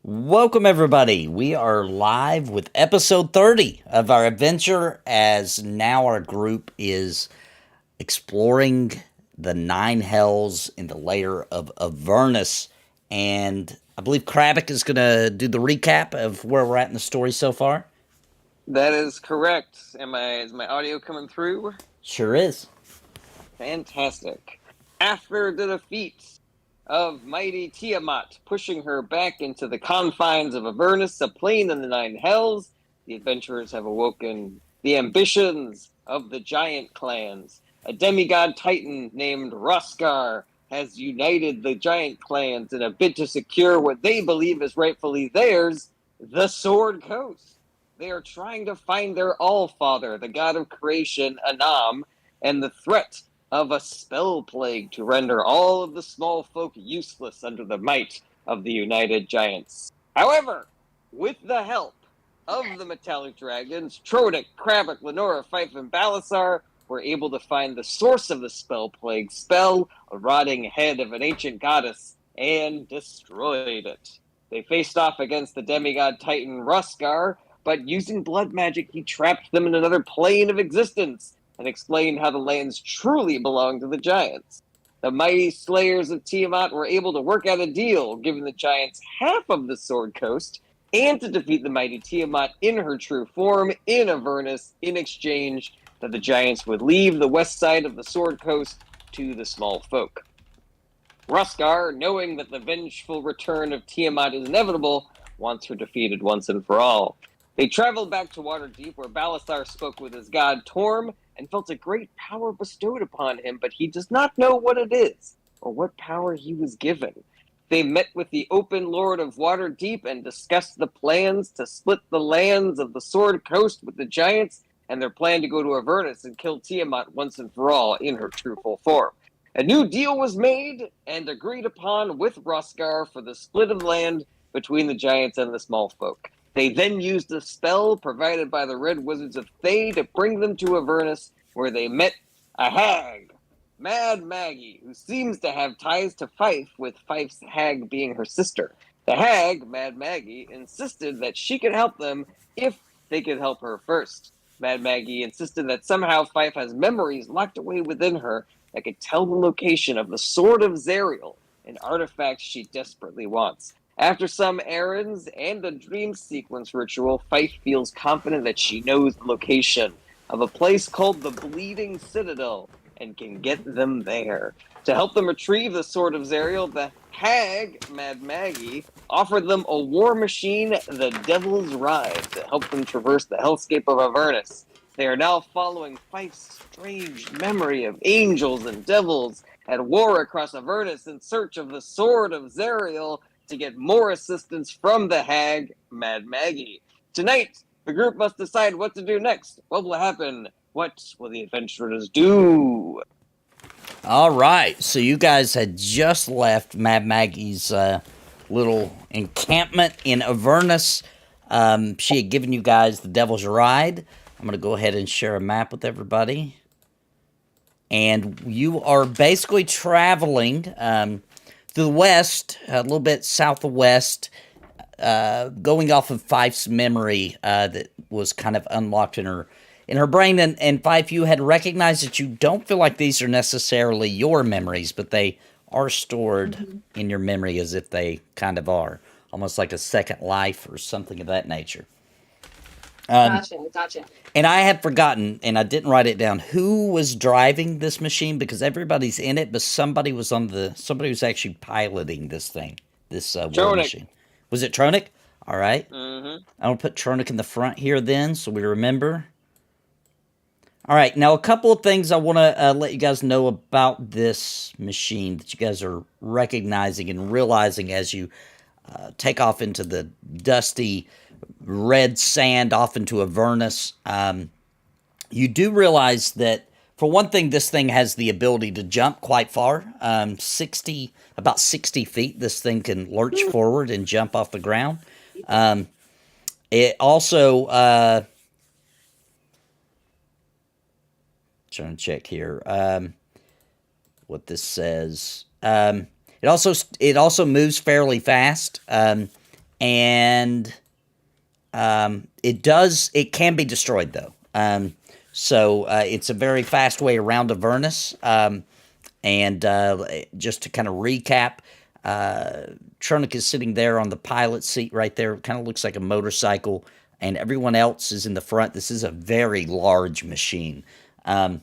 Welcome, everybody. We are live with episode 30 of our adventure, as now our group is exploring the nine hells in the layer of Avernus. And I believe Kravik is going to do the recap of where we're at in the story so far. That is correct. Is my audio coming through? Sure is. Fantastic. After the defeat of mighty Tiamat, pushing her back into the confines of Avernus, a plane in the nine hells, the adventurers have awoken the ambitions of the giant clans. A demigod titan named Roskar has united the giant clans in a bid to secure what they believe is rightfully theirs, the Sword Coast. They are trying to find their All-Father, the god of creation, Anam, and the threat of a spell plague to render all of the small folk useless under the might of the united giants. However, with the help of the metallic dragons, Trodic, Kravik, Lenora, Fife, and Balasar were able to find the source of the spell plague spell, a rotting head of an ancient goddess, and destroyed it. They faced off against the demigod titan Roskar, but using blood magic, he trapped them in another plane of existence and explained how the lands truly belong to the giants. The mighty slayers of Tiamat were able to work out a deal, giving the giants half of the Sword Coast and to defeat the mighty Tiamat in her true form in Avernus in exchange that the giants would leave the west side of the Sword Coast to the small folk. Roskar, knowing that the vengeful return of Tiamat is inevitable, wants her defeated once and for all. They traveled back to Waterdeep, where Balasar spoke with his god Torm and felt a great power bestowed upon him, but he does not know what it is or what power he was given. They met with the open lord of Waterdeep and discussed the plans to split the lands of the Sword Coast with the giants and their plan to go to Avernus and kill Tiamat once and for all in her true full form. A new deal was made and agreed upon with Roskar for the split of land between the giants and the small folk. They then used a spell provided by the Red Wizards of Thay to bring them to Avernus, where they met a hag, Mad Maggie, who seems to have ties to Fife, with Fife's hag being her sister. The hag, Mad Maggie, insisted that she could help them if they could help her first. Mad Maggie insisted that somehow Fife has memories locked away within her that could tell the location of the Sword of Zariel, an artifact she desperately wants. After some errands and a dream sequence ritual, Fife feels confident that she knows the location of a place called the Bleeding Citadel and can get them there. To help them retrieve the Sword of Zariel, the hag, Mad Maggie, offered them a war machine, the Devil's Ride, to help them traverse the hellscape of Avernus. They are now following Fife's strange memory of angels and devils at war across Avernus in search of the Sword of Zariel to get more assistance from the hag, Mad Maggie. Tonight, the group must decide what to do next. What will happen? What will the adventurers do? All right. So you guys had just left Mad Maggie's little encampment in Avernus. She had given you guys the Devil's Ride. I'm going to go ahead and share a map with everybody. And you are basically traveling through the west, a little bit south of west, going off of Fife's memory that was kind of unlocked in her brain. And Fife, you had recognized that you don't feel like these are necessarily your memories, but they are stored in your memory as if they kind of are, almost like a second life or something of that nature. Gotcha. And I had forgotten, and I didn't write it down, who was driving this machine, because everybody's in it, but somebody was actually piloting this thing, this war machine. Was it Tronic? All right. Mm-hmm. I'm going to put Tronic in the front here then, so we remember. All right, now a couple of things I want to let you guys know about this machine that you guys are recognizing and realizing as you take off into the dusty red sand off into Avernus. You do realize that, for one thing, this thing has the ability to jump quite far, about 60 feet. This thing can lurch forward and jump off the ground. It also, trying to check here what this says. It also moves fairly fast. and it can be destroyed though. So it's a very fast way around Avernus. And just to kind of recap, Tronic is sitting there on the pilot seat right there. Kind of looks like a motorcycle, and everyone else is in the front. This is a very large machine. And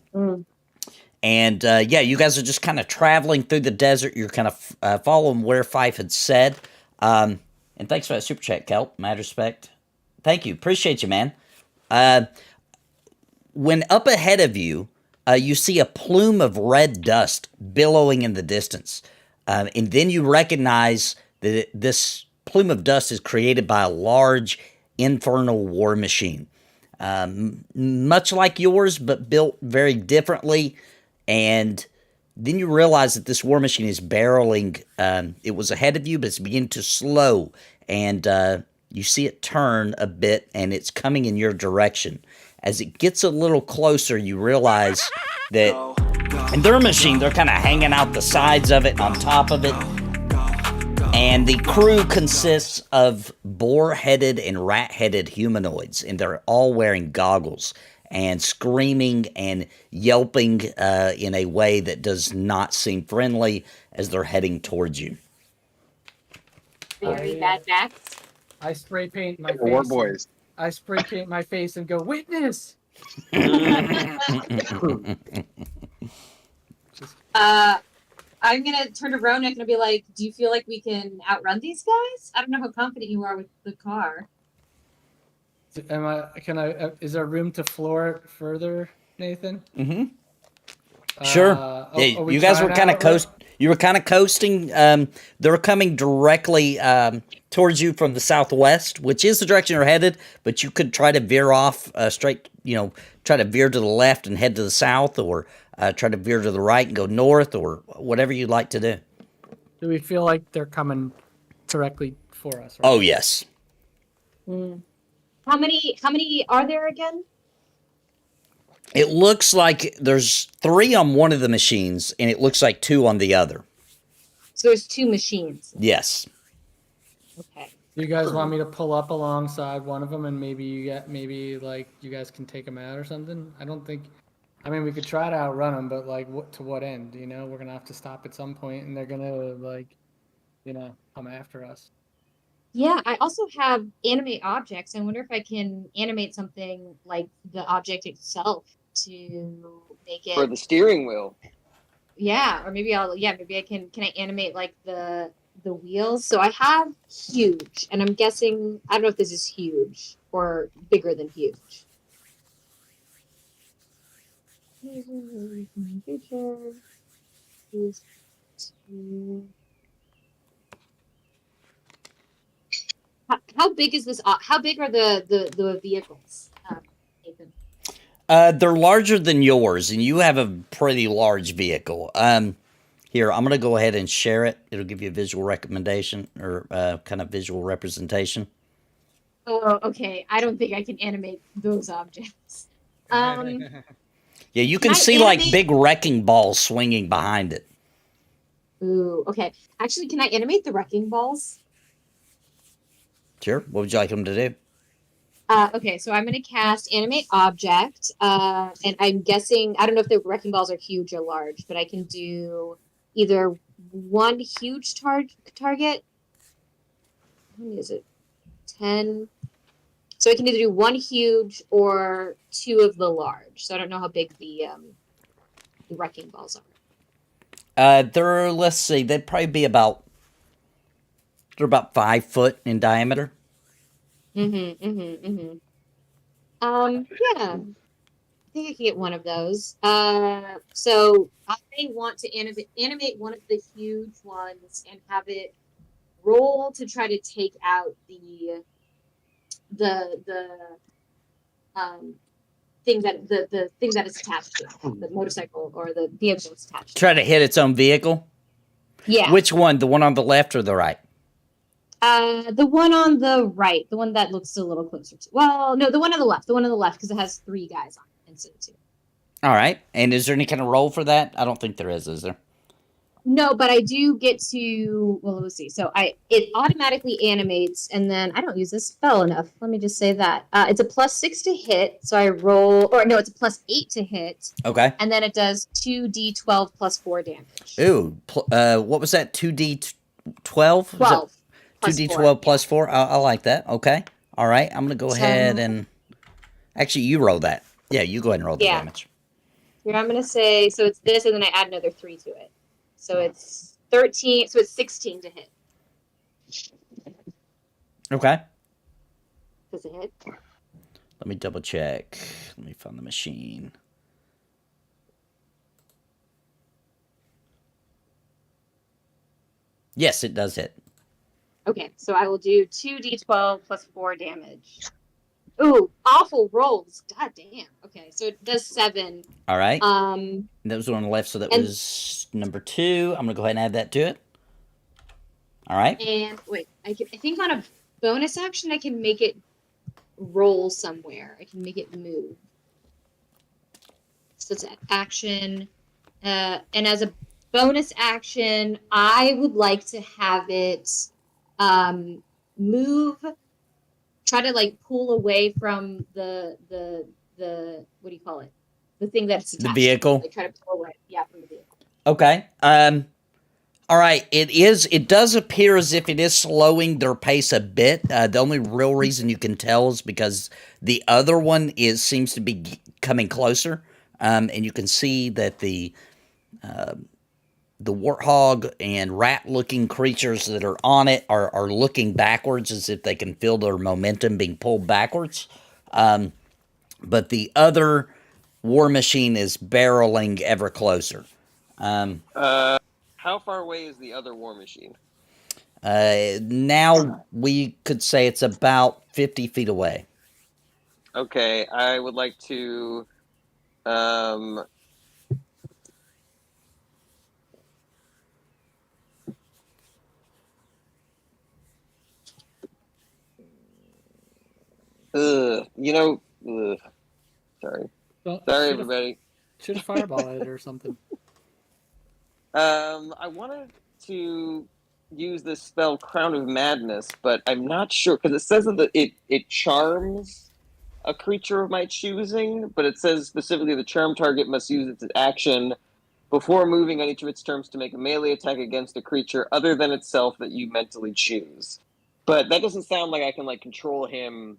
yeah, you guys are just kind of traveling through the desert. You're kind of following where Fife had said. And thanks for that super chat, Kelp. Mad respect. Thank you. Appreciate you, man. When up ahead of you, you see a plume of red dust billowing in the distance. And then you recognize that this plume of dust is created by a large infernal war machine. Much like yours, but built very differently. And then you realize that this war machine is barreling. It was ahead of you, but it's beginning to slow. And you see it turn a bit, and it's coming in your direction. As it gets a little closer, you realize that in their machine, they're kind of hanging out the sides of it and on top of it. And the crew consists of boar-headed and rat-headed humanoids, and they're all wearing goggles and screaming and yelping in a way that does not seem friendly as they're heading towards you. Very bad backs. I spray paint my War face. boys. I spray paint my face and go, witness! I'm gonna turn to Ronak and be like, do you feel like we can outrun these guys? I don't know how confident you are with the car. Is there room to floor it further, Nathan? Sure. Are we you guys were trying kind of You were kind of coasting. They're coming directly towards you from the southwest, which is the direction you're headed. But you could try to veer off straight. Try to veer to the left and head to the south, or try to veer to the right and go north, or whatever you'd like to do. Do we feel like they're coming directly for us? Right? Oh yes. How many are there again? It looks like there's 3 on one of the machines, and it looks like 2 on the other. So there's 2 machines. Yes. Okay. Do you guys want me to pull up alongside one of them, and maybe you guys can take them out or something? I don't think. I mean, we could try to outrun them, but to what end? We're gonna have to stop at some point, and they're gonna come after us. Yeah, I also have animate objects. I wonder if I can animate something like the object itself to make it. For the steering wheel. Yeah, or maybe maybe I can I animate like the wheels? So I have huge, and I'm guessing I don't know if this is huge or bigger than huge. How big is this? How big are the vehicles, Nathan? They're larger than yours, and you have a pretty large vehicle. Here, I'm going to go ahead and share it. It'll give you a visual recommendation or kind of visual representation. Oh, okay. I don't think I can animate those objects. Yeah, you can see like big wrecking balls swinging behind it. Ooh, okay. Actually, can I animate the wrecking balls? Sure. What would you like them to do? Okay, so I'm going to cast Animate Object, and I'm guessing, I don't know if the wrecking balls are huge or large, but I can do either one huge target, how many is it? 10. So I can either do one huge or 2 of the large. So I don't know how big the wrecking balls are. Let's see, they'd probably be about 5 foot in diameter. Yeah. I think I can get one of those. So I want to animate one of the huge ones and have it roll to try to take out the thing that is attached to it, the motorcycle or the vehicle is attached to. Try to hit its own vehicle? Yeah. Which one? The one on the left or the right? The one on the right, the one that looks a little closer to. Well, no, the one on the left, because it has 3 guys on it instead of 2. All right. And is there any kind of roll for that? I don't think there is there? No, but I do get to. Well, let's see. So it automatically animates, and then I don't use this spell enough. Let me just say that it's a +6 to hit. So I roll, or no, it's a +8 to hit, Okay. and then it does 2d12 +4 damage. Ooh, what was that? 2d12? 12 plus 2d12 4, plus 4? I like that. Okay. All right. I'm going to go So- ahead and... Actually, you roll that. Yeah, you go ahead and roll the Yeah. damage. Here I'm gonna say so it's this, and then I add another 3 to it. So it's 13. So it's 16 to hit. Okay. Does it hit? Let me double check. Let me find the machine. Yes, it does hit. Okay, so I will do 2d12 +4 damage. Ooh, awful rolls. God damn. Okay, so it does 7. All right. Um, That was the one on the left, so that and- was number 2. I'm going to go ahead and add that to it. All right. and wait, I think on a bonus action I can make it roll somewhere. I can make it move. So it's an action. And as a bonus action, I would like to have it move, try to like pull away from the what do you call it? The thing that's attached The vehicle? To it. Like try to pull away, yeah, from the vehicle. Okay. All right. It does appear as if it is slowing their pace a bit. The only real reason you can tell is because the other one seems to be coming closer. And you can see that the warthog and rat-looking creatures that are on it are looking backwards as if they can feel their momentum being pulled backwards. But the other war machine is barreling ever closer. How far away is the other war machine? Now we could say it's about 50 feet away. Okay, I would like to sorry. Well, Sorry, everybody. Should fireball it or something. I wanted to use this spell Crown of Madness, but I'm not sure because it says that it charms a creature of my choosing, but it says specifically the charm target must use its action before moving on each of its turns to make a melee attack against a creature other than itself that you mentally choose. But that doesn't sound like I can like control him,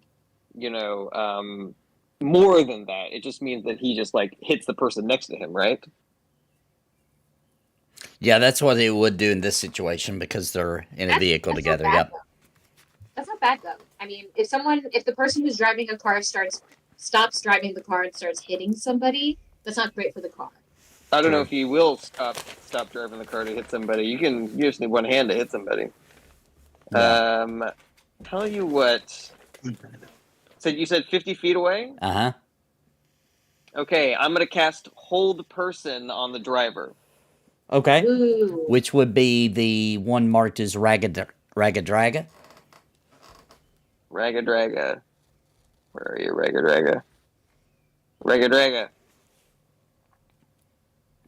more than that. It just means that he just like hits the person next to him, right? Yeah, that's what it would do in this situation because they're in a vehicle That's together. not bad, Yep. though. That's not bad though. I mean, if the person who's driving a car stops driving the car and starts hitting somebody, that's not great for the car. I don't know True. if he will stop driving the car to hit somebody. You just need one hand to hit somebody. Yeah. Tell you what. So you said 50 feet away? Uh-huh. Okay, I'm gonna cast Hold Person on the driver. Okay. Ooh. Which would be the one marked as Ragged Draga. Raga Draga. Where are you, Raga Draga? Raga Draga.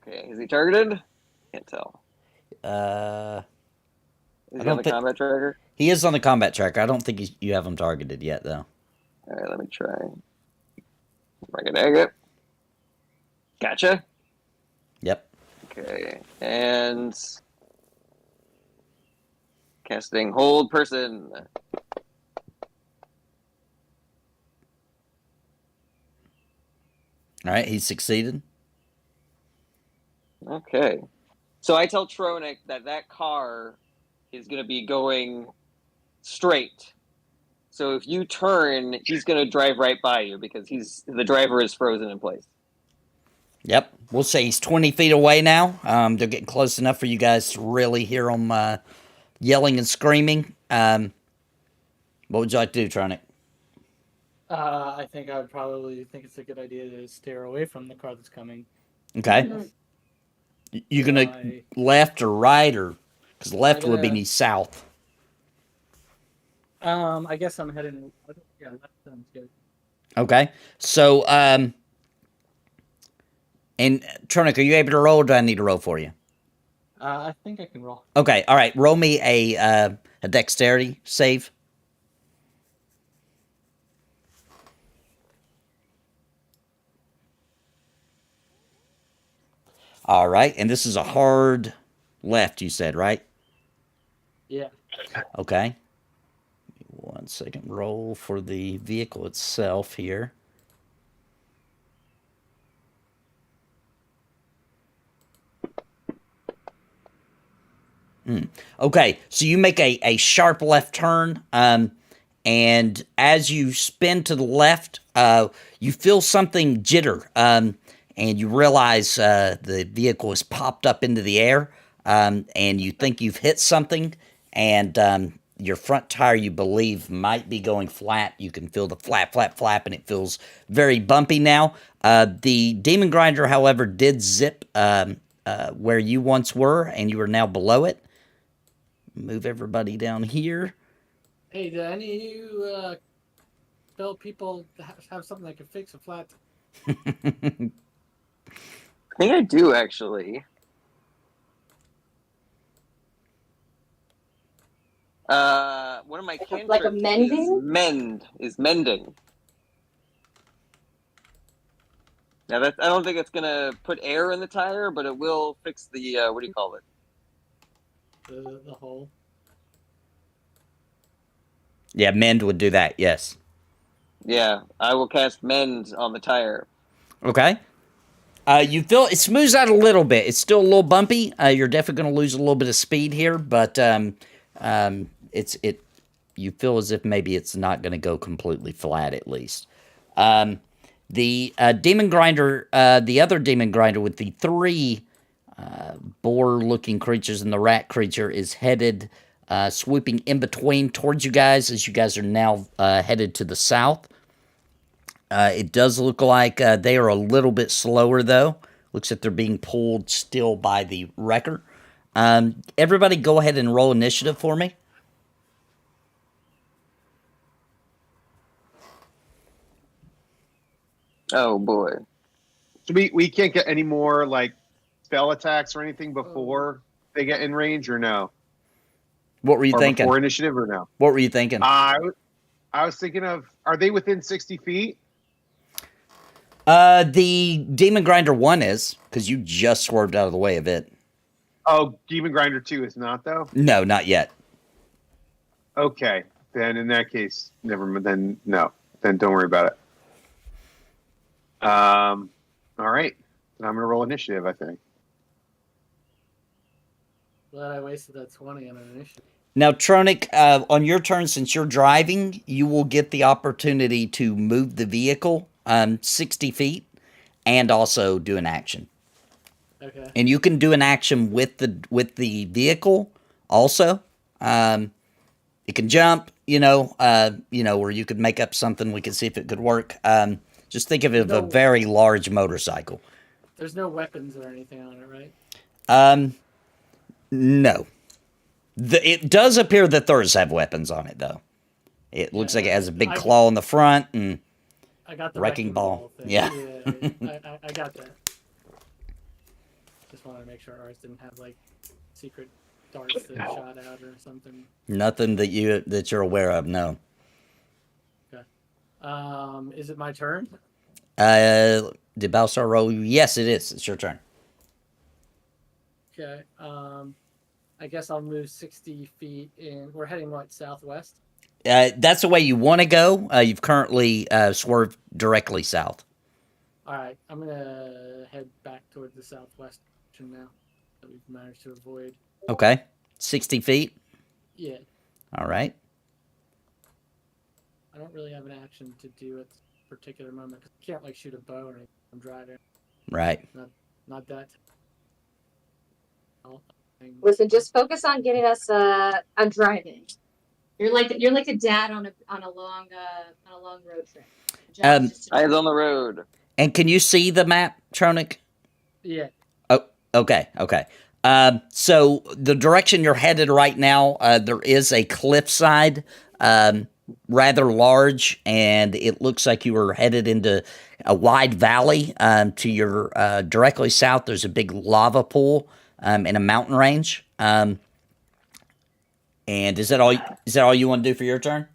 Okay, is he targeted? Can't tell. Is I he don't on the thi- combat tracker? He is on the combat tracker. I don't think you have him targeted yet, though. Alright, let me try. Raga Draga. Gotcha. Yep. Okay, and casting Hold Person. All right, he's succeeded. Okay, so I tell Tronic that car is going to be going straight. So if you turn, he's going to drive right by you because the driver is frozen in place. Yep. We'll say he's 20 feet away now. They're getting close enough for you guys to really hear him yelling and screaming. What would you like to do, Tronic? I think I would probably think it's a good idea to steer away from the car that's coming. Okay. Mhm. You gonna left or right, or because left would be south. I guess I'm heading. Yeah, that sounds good. Okay. So and Tronic, are you able to roll? Or do I need to roll for you? I think I can roll. Okay, all right. Roll me a dexterity save. All right, and this is a hard left, you said, right? Yeah. Okay. 1 second. Roll for the vehicle itself here. Okay, so you make a sharp left turn, and as you spin to the left, you feel something jitter, and you realize the vehicle has popped up into the air, and you think you've hit something, and your front tire, you believe, might be going flat. You can feel the flap, flap, flap, and it feels very bumpy now. The Demon Grinder, however, did zip where you once were, and you are now below it. Move everybody down here. Hey, do any of you spell people have something that can fix a flat? I think I do actually. One of my cantrips Like a mending? is mending. Now I don't think it's gonna put air in the tire, but it will fix the what do you call it? The hole. Yeah, mend would do that, yes. Yeah, I will cast mend on the tire. Okay. You feel it smooths out a little bit. It's still a little bumpy. You're definitely going to lose a little bit of speed here, but you feel as if maybe it's not going to go completely flat at least. The Demon Grinder, the other Demon Grinder with the 3 boar-looking creatures and the rat creature is headed, swooping in between towards you guys as you guys are now headed to the south. It does look like they are a little bit slower, though. Looks like they're being pulled still by the wrecker. Everybody go ahead and roll initiative for me. Oh boy. So we can't get any more like spell attacks or anything before they get in range, or no? What were you Or thinking? before initiative, or no? What were you thinking? I was thinking of, are they within 60 feet? The Demon Grinder 1 is, because you just swerved out of the way of it. Oh, Demon Grinder 2 is not, though? No, not yet. Okay. Then in that case, never mind. Then no. Then don't worry about it. All right. Then I'm going to roll initiative, I think. Glad I wasted that 20 on an initiative. Now, Tronic, on your turn, since you're driving, you will get the opportunity to move the vehicle 60 feet and also do an action. Okay. And you can do an action with the vehicle also. It can jump, or you could make up something. We could see if it could work. Just think of it as a very large motorcycle. There's no weapons or anything on it, right? No. It does appear that Thurs have weapons on it, though. It looks like it has a big claw in the front and I got the wrecking ball. thing. Yeah. I got that. Just wanted to make sure ours didn't have like secret darts that shot out or something. Nothing that you're aware of, no. Okay. Is it my turn? Did Balsar roll? Yes, it is. It's your turn. Okay. I guess I'll move 60 feet in. We're heading what, southwest? That's the way you want to go. You've currently swerved directly south. All right. I'm gonna head back toward the southwest direction now that we've managed to avoid. Okay. 60 feet? Yeah. All right. I don't really have an action to do at this particular moment. I can't like shoot a bow or anything. I'm driving. Right. Not that. Listen, just focus on getting us on driving. You're like a dad on a long road trip. Eyes on the road. And can you see the map, Tronic? Yeah. Oh, okay. So the direction you're headed right now, there is a cliffside, rather large, and it looks like you were headed into a wide valley. To your directly south, there's a big lava pool. in a mountain range. And is that all? Is that all you want to do for your turn?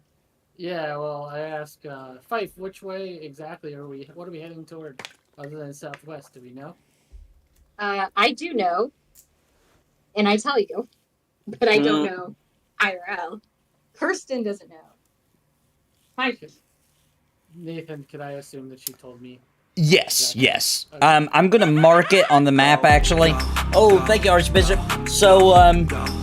Yeah, well, I ask Fife, which way exactly are we? What are we heading toward, other than southwest? Do we know? I do know, and I tell you, but I don't know IRL. Kirsten doesn't know. Fine. Nathan, could I assume that she told me? Yes, Exactly. yes. Okay. I'm gonna mark it on the map actually. Oh, thank you, Archbishop. So,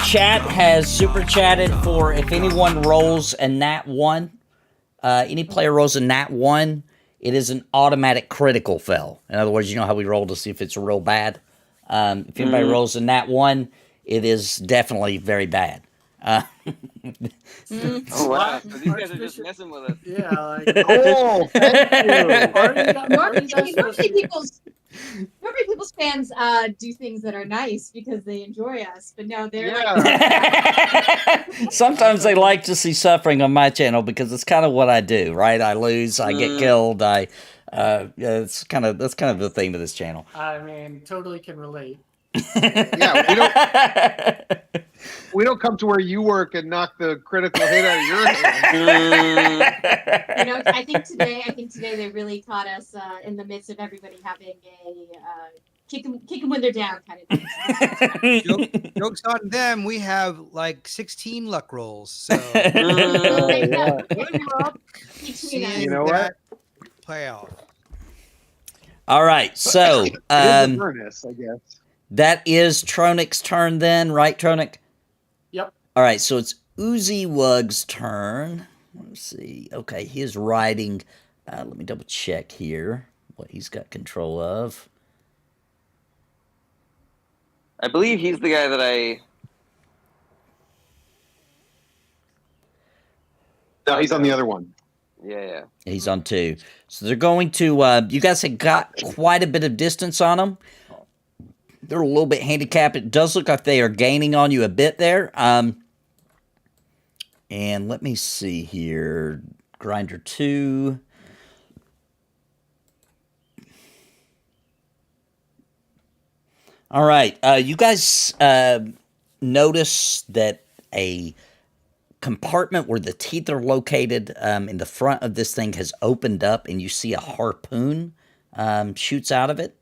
chat has super chatted for if anyone rolls a nat 1, any player rolls a nat 1, it is an automatic critical fail. In other words, you know how we roll to see if it's real bad. If anybody rolls a nat 1, it is definitely very bad. Oh wow! So these guys are just Archbishop- messing with us. Yeah, like Oh, thank you. Normally people's fans do things that are nice because they enjoy us, but no, they're Sometimes they like to see suffering on my channel because it's kind of what I do, right? I lose, I get killed, it's kind of that's kind of the theme of this channel. I mean, totally can relate. Yeah, we don't come to where you work and knock the critical hit out of your hand. You know, I think today they really caught us in the midst of everybody having a kick them when they're down kind of thing. Jokes on them. We have like 16 luck rolls. So Yeah. seeing You know what? that play out. All right, so It is Avernus, I guess. that is Tronic's turn then, right, Tronic? Yep. All right, so it's Oozy Wug's turn. Let's see. Okay, he is riding. Let me double check here what he's got control of. I believe he's the guy that I. No, he's on the other one. Yeah. He's on 2. So they're going to. You guys have got quite a bit of distance on them. They're a little bit handicapped. It does look like they are gaining on you a bit there. And let me see here. Grinder 2. All right. You guys notice that a compartment where the teeth are located in the front of this thing has opened up, and you see a harpoon shoots out of it.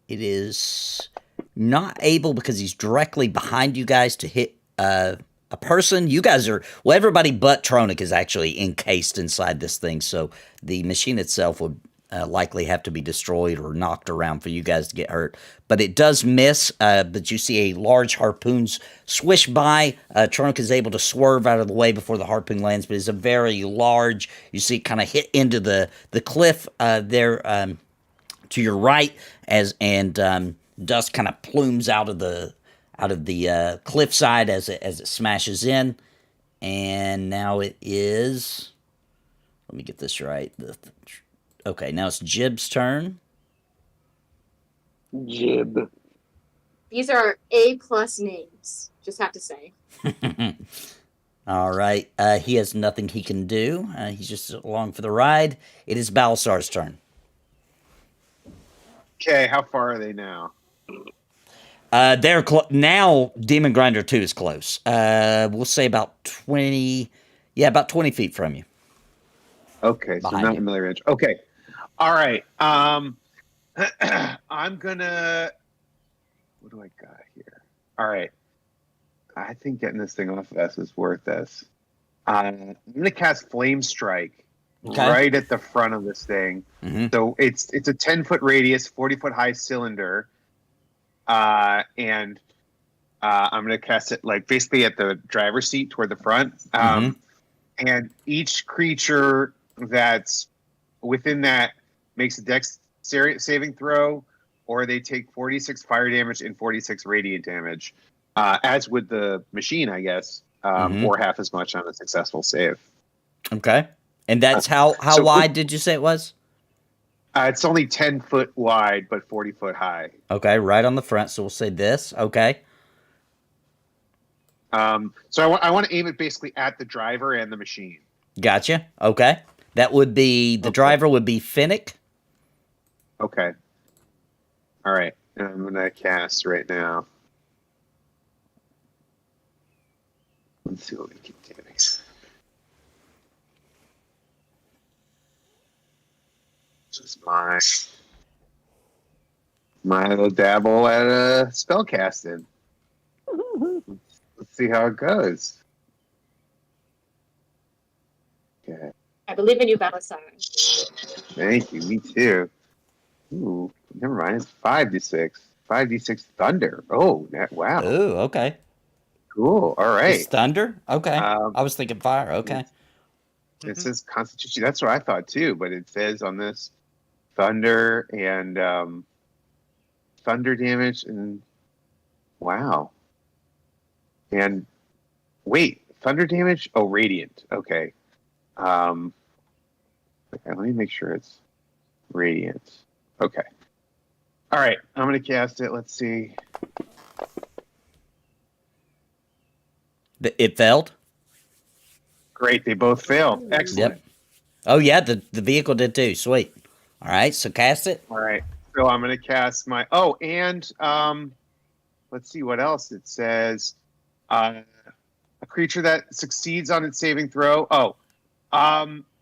It is not able, because he's directly behind you guys, to hit a person. You guys are, well, everybody but Tronic is actually encased inside this thing, so the machine itself would likely have to be destroyed or knocked around for you guys to get hurt. But it does miss, but you see a large harpoon swish by. Tronic is able to swerve out of the way before the harpoon lands, but it's a very large, you see it kind of hit into the cliff there to your right, and dust kind of plumes out of the cliffside as it smashes in. And now it is, let me get this right. Okay, now it's Jib's turn. Jib. These are A+ names. Just have to say. All right, he has nothing he can do. He's just along for the ride. It is Balasar's turn. Okay, how far are they now? They're now. Demon Grinder 2 is close. We'll say about 20. Yeah, about 20 feet from you. Okay, so Behind not you. in melee range. Okay, all right. I'm gonna. What do I got here? All right. I think getting this thing off of us is worth this. I'm gonna cast Flame Strike Okay. right at the front of this thing. Mhm. So it's a 10-foot radius, 40-foot high cylinder, and I'm gonna cast it like basically at the driver's seat toward the front. And each creature that's within that makes a dex saving throw, or they take 46 fire damage and 46 radiant damage, as with the machine, I guess, or half as much on a successful save. Okay. And that's how So- wide did you say it was? It's only 10 foot wide, but 40 foot high. Okay, right on the front. So we'll say this. Okay. So I want to aim it basically at the driver and the machine. Gotcha. Okay. That would be, the Okay. driver would be Finnick. Okay. All right. I'm gonna cast right now. Let's see what we can do. Just my little dabble at spell casting. Let's see how it goes. Okay. I believe in you, Balasar. Thank you. Me too. Ooh, never mind. It's 5d6. 5d6 thunder. Oh, wow. Ooh, okay. Cool. All right. It's thunder? Okay. Um, I was thinking fire. Okay. It says Constitution. That's what I thought too, but it says on this thunder and thunder damage and wow. And wait, thunder damage? Oh, radiant. Okay. Okay, let me make sure it's radiant. Okay. All right, I'm gonna cast it. Let's see. It failed? Great, they both failed. Excellent. Yep. Oh, yeah, the vehicle did too. Sweet. All right, so cast it. All right, so I'm gonna cast my. Oh, and let's see what else it says. A creature that succeeds on its saving throw. Oh,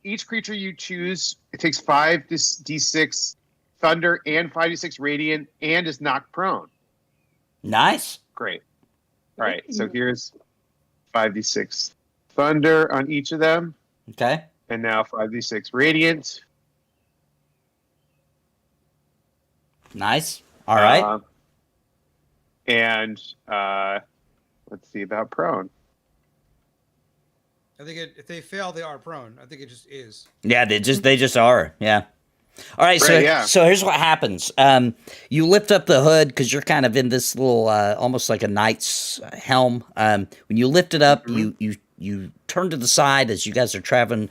each creature you choose, it takes 5d6 thunder and 5d6 radiant and is knocked prone. Nice. Great. All right, so here's 5d6 thunder on each of them, Okay. and now 5d6 radiant. Nice. All right. And let's see about prone. I think if they fail, they are prone. I think it just is. Yeah, they just are. Yeah. All right, so Right, yeah. so here's what happens. You lift up the hood because you're kind of in this little, almost like a knight's helm. When you lift it up, you turn to the side as you guys are traveling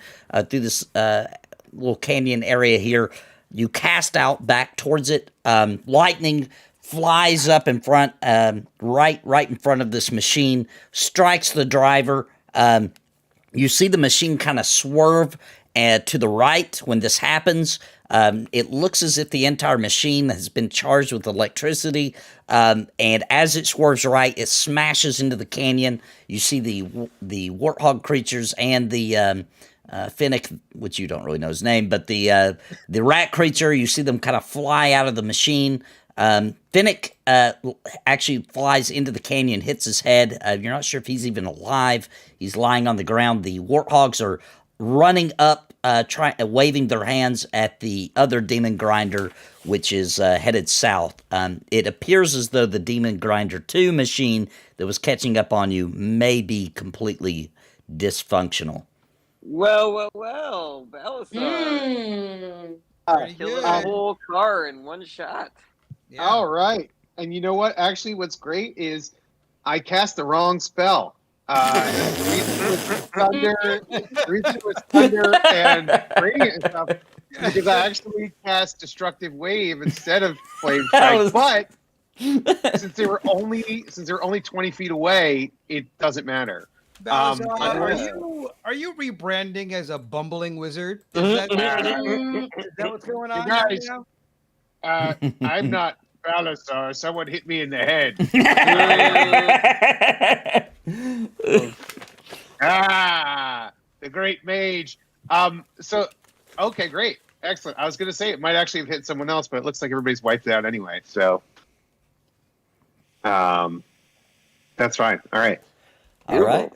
through this little canyon area here. You cast out back towards it. Lightning flies up in front, right in front of this machine, strikes the driver. You see the machine kind of swerve to the right when this happens. It looks as if the entire machine has been charged with electricity, and as it swerves right, it smashes into the canyon. You see the warthog creatures and the Finnick, which you don't really know his name, but the rat creature. You see them kind of fly out of the machine. Finnick actually flies into the canyon, hits his head. You're not sure if he's even alive. He's lying on the ground. The warthogs are running up, waving their hands at the other demon grinder, which is headed south. It appears as though the demon grinder 2 machine that was catching up on you may be completely dysfunctional. Well, Balasar. Pretty Killing good. a whole car in one shot. Yeah. All right. And you know what? Actually, what's great is I cast the wrong spell. Thunder and radiant and stuff. Because I actually cast Destructive Wave instead of Flame Strike. But since they were only 20 feet away, it doesn't matter. Balazar, are you rebranding as a bumbling wizard? Is that what's going on? You guys, now? I'm not Balasar. Someone hit me in the head. The great mage. Okay, great. Excellent. I was going to say it might actually have hit someone else, but it looks like everybody's wiped out anyway. So, that's fine. All right. All right.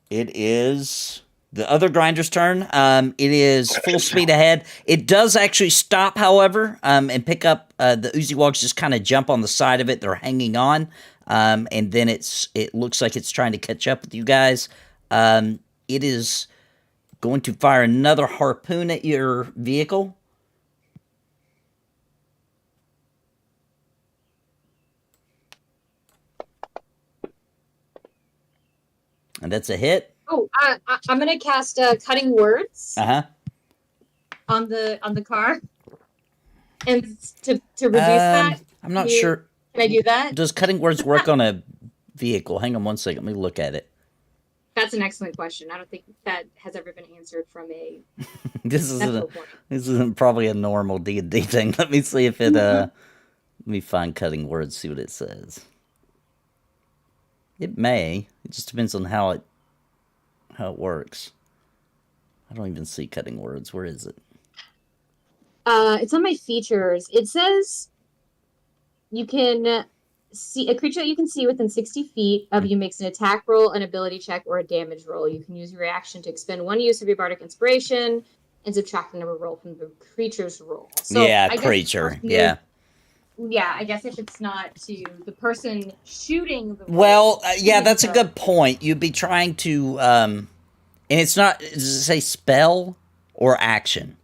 It is the other grinder's turn. It is full speed ahead. It does actually stop, however, and pick up the Uzi Wogs just kind of jump on the side of it. They're hanging on. And then it looks like it's trying to catch up with you guys. It is going to fire another harpoon at your vehicle. And that's a hit. Oh, I'm gonna cast cutting words Uh-huh. on the car, and to reduce that. I'm not Can you- sure. Can I do that? Does cutting words work on a vehicle? Hang on one second. Let me look at it. That's an excellent question. I don't think that has ever been answered from a This medical isn't point. this isn't probably a normal D&D thing. Let me see if it Let me find cutting words, see what it says. It may. It just depends on how it works. I don't even see cutting words. Where is it? It's on my features. It says you can see a creature that you can see within 60 feet of you makes an attack roll, an ability check, or a damage roll. You can use your reaction to expend 1 use of your bardic inspiration and subtract the number roll from the creature's roll. So Yeah, I guess creature. Yeah. Yeah, I guess if it's not to the person shooting the Well, yeah, shooting that's a the- good point. You'd be trying to, and it's not, does it say spell or action?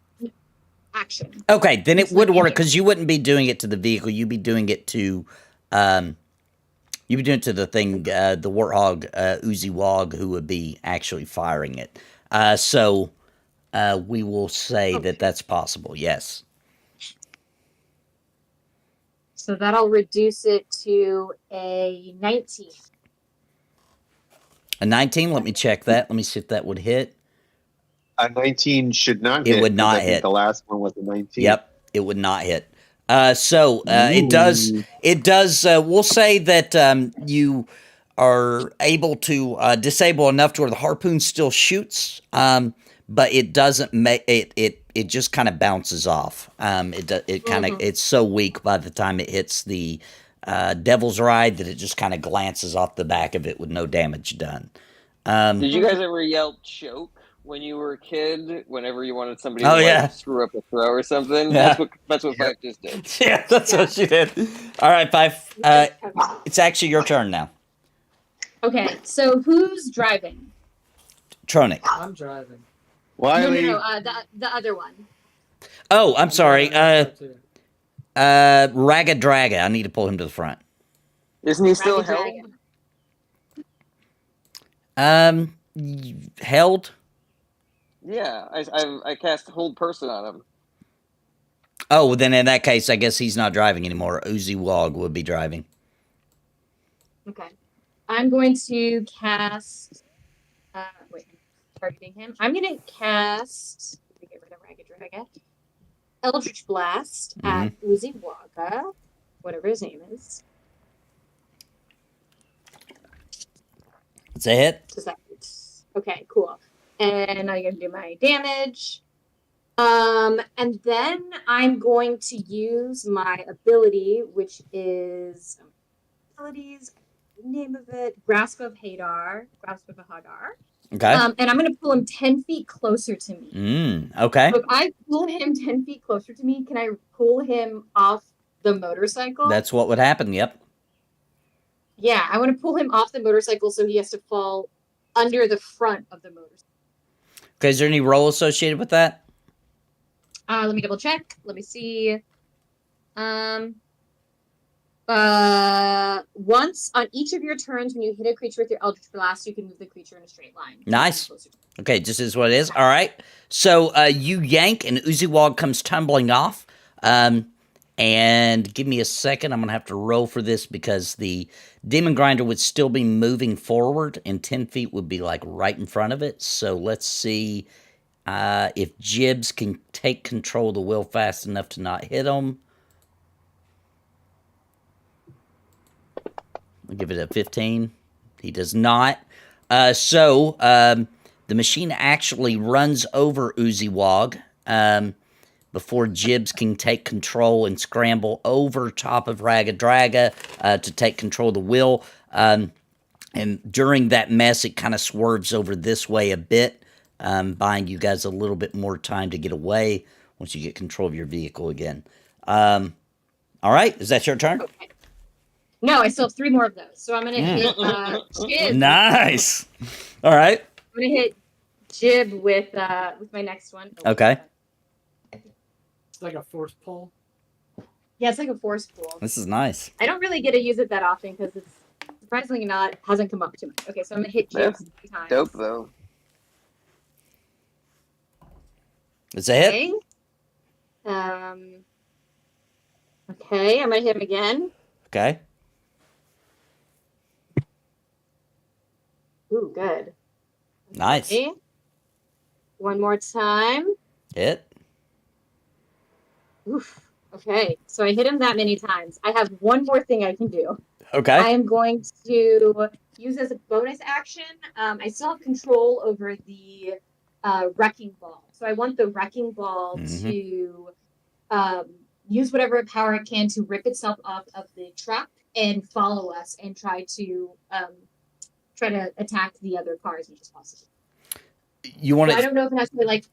action. Okay, then it It's would like work any because you wouldn't be doing it to the vehicle. You'd be doing it to, you'd be doing it to the thing, the warthog, Uzi Wog, who would be actually firing it. So we will say that that's possible. Yes. So that'll reduce it to a 19. A 19. Let me check that. Let me see if that would hit. A 19 should not It hit. would 'cause not I think hit. the last one was a 19. Yep, it would not hit. It does. Ooh. It does. We'll say that you are able to disable enough to where the harpoon still shoots, but it doesn't make it. It just kind of bounces off. It kind of. It's so weak by the time it hits the devil's ride that it just kind of glances off the back of it with no damage done. Did you guys ever yell choke when you were a kid? Whenever you wanted somebody Oh, to yeah. like screw up a throw or something? Yeah. That's what Fife just did. Yeah, that's what she did. All right, Fife. It's actually your turn now. Okay, so who's driving? Tronic. I'm driving. Wiley. No, the other one. Oh, I'm sorry. driving too. Raga Draga. I need to pull him to the front. Isn't he still Ragged held? Dragon. Held? Yeah, I cast hold person on him. Oh, well, then in that case, I guess he's not driving anymore. Uzi Wog would be driving. Okay. I'm going to cast. Wait, I'm targeting him. I'm going to cast. Let me get rid of Ragged Dragon. Eldritch Blast at Uzi Waga, whatever his name is. It's a hit. Does that? Okay, cool. And I'm going to do my damage. And then I'm going to use my ability, which is abilities. Name of it, Grasp of Hadar. Okay. And I'm going to pull him 10 feet closer to me. Okay. So if I pull him 10 feet closer to me, can I pull him off the motorcycle? That's what would happen. Yep. Yeah, I want to pull him off the motorcycle so he has to fall under the front of the motorcycle. Okay. Is there any roll associated with that? Let me double check. Let me see. Once on each of your turns, when you hit a creature with your Eldritch Blast, you can move the creature in a straight line. Nice. Okay, just is what it is. All right. So you yank, and Uzi Wog comes tumbling off. And give me a second. I'm going to have to roll for this because the Demon Grinder would still be moving forward, and 10 feet would be like right in front of it. So let's see if Jibs can take control of the wheel fast enough to not hit him. I'll give it a 15. He does not. So the machine actually runs over Uzi Wog before Jibs can take control and scramble over top of Raga Draga to take control of the wheel. And during that mess, it kind of swerves over this way a bit, buying you guys a little bit more time to get away once you get control of your vehicle again. All right, is that your turn? Okay. No, I still have 3 more of those. So I'm going to hit Jib. Nice. All right. I'm going to hit Jib with my next one. Okay. It's like a force pull. Yeah, it's like a force pull. This is nice. I don't really get to use it that often because it's surprisingly hasn't come up too much. Okay, so I'm going to hit Jib 3 times. Dope though. It's a hit. Okay. Okay, I'm going to hit him again. Okay. Ooh, good. Nice. Okay. One more time. Hit. Oof. Okay, so I hit him that many times. I have one more thing I can do. I Okay. am going to use as a bonus action. I still have control over the wrecking ball. So I want the wrecking ball to use whatever power it can to rip itself off of the truck and follow us and try to attack the other car as much as possible. You want So I to don't know if it has to be like.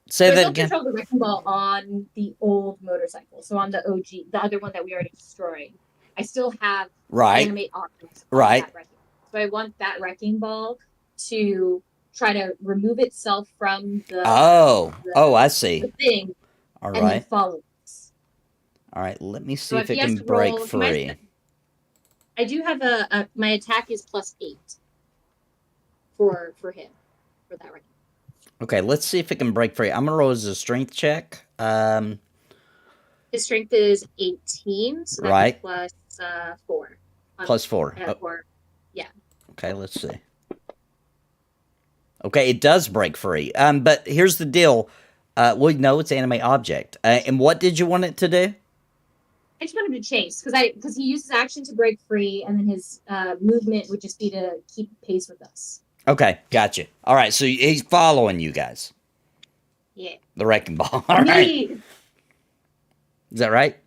say So I that still again? control the wrecking ball on the old motorcycle. So on the OG, the other one that we already destroyed. I still have Right. animate objects on Right. that wrecking ball. So I want that wrecking ball to try to remove itself from the I see. the thing All and then right. follow us. All right. Let me see So if if it he has can to break roll, free. I do have my attack is +8 for him for that wrecking. Okay, let's see if it can break free. I'm gonna roll as a strength check. His strength is 18, so that's Right. +4. +4. Oh, Or okay, let's see. Okay, it does break free. But here's the deal. Well, no, it's animate object. And what did you want it to do? I just want him to chase because he uses action to break free, and then his movement would just be to keep pace with us. Okay, gotcha. All right, so he's following you guys. Yeah. The wrecking ball. All right. Is that right?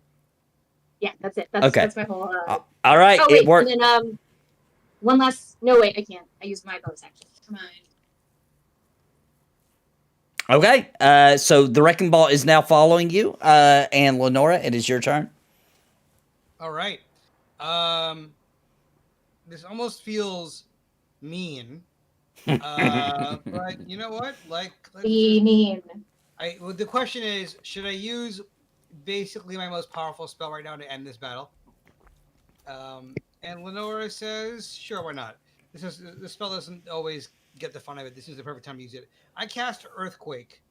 Yeah, that's it. That's my whole. All right, Oh wait, it worked. and then one last. No wait, I can't. I used my bonus action. Come on. Okay, so the wrecking ball is now following you, and Lenora, it is your turn. All right. This almost feels mean. But you know what? Like, Be mean. well, the question is, should I use basically my most powerful spell right now to end this battle? And Lenora says, sure, why not? The spell doesn't always get the fun of it. This is the perfect time to use it. I cast Earthquake.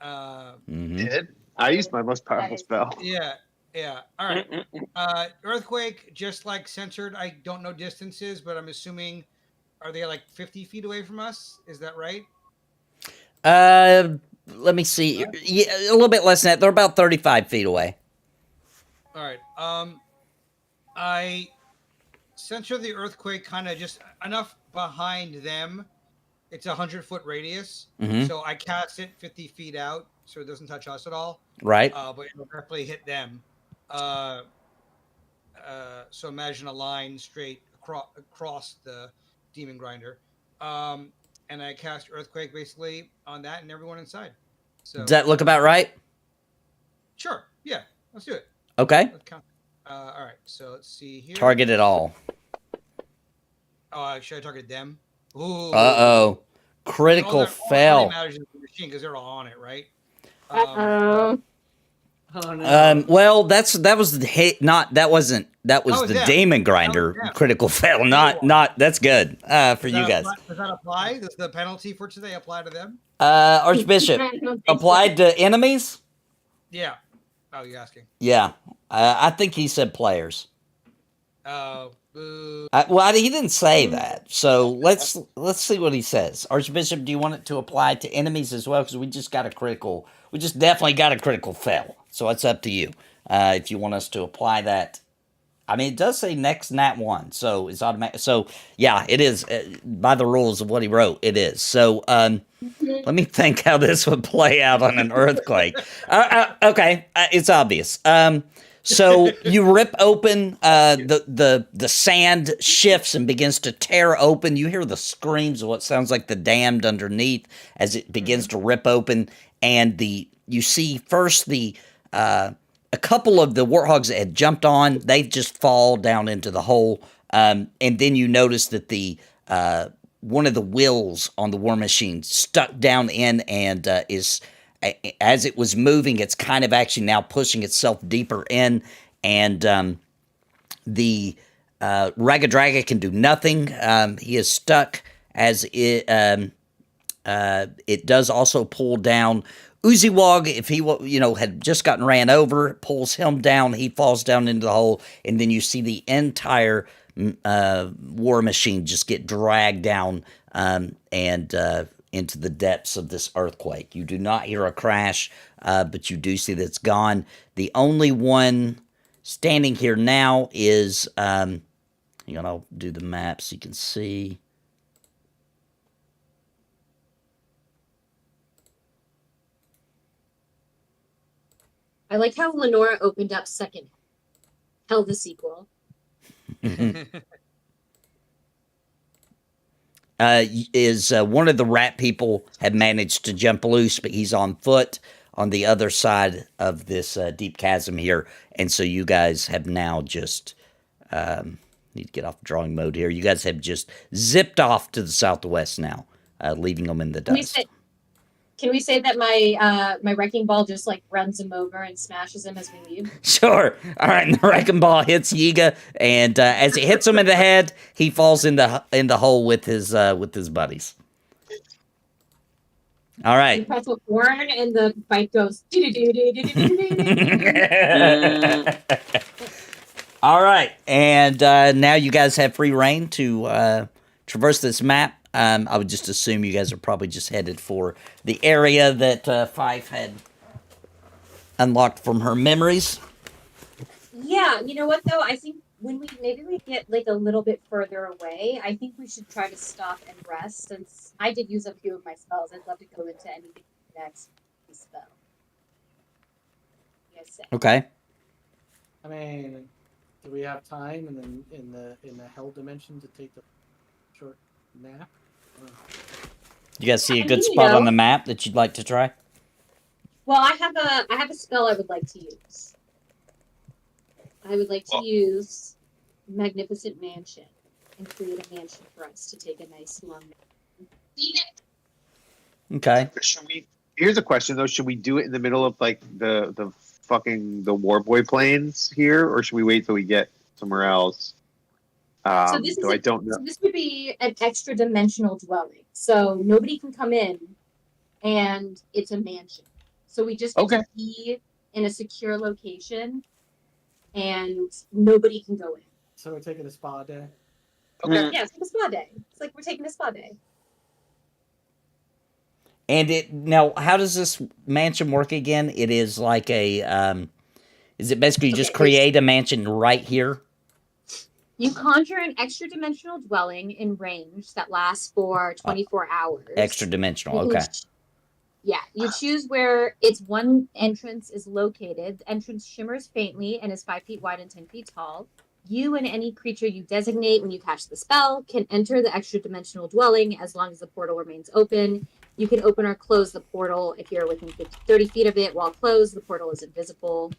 Did I used my most powerful spell? Yeah. All right. Earthquake, just like censored. I don't know distances, but I'm assuming, are they like 50 feet away from us? Is that right? Let me see. Yeah, a little bit less than that. They're about 35 feet away. All right. I censor the earthquake kind of just enough behind them. It's a 100-foot radius, so I cast it 50 feet out, so it doesn't touch us at all. Right. But it'll definitely hit them. So imagine a line straight across the demon grinder. And I cast earthquake basically on that and everyone inside. So Does that look about right? Sure. Yeah. Let's do it. Okay. Let's count. All right. So let's see here. Target it all. Oh, should I target them? Ooh. Uh-oh. Critical fail. All that matters is the machine because they're all on it, right? Uh-oh. Oh no. Well, that was the hit. That was the them. demon grinder them. critical fail. Not. That's good. For you guys. Does that apply? Does the penalty for today apply to them? Archbishop I don't think applied to enemies. Yeah. Oh, you're asking. Yeah. I think he said players. Oh. Boo. Well, he didn't say that. So let's see what he says. Archbishop, do you want it to apply to enemies as well? Because we just definitely got a critical fail. So it's up to you if you want us to apply that. I mean, it does say next nat 1, so it's automatic. So yeah, it is by the rules of what he wrote. It is. So let me think how this would play out on an earthquake. Okay, it's obvious. So you rip open the sand shifts and begins to tear open. You hear the screams of what sounds like the damned underneath as it begins to rip open, and you see first a couple of the warthogs that had jumped on, they just fall down into the hole, and then you notice that the one of the wheels on the war machine stuck down in and is. As it was moving, it's kind of actually now pushing itself deeper in, and the Ragadraga can do nothing. He is stuck as it does also pull down Uziwog. If he had just gotten ran over, pulls him down, he falls down into the hole, and then you see the entire war machine just get dragged down and into the depths of this earthquake. You do not hear a crash, but you do see that it's gone. The only one standing here now is, I'll do the map so you can see. I like how Lenora opened up second. Hell, the sequel. Is one of the rat people had managed to jump loose, but he's on foot on the other side of this deep chasm here, and so you guys have now just need to get off drawing mode here. You guys have just zipped off to the southwest now, leaving them in the dust. Can we say that my wrecking ball just like runs him over and smashes him as we leave? Sure. All right. And the wrecking ball hits Yiga, and as it hits him in the head, he falls in the hole with his buddies. All right. You press a horn, and the bike goes. All right, and now you guys have free reign to traverse this map. I would just assume you guys are probably just headed for the area that Fife had unlocked from her memories. Yeah, you know what though? I think when we get like a little bit further away, I think we should try to stop and rest. Since I did use a few of my spells, I'd love to go into anything next spell. Yes. Okay. I mean, do we have time in the hell dimension to take the short nap? You guys see a good spot on the map that you'd like to try? Well, I have a spell I would like to use. I would like to use Magnificent Mansion and create a mansion for us to take a nice long nap. Okay. Here's a question though: should we do it in the middle of like the Warboy plains here, or should we wait till we get somewhere else? I don't know. So this would be an extra dimensional dwelling, so nobody can come in, and it's a mansion. So we just get to be in a secure location, and nobody can go in. So we're taking a spa day. Okay. Yeah, it's like a spa day. It's like we're taking a spa day. And now, how does this mansion work again? It is like a, is it basically just create a mansion right here? You conjure an extra dimensional dwelling in range that lasts for 24 hours. Extra dimensional, okay. Yeah, you choose where its one entrance is located. The entrance shimmers faintly and is 5 feet wide and 10 feet tall. You and any creature you designate when you cast the spell can enter the extra dimensional dwelling as long as the portal remains open. You can open or close the portal if you're within 30 feet of it. While closed, the portal is invisible.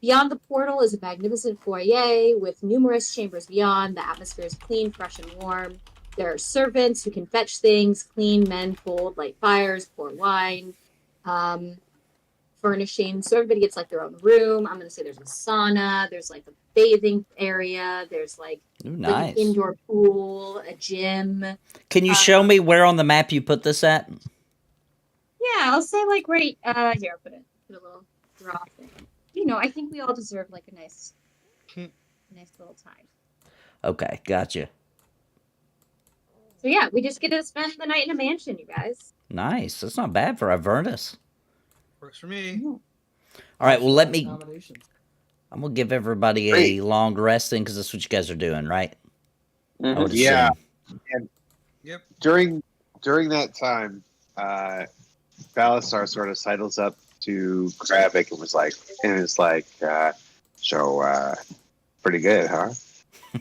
Beyond the portal is a magnificent foyer with numerous chambers beyond. The atmosphere is clean, fresh, and warm. There are servants who can fetch things, clean men, fold, light fires, pour wine, furnishing. So everybody gets like their own room. I'm going to say there's a sauna. There's like a bathing area. There's like, nice. like an indoor pool, a gym. Can you show me where on the map you put this at? Yeah, I'll say like right here. I'll put a little draw thing. You know, I think we all deserve like a nice little time. Okay, gotcha. So yeah, we just get to spend the night in a mansion, you guys. Nice. That's not bad for Avernus. Works for me. All right, well, I'm going to give everybody a long resting because that's what you guys are doing, right? Mm-hmm. I would Yeah. assume. And Yep. During that time, Balasar sort of sidles up to Gravik and was like, pretty good, huh?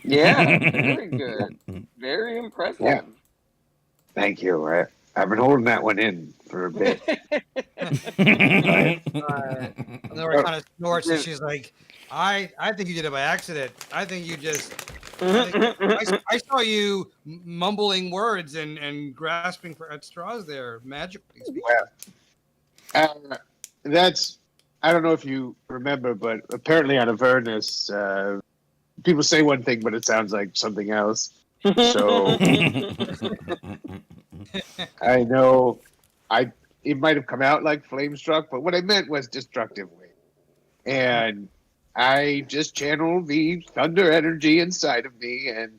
Yeah, very good. Very impressive. Yeah. Thank you. I've been holding that one in for a bit. Laura kind of snorts and she's like, I think you did it by accident. I think you just... I saw you mumbling words and grasping at straws there, magically speaking. Well, that's... I don't know if you remember, but apparently on Avernus, people say one thing, but it sounds like something else. So I know it might have come out like Flamestruck, but what I meant was destructively. And I just channeled the thunder energy inside of me, and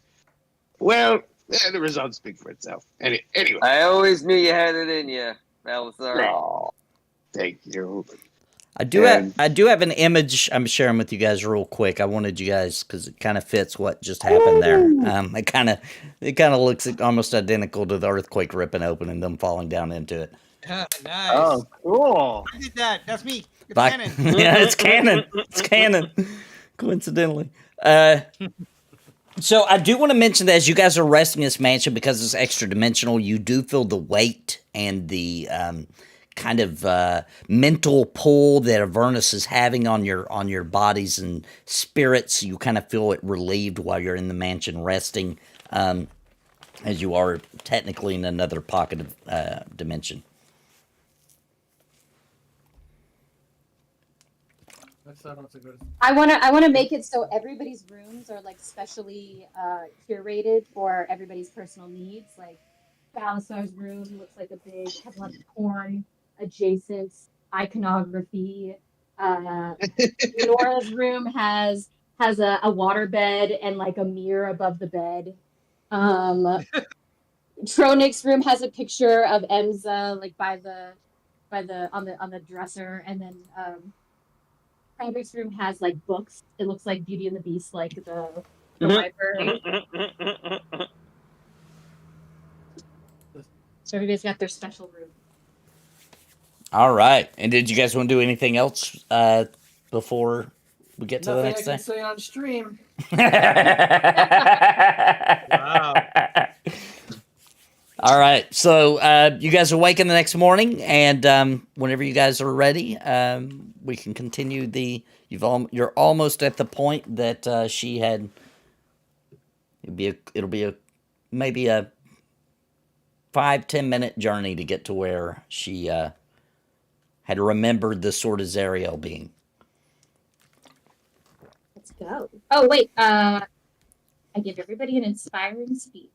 well, The results speak for itself. Anyway. I always knew you had it in you, Belisar. Oh, thank you. I do have an image I'm sharing with you guys real quick. I wanted you guys because it kind of fits what just happened there. It kind of looks almost identical to the earthquake ripping open and them falling down into it. Nice. Oh, cool. I did that. That's me. It's Like- canon. Yeah, it's canon. It's canon. Coincidentally. So I do want to mention that as you guys are resting in this mansion, because it's extra dimensional, you do feel the weight and the kind of mental pull that Avernus is having on your bodies and spirits. You kind of feel it relieved while you're in the mansion resting, as you are technically in another pocket of dimension. I wanna make it so everybody's rooms are like specially curated for everybody's personal needs. Like Balasar's room looks like has a lot of corn adjacent iconography. Nora's room has a water bed and like a mirror above the bed. Tronic's room has a picture of Emza like on the dresser, and then Fabric's room has like books. It looks like Beauty and the Beast, like the library. So everybody's got their special room. All right. And did you guys want to do anything else before we get to the Nothing next I can thing? say on stream. Wow. All right. So you guys awake in the next morning, and whenever you guys are ready, we can continue you're almost at the point that she had. It'll be maybe a 5-10 minute journey to get to where she had remembered the Sword of Zariel being. Let's go. Oh wait, I give everybody an inspiring speech.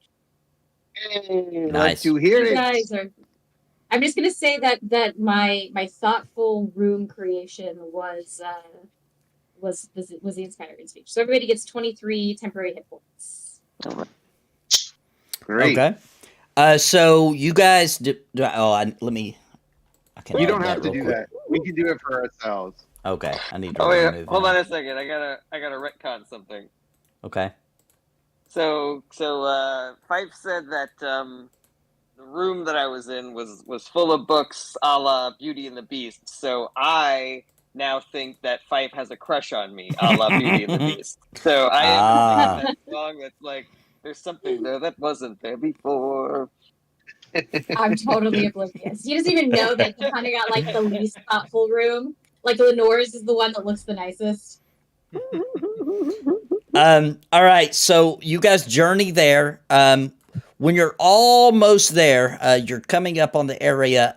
Hey, Nice. Let's do hear You it. guys are. I'm just gonna say that my thoughtful room creation was the inspiring speech. So everybody gets 23 temporary hit points. Great. Okay. So you guys let me. I can You add don't have to real do quick. that. We can do it for ourselves. Okay, I need to Oh wait, remove hold that. on a second. I gotta retcon something. Okay. So Fife said that the room that I was in was full of books a la Beauty and the Beast. So I now think that Fife has a crush on me a la Beauty and the Beast. So I am singing that song that's like, there's something there that wasn't there before. I'm totally oblivious. He doesn't even know that he kind of got like the least thoughtful room. Like Lenore's is the one that looks the nicest. All right, so you guys journey there. When you're almost there, you're coming up on the area.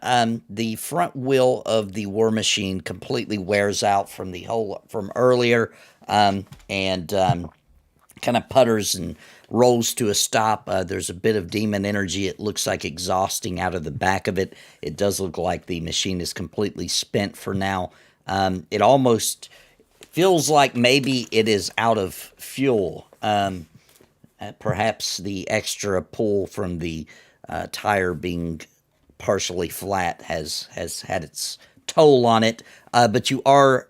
The front wheel of the war machine completely wears out from from earlier, and kind of putters and rolls to a stop. There's a bit of demon energy. It looks like exhausting out of the back of it. It does look like the machine is completely spent for now. It almost feels like maybe it is out of fuel. Perhaps the extra pull from the tire being partially flat has had its toll on it. But you are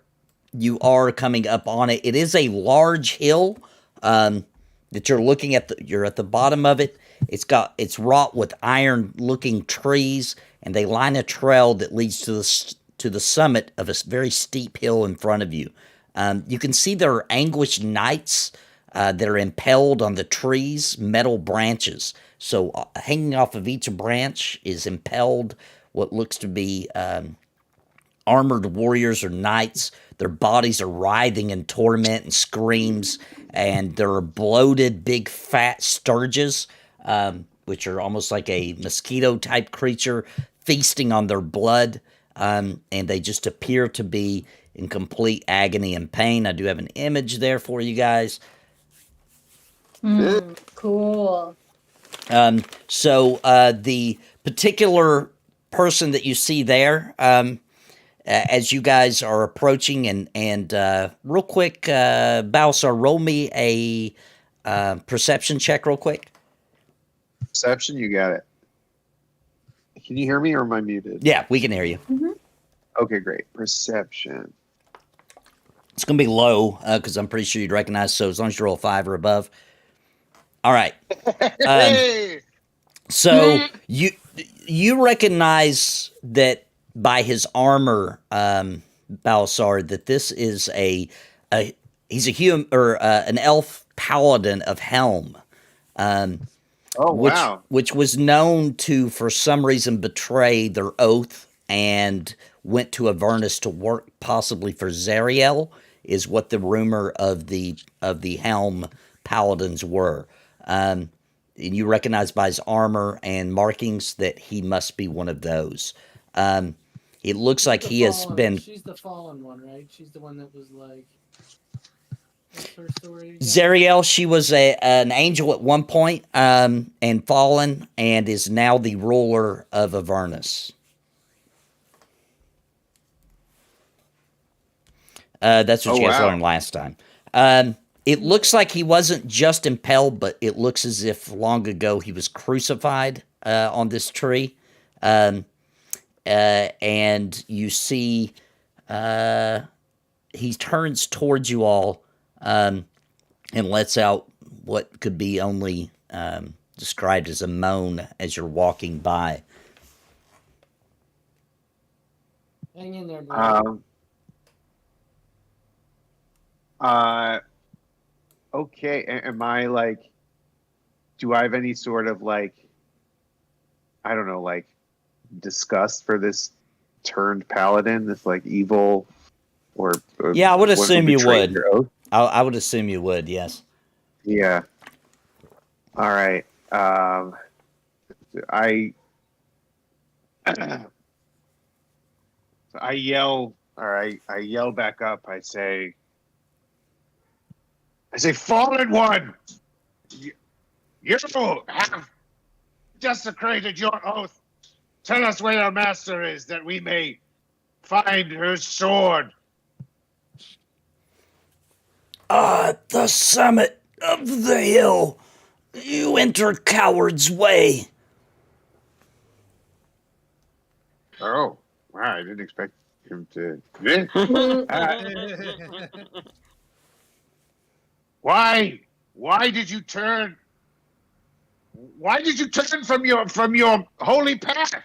coming up on it. It is a large hill that you're looking at. You're at the bottom of it. It's wrought with iron-looking trees, and they line a trail that leads to the summit of a very steep hill in front of you. You can see there are anguished knights that are impaled on the trees' metal branches. So hanging off of each branch is impaled what looks to be armored warriors or knights. Their bodies are writhing in torment and screams, and there are bloated, big, fat sturges, which are almost like a mosquito-type creature, feasting on their blood, and they just appear to be in complete agony and pain. I do have an image there for you guys. Cool. So the particular person that you see there, as you guys are approaching, and real quick, Balsar, roll me a perception check real quick. Perception, you got it. Can you hear me or am I muted? Yeah, we can hear you. Okay, great. Perception. It's going to be low because I'm pretty sure you'd recognize. So as long as you roll a 5 or above. All right. Hey! So you recognize that by his armor, Balasar, that this is he's a human or an elf paladin of Helm. Wow. Which was known to, for some reason, betray their oath and went to Avernus to work possibly for Zariel, is what the rumor of the Helm paladins were. And you recognize by his armor and markings that he must be one of those. It looks like he has been... She's the fallen one, right? She's the one that was like... What's her story again? Zariel, she was an angel at one point and fallen, and is now the ruler of Avernus. That's what you guys learned last time. It looks like he wasn't just impaled, but it looks as if long ago he was crucified on this tree. And you see he turns towards you all and lets out what could be only described as a moan as you're walking by. Hang in there, bro. Okay. Am I like, do I have any sort of like, I don't know, like disgust for this turned paladin, this like evil or yeah, I would assume you would. your oath? I would assume you would, yes. Yeah. All right. I yell, or I yell back up. I say, fallen one, you have desecrated your oath. Tell us where your master is, that we may find her sword. At the summit of the hill, you enter Coward's Way. Oh, wow, I didn't expect him to. Why did you turn? Why did you turn from your holy path?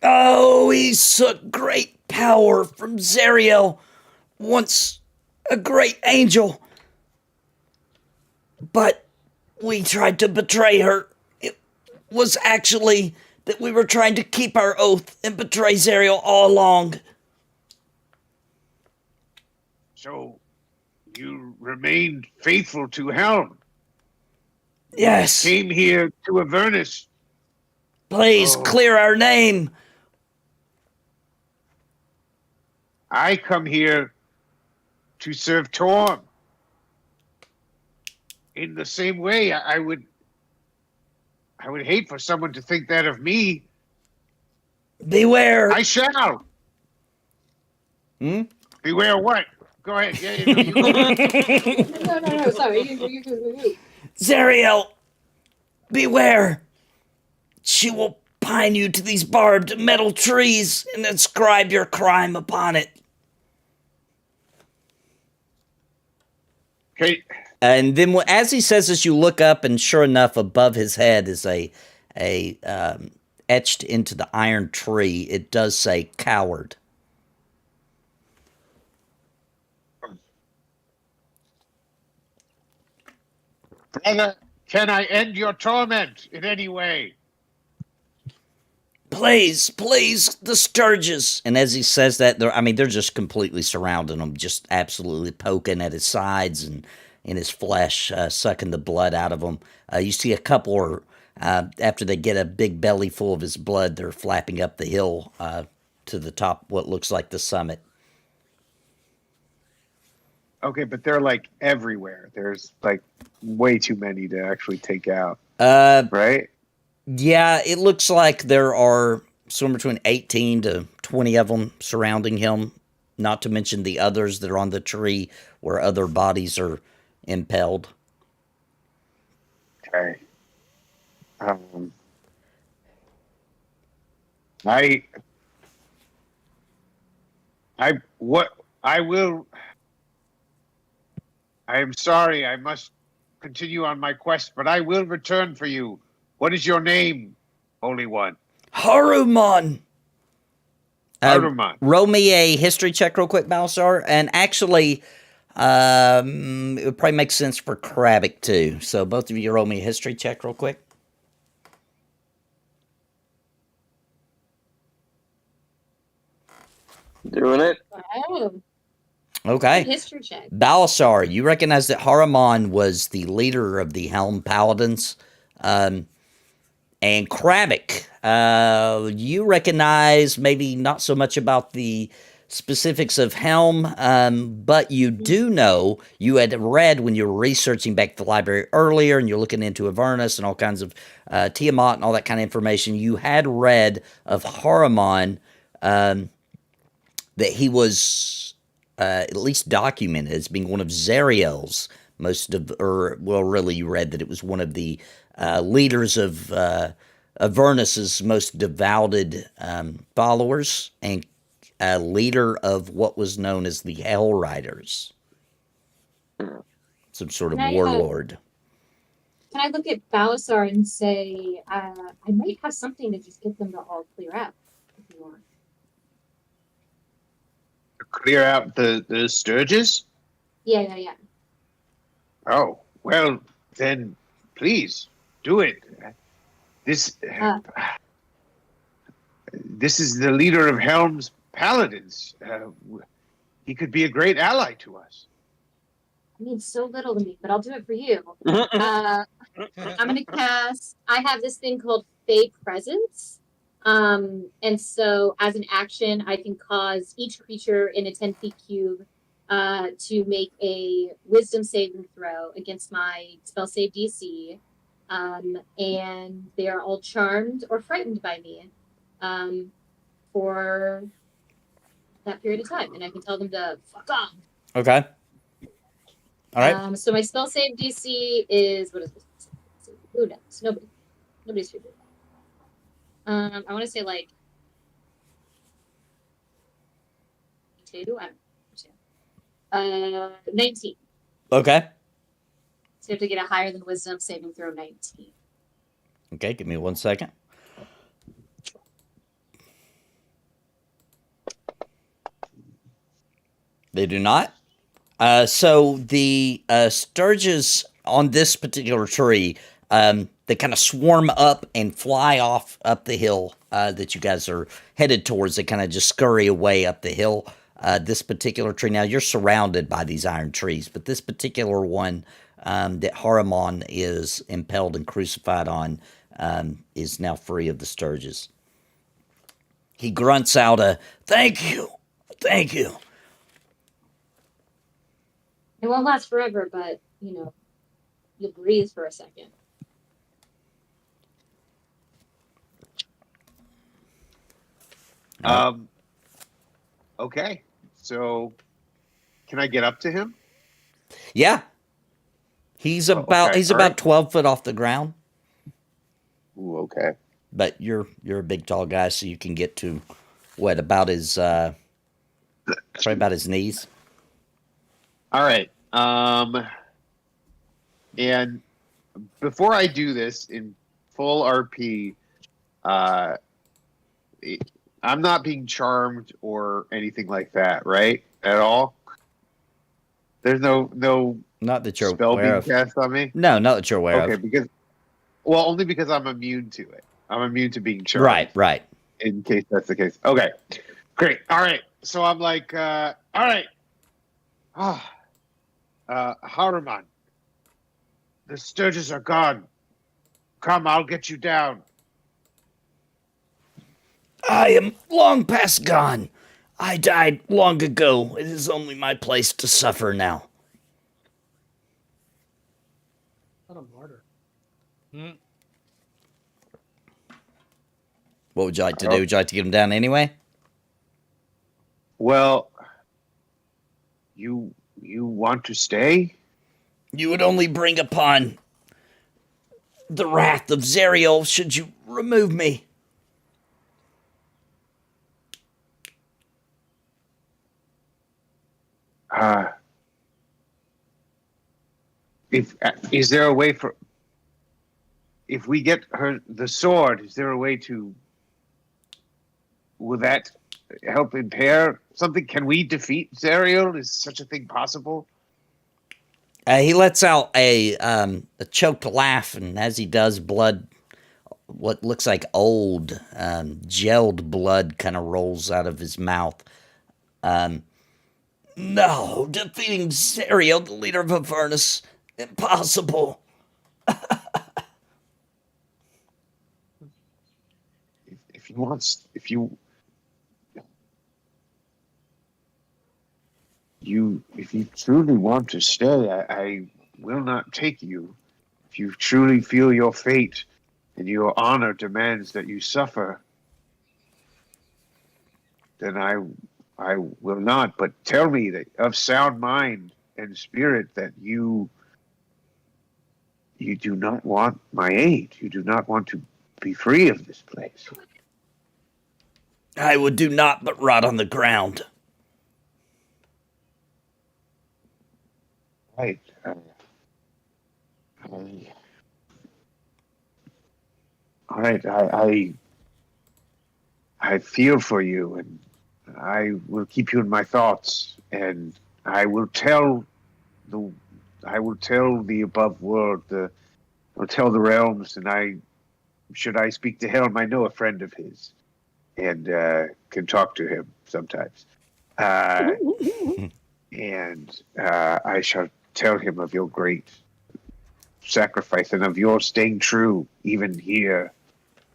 Oh, he took great power from Zariel, once a great angel. But we tried to betray her. It was actually that we were trying to keep our oath and betray Zariel all along. So you remained faithful to Helm. Yes. Came here to Avernus. Please clear our name. I come here to serve Torm. In the same way, I would hate for someone to think that of me. Beware. I shall. Beware what? Go ahead. Yeah, No, sorry. You. Zariel, beware. She will pine you to these barbed metal trees and inscribe your crime upon it. Okay. And then as he says this, you look up, and sure enough, above his head is a etched into the iron tree. It does say coward. Brother, can I end your torment in any way? Please, the Sturges. And as he says that, they're just completely surrounding him, just absolutely poking at his sides and in his flesh, sucking the blood out of him. You see a couple, after they get a big belly full of his blood, they're flapping up the hill to the top, what looks like the summit. Okay, but they're like everywhere. There's like way too many to actually take out. Right? Yeah, it looks like there are somewhere between 18 to 20 of them surrounding him, not to mention the others that are on the tree where other bodies are impaled. Okay. Um, I what I will. I am sorry. I must continue on my quest, but I will return for you. What is your name, Holy One? Harumon. Saruman. Roll me a history check real quick, Balsar. And actually, it would probably make sense for Kravik too. So both of you roll me a history check real quick. Doing it. Oh, Okay. history check. Balasar, you recognize that Haramon was the leader of the Helm Paladins. And Kravik, you recognize maybe not so much about the specifics of Helm, but you do know, you had read when you were researching back at the library earlier and you're looking into Avernus and all kinds of Tiamat and all that kind of information, you had read of Haramon that he was at least documented as being one of Zariel's really you read that it was one of the leaders of Avernus's most devoted followers and a leader of what was known as the Hell Riders. Some sort of Can I, warlord. Can I look at Balasar and say, I might have something to just get them to all clear out, if you want. Clear out the Sturges? Yeah. Oh, well, then please do it. This is the leader of Helm's Paladins. He could be a great ally to us. I mean, so little to me, but I'll do it for you. I'm gonna cast. I have this thing called Fey Presence, and so as an action, I can cause each creature in a 10 feet cube to make a Wisdom saving throw against my spell save DC, and they are all charmed or frightened by me for that period of time, and I can tell them to fuck off. Okay. All right. So my spell save DC is what is this? Who knows? Nobody's figured it out. I want to say like 2. I don't know. 19. Okay. So you have to get a higher than Wisdom saving throw 19. Okay, give me 1 second. They do not. So the sturges on this particular tree, they kind of swarm up and fly off up the hill that you guys are headed towards. They kind of just scurry away up the hill. This particular tree, now you're surrounded by these iron trees, but this particular one that Haramon is impaled and crucified on is now free of the sturges. He grunts out a, "Thank you, thank you." It won't last forever, but you'll breathe for a second. Okay. So can I get up to him? Yeah. He's about okay. he's All about right. 12 foot off the ground, Ooh, okay. but you're a big tall guy, so you can get to what, about his probably about his knees. All right. And before I do this in full RP, I'm not being charmed or anything like that, right? At all. There's no Not that you're spell aware being of. cast on me. No, not that you're aware Okay, of. only because I'm immune to it. I'm immune to being charmed. Right. In case that's the case. Okay, great. All right. So I'm like, all right. Haruman, the Sturges are gone. Come, I'll get you down. I am long past gone. I died long ago. It is only my place to suffer now. What a martyr. What would you like to do? Would you like to get him down anyway? Well, you want to stay? You would only bring upon the wrath of Zerial should you remove me. Is there a way for, if we get her the sword, is there a way to, will that help impair something? Can we defeat Zerial? Is such a thing possible? He lets out a choked laugh, and as he does, blood, what looks like old, gelled blood kind of rolls out of his mouth. No, defeating Zerial, the leader of Avernus, impossible. If you want, if you truly want to stay, I will not take you. If you truly feel your fate and your honor demands that you suffer, then I will not. But tell me that of sound mind and spirit that you do not want my aid. You do not want to be free of this place. I would do naught but rot on the ground. Right. All right. I feel for you, and I will keep you in my thoughts, and I will tell the above world, I'll tell the realms, and should I speak to Helm, I know a friend of his, and can talk to him sometimes. And I shall tell him of your great sacrifice and of your staying true, even here,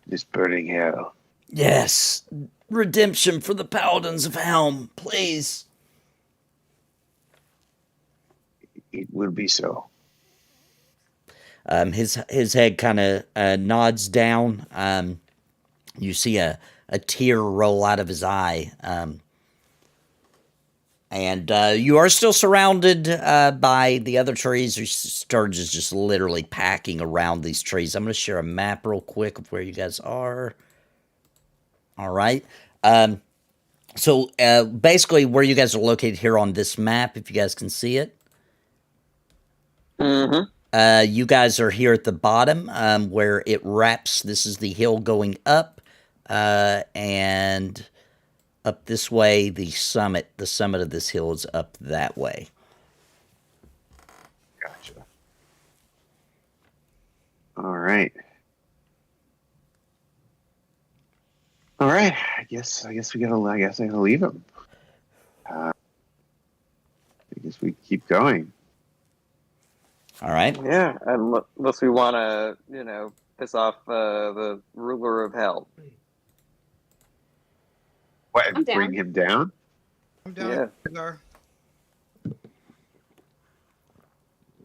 this burning hell. Yes, redemption for the Paladins of Helm, please. It will be so. His head kind of nods down. You see a tear roll out of his eye. And you are still surrounded by the other trees. Sturge is just literally packing around these trees. I'm going to share a map real quick of where you guys are. All right. So basically where you guys are located here on this map, if you guys can see it. Mm-hmm. You guys are here at the bottom where it wraps. This is the hill going up. And up this way, the summit of this hill is up that way. Gotcha. All right. I guess I gotta leave him. I guess we keep going. All right. Yeah, unless we want to, piss off the ruler of hell. What, I'm and down. bring him down? I'm down. Yeah. Cigar.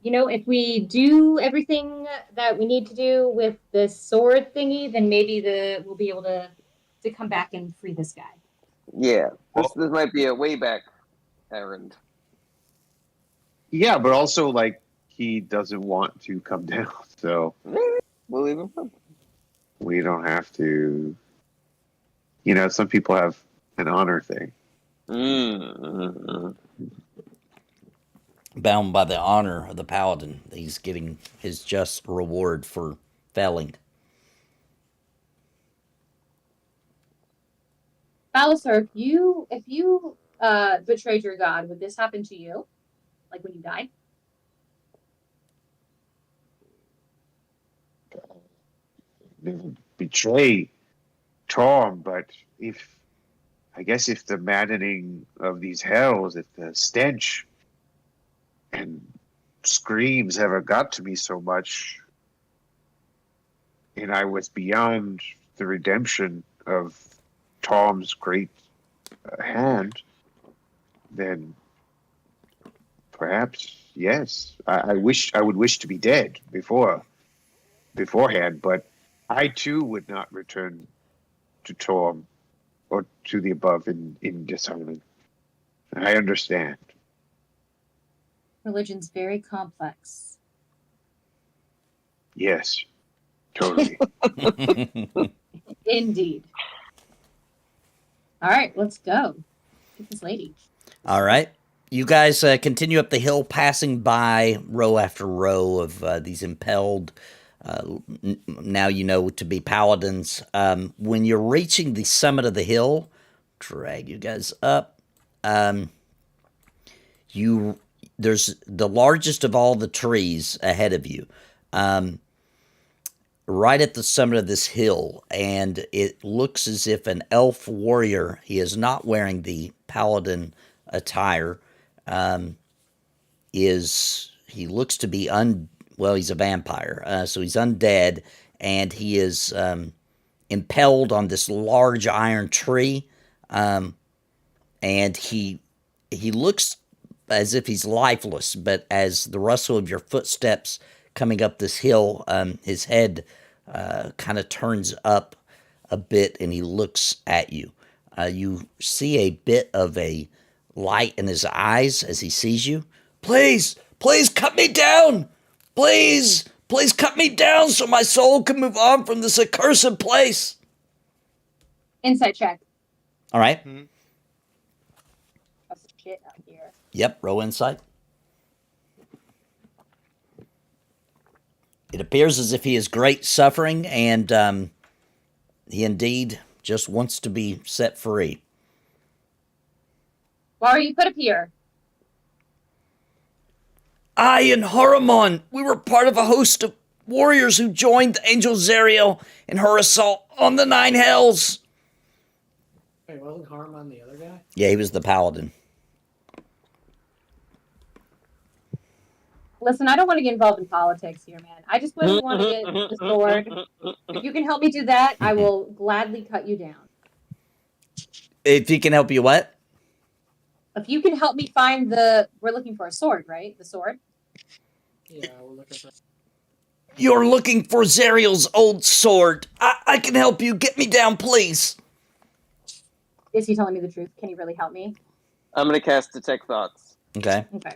If we do everything that we need to do with the sword thingy, then maybe we'll be able to come back and free this guy. Yeah, this might be a way back errand. Yeah, but also like he doesn't want to come down, so We'll leave him come. we don't have to. Some people have an honor thing. Mm-hmm. Bound by the honor of the paladin, he's getting his just reward for failing. Balasar, if you betrayed your god, would this happen to you? Like when you died? Never betray Tom, but if the maddening of these hells, if the stench and screams ever got to me so much, and I was beyond the redemption of Tom's great hand, then perhaps yes. I would wish to be dead beforehand, but I too would not return to Tom or to the above in dishonor. I understand. Religion's very complex. Yes. Totally. Indeed. All right, let's go. Get this lady. All right. You guys continue up the hill, passing by row after row of these impelled, now you know to be paladins. When you're reaching the summit of the hill, drag you guys up. There's the largest of all the trees ahead of you, right at the summit of this hill, and it looks as if an elf warrior. He is not wearing the paladin attire. He looks to be he's a vampire, so he's undead, and he is impelled on this large iron tree, and he looks as if he's lifeless, but as the rustle of your footsteps coming up this hill, his head kind of turns up a bit, and he looks at you. You see a bit of a light in his eyes as he sees you. Please cut me down. Please cut me down so my soul can move on from this accursed place. Insight check. All right. That's shit out here. Yep, roll insight. It appears as if he is great suffering, and he indeed just wants to be set free. Why are you put up here? I and Haramon, we were part of a host of warriors who joined the Angel Zariel in her assault on the Nine Hells. Wait, wasn't Haramon the other guy? Yeah, he was the paladin. Listen, I don't want to get involved in politics here, man. I just really want to get the sword. If you can help me do that, I will gladly cut you down. If he can help you what? If you can help me find we're looking for a sword, right? The sword? Yeah, we're looking for. You're looking for Zariel's old sword. I can help you. Get me down, please. Is he telling me the truth? Can he really help me? I'm gonna cast Detect Thoughts. Okay. Okay.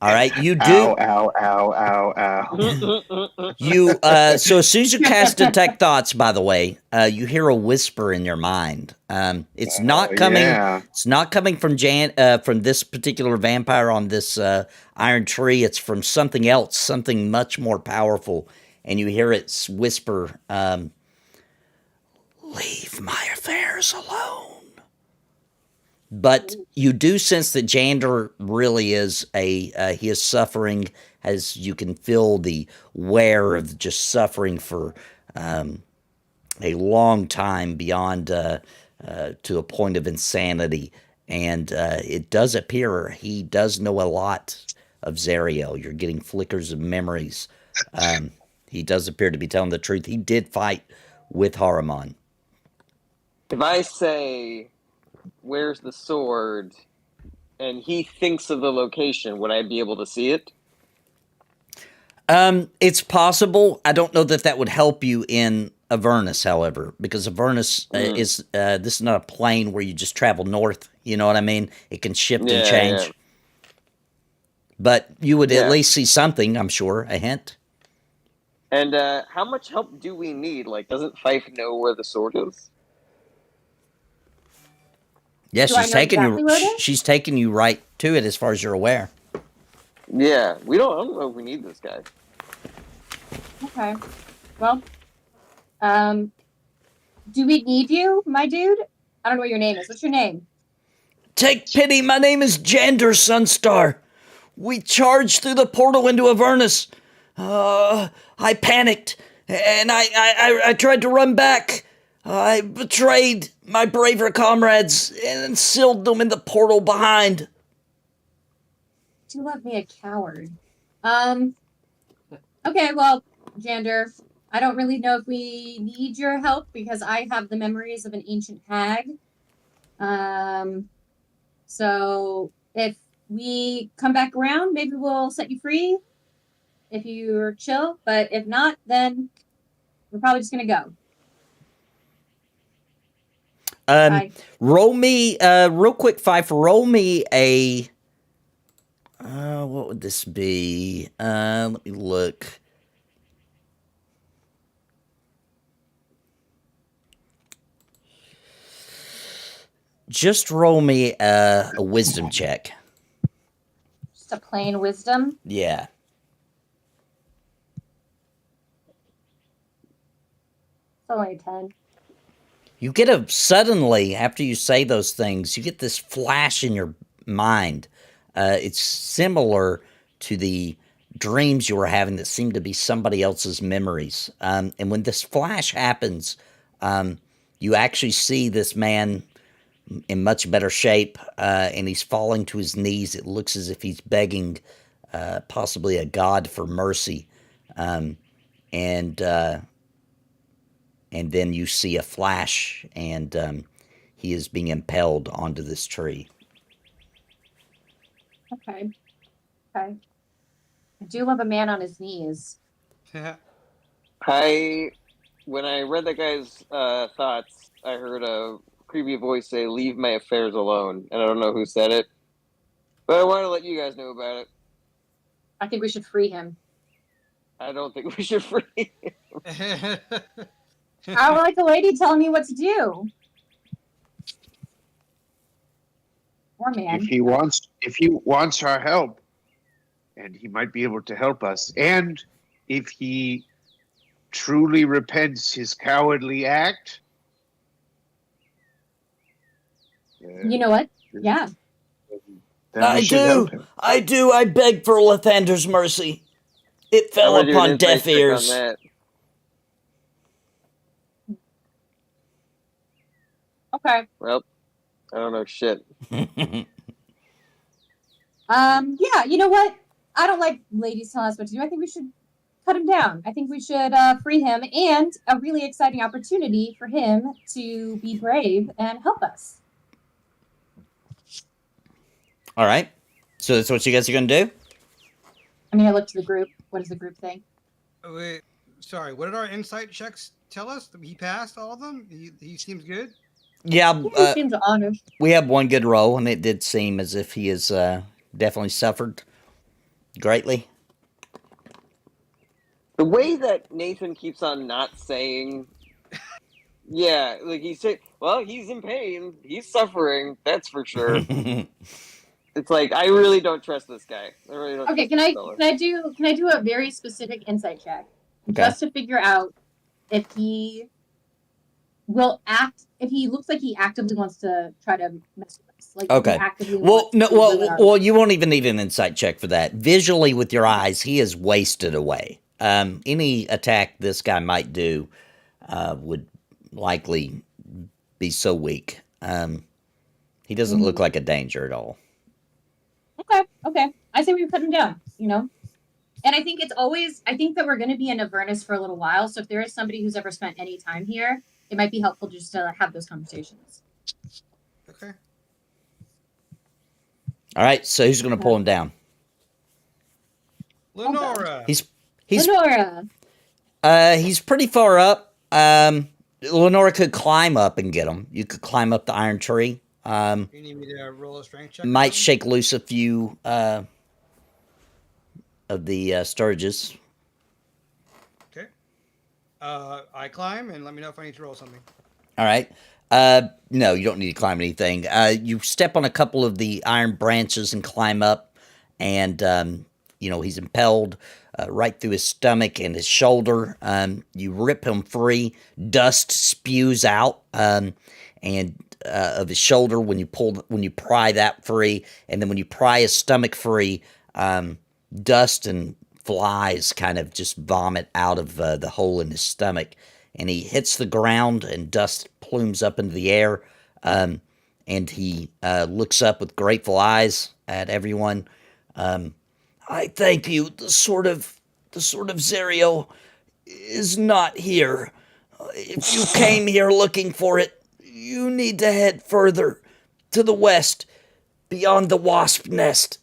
All right, you do. Ow, ow, ow, ow, ow. You so as soon as you cast Detect Thoughts, by the way, you hear a whisper in your mind. It's not coming. Yeah. It's not coming from from this particular vampire on this iron tree. It's from something else, something much more powerful. And you hear it whisper, "Leave my affairs alone." But you do sense that Jander really is he is suffering, as you can feel the wear of just suffering for a long time beyond to a point of insanity. And it does appear he does know a lot of Zariel. You're getting flickers of memories. He does appear to be telling the truth. He did fight with Haramon. If I say, "Where's the sword?" and he thinks of the location, would I be able to see it? It's possible. I don't know that would help you in Avernus, however, because Avernus is this is not a plane where you just travel north. You know what I mean? It can shift and change. Yeah. But you would at least see something, I'm sure, a hint. And how much help do we need? Like, doesn't Fife know where the sword is? Yeah, Do I she's know taking exactly where it you. is? She's taking you right to it, as far as you're aware. Yeah, I don't know if we need this guy. Okay. Well, do we need you, my dude? I don't know what your name is. What's your name? Take pity. My name is Jander Sunstar. We charged through the portal into Avernus. I panicked, and I tried to run back. I betrayed my braver comrades and sealed them in the portal behind. Do love me a coward. Okay, well, Jander, I don't really know if we need your help because I have the memories of an ancient hag. So if we come back around, maybe we'll set you free if you're chill. But if not, then we're probably just gonna go. Bye. Roll me, real quick, Fife, roll me a, what would this be? Let me look. Just roll me a wisdom check. Just a plain wisdom. Yeah. It's only a 10. You get suddenly, after you say those things, you get this flash in your mind. It's similar to the dreams you were having that seem to be somebody else's memories. And when this flash happens, you actually see this man in much better shape, and he's falling to his knees. It looks as if he's begging possibly a god for mercy. And then you see a flash, and he is being impelled onto this tree. Okay. I do love a man on his knees. When I read that guy's thoughts, I heard a creepy voice say, "Leave my affairs alone," and I don't know who said it, but I want to let you guys know about it. I think we should free him. I don't think we should free him. I would like a lady telling me what to do. Poor man. If he wants our help, and he might be able to help us, and if he truly repents his cowardly act, You know what? Yeah. then we should help him. I do. I beg for Lathander's mercy. It fell I'm gonna do an upon insight deaf check on ears. that. Okay. Well, I don't know shit. Yeah, you know what? I don't like ladies telling us what to do. I think we should cut him down. I think we should free him, and a really exciting opportunity for him to be brave and help us. All right. So that's what you guys are going to do? I mean, I looked to the group. What does the group think? Wait, sorry, what did our insight checks tell us? He passed all of them? He seems good? Yeah, He seems honest. we have one good roll, and it did seem as if he has definitely suffered greatly. The way that Nathan keeps on not saying, yeah, like he said, well, he's in pain, he's suffering, that's for sure. It's like I really don't trust this guy. I really don't. Okay, trust can this I do a very specific insight check Okay. just to figure out if he will act, if he looks like he actively wants to try to mess with us. Like, if he Okay. actively Well, wants no, to ruin our well, you won't even need an insight check for that. Visually, with your eyes, he is wasted away. Any attack this guy might do would likely be so weak. He doesn't look like a danger at all. Okay. I say we put him down, you know? And I think I think that we're going to be in Avernus for a little while. So if there is somebody who's ever spent any time here, it might be helpful just to have those conversations. Okay. All right, so who's going to pull him down? Lenora. He's Lenora. he's pretty far up. Lenora could climb up and get him. You could climb up the iron tree. You need me to roll a strength check? or Might something? shake loose a few of the Sturges. Okay. I climb and let me know if I need to roll something. All right. No, you don't need to climb anything. You step on a couple of the iron branches and climb up, and he's impelled right through his stomach and his shoulder. You rip him free. Dust spews out, and of his shoulder when you pry that free, and then when you pry his stomach free, dust and flies kind of just vomit out of the hole in his stomach, and he hits the ground and dust plumes up into the air, and he looks up with grateful eyes at everyone. I thank you. The sword of Zerio is not here. If you came here looking for it, you need to head further to the west, beyond the wasp nest.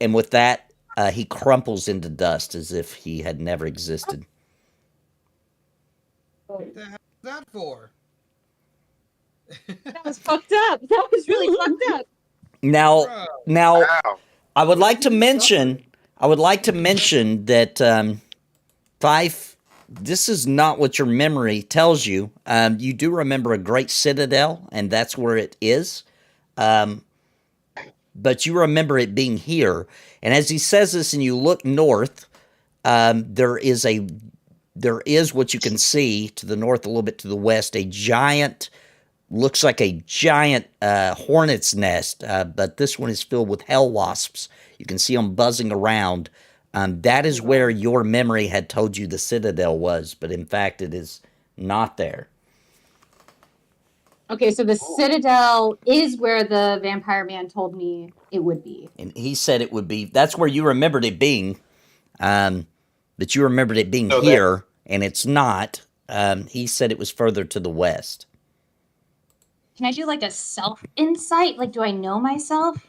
And with that, he crumples into dust as if he had never existed. What the hell is that for? That was fucked up. That was really fucked up. Now, Wow. I would like to mention that Fife, this is not what your memory tells you. You do remember a great citadel, and that's where it is. but you remember it being here. And as he says this, and you look north, there is what you can see to the north, a little bit to the west, a giant, looks like a giant hornet's nest, but this one is filled with hell wasps. You can see them buzzing around. That is where your memory had told you the citadel was, but in fact it is not there. Okay, so the Citadel is where the vampire man told me it would be. And he said it would be, that's where you remembered it being, but you remembered it being here, and it's not. He said it was further to the west. Can I do like a self-insight? Like, do I know myself?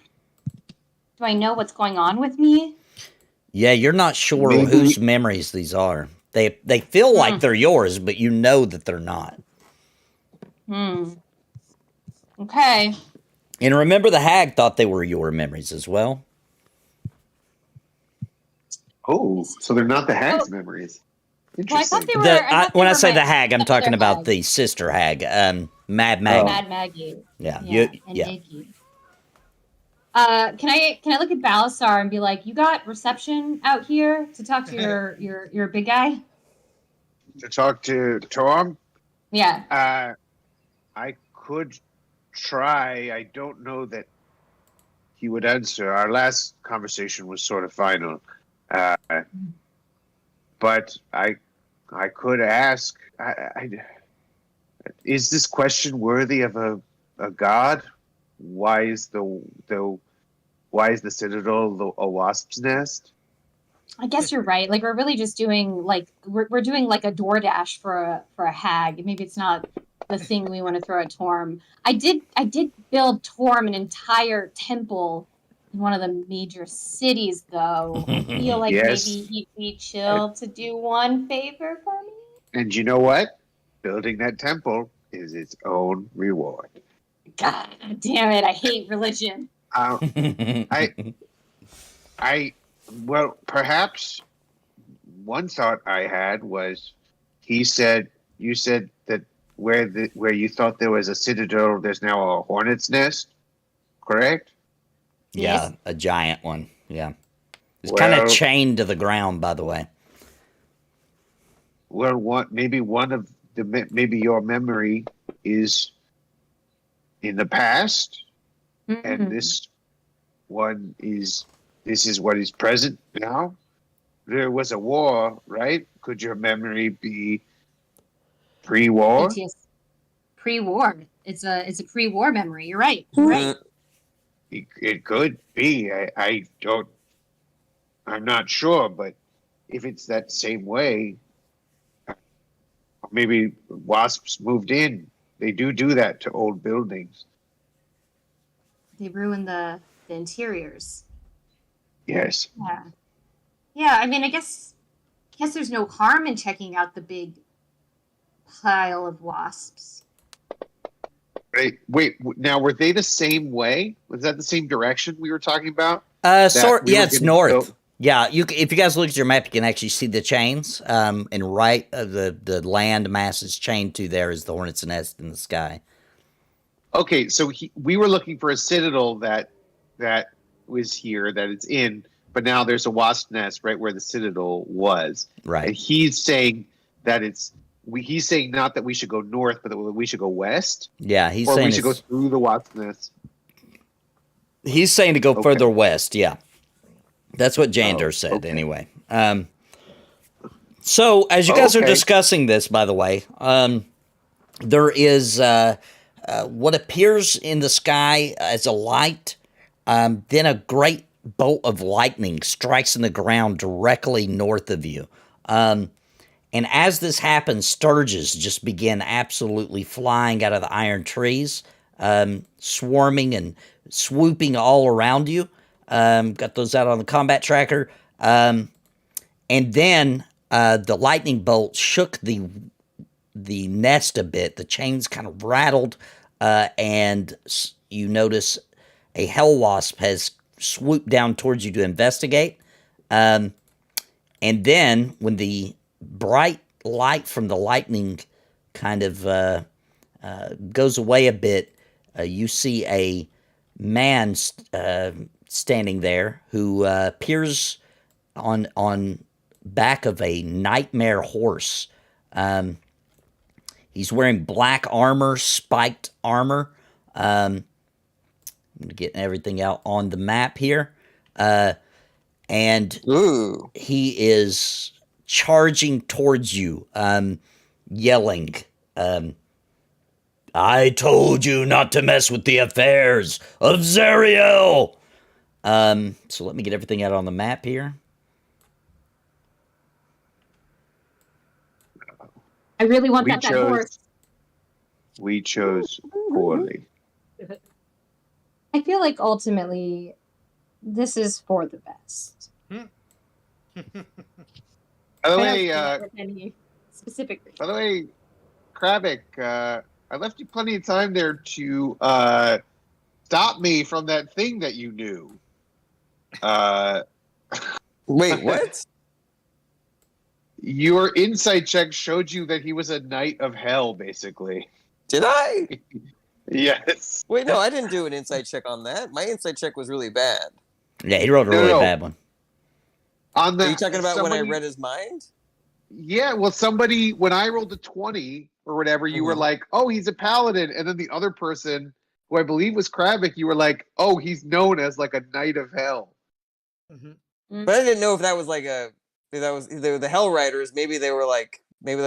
Do I know what's going on with me? Yeah, you're not sure whose memories these are. They feel like they're yours, but you know that they're not. Okay. And remember, the hag thought they were your memories as well. Oh, so they're not the hag's memories. Well, I thought Interesting. they were. When I say the hag, I'm talking about the sister hag, Mad Maggie. Mad Maggie. Yeah, And yeah. Iggy. Can I look at Balasar and be like, you got reception out here to talk to your big guy? To talk to Tom? Yeah. I could try. I don't know that he would answer. Our last conversation was sort of final. But I could ask. Is this question worthy of a god? Why is the citadel a wasp's nest? I guess you're right. Like, we're really just doing we're doing like a DoorDash for a hag. Maybe it's not the thing we want to throw at Torm. I did build Torm an entire temple in one of the major cities, though. I feel like Yes. maybe he'd be chill to do one favor for me. And you know what? Building that temple is its own reward. God damn it! I hate religion. Well, perhaps one thought I had was, you said that where you thought there was a citadel, there's now a hornet's nest, correct? Yeah, Yes. a giant one. Yeah. It's Well- kind of chained to the ground, by the way. Well, maybe your memory is in the past, and this is what is present now. There was a war, right? Could your memory be pre-war? PTSD. Pre-war. It's a pre-war memory. You're right. You're right. It could be. I'm not sure, but if it's that same way, maybe wasps moved in. They do that to old buildings. They ruin the interiors. Yes. Yeah. Yeah, I mean, I guess there's no harm in checking out the big pile of wasps. Wait. Now, were they the same way? Was that the same direction we were talking about? Yeah, it's getting north. built? Yeah, if you guys look at your map, you can actually see the chains. And right of the land mass is chained to there is the hornet's nest in the sky. Okay, so we were looking for a citadel that was here, that it's in, but now there's a wasp nest right where the citadel was. Right. And he's saying that he's saying not that we should go north, but that we should go west. Yeah, he's Or saying we should go through the wasp nest. he's saying to go further west. Yeah, that's what Jander said. okay. Anyway, so as you guys are Okay. discussing this, by the way, there is what appears in the sky as a light. Then a great bolt of lightning strikes in the ground directly north of you. And as this happens, sturges just begin absolutely flying out of the iron trees, swarming and swooping all around you. Got those out on the combat tracker. And then the lightning bolt shook the nest a bit. The chains kind of rattled, and you notice a hell wasp has swooped down towards you to investigate. And then when the bright light from the lightning kind of goes away a bit, you see a man standing there who appears on back of a nightmare horse. He's wearing black armor, spiked armor. I'm getting everything out on the map here. And Ooh. he is charging towards you, yelling, I told you not to mess with the affairs of Zariel. So let me get everything out on the map here. I really want We that chose- horse. We chose poorly. I feel like ultimately this is for the best. By the I don't way, see it with any specific reason. by the way, Kravik, I left you plenty of time there to stop me from that thing that you knew. Wait, what? Your insight check showed you that he was a knight of hell, basically. Did I? Yes. Wait, no, I didn't do an insight check on that. My insight check was really bad. Yeah, he wrote a really No. bad one. On the, Are you talking about when I somebody- read his mind? Yeah, well, somebody, when I rolled a 20 or whatever, you were Mhm. like, oh, he's a paladin. And then the other person, who I believe was Kravik, you were like, oh, he's known as like a knight of hell. But I didn't know if that was like if they were the Hell Riders. Maybe that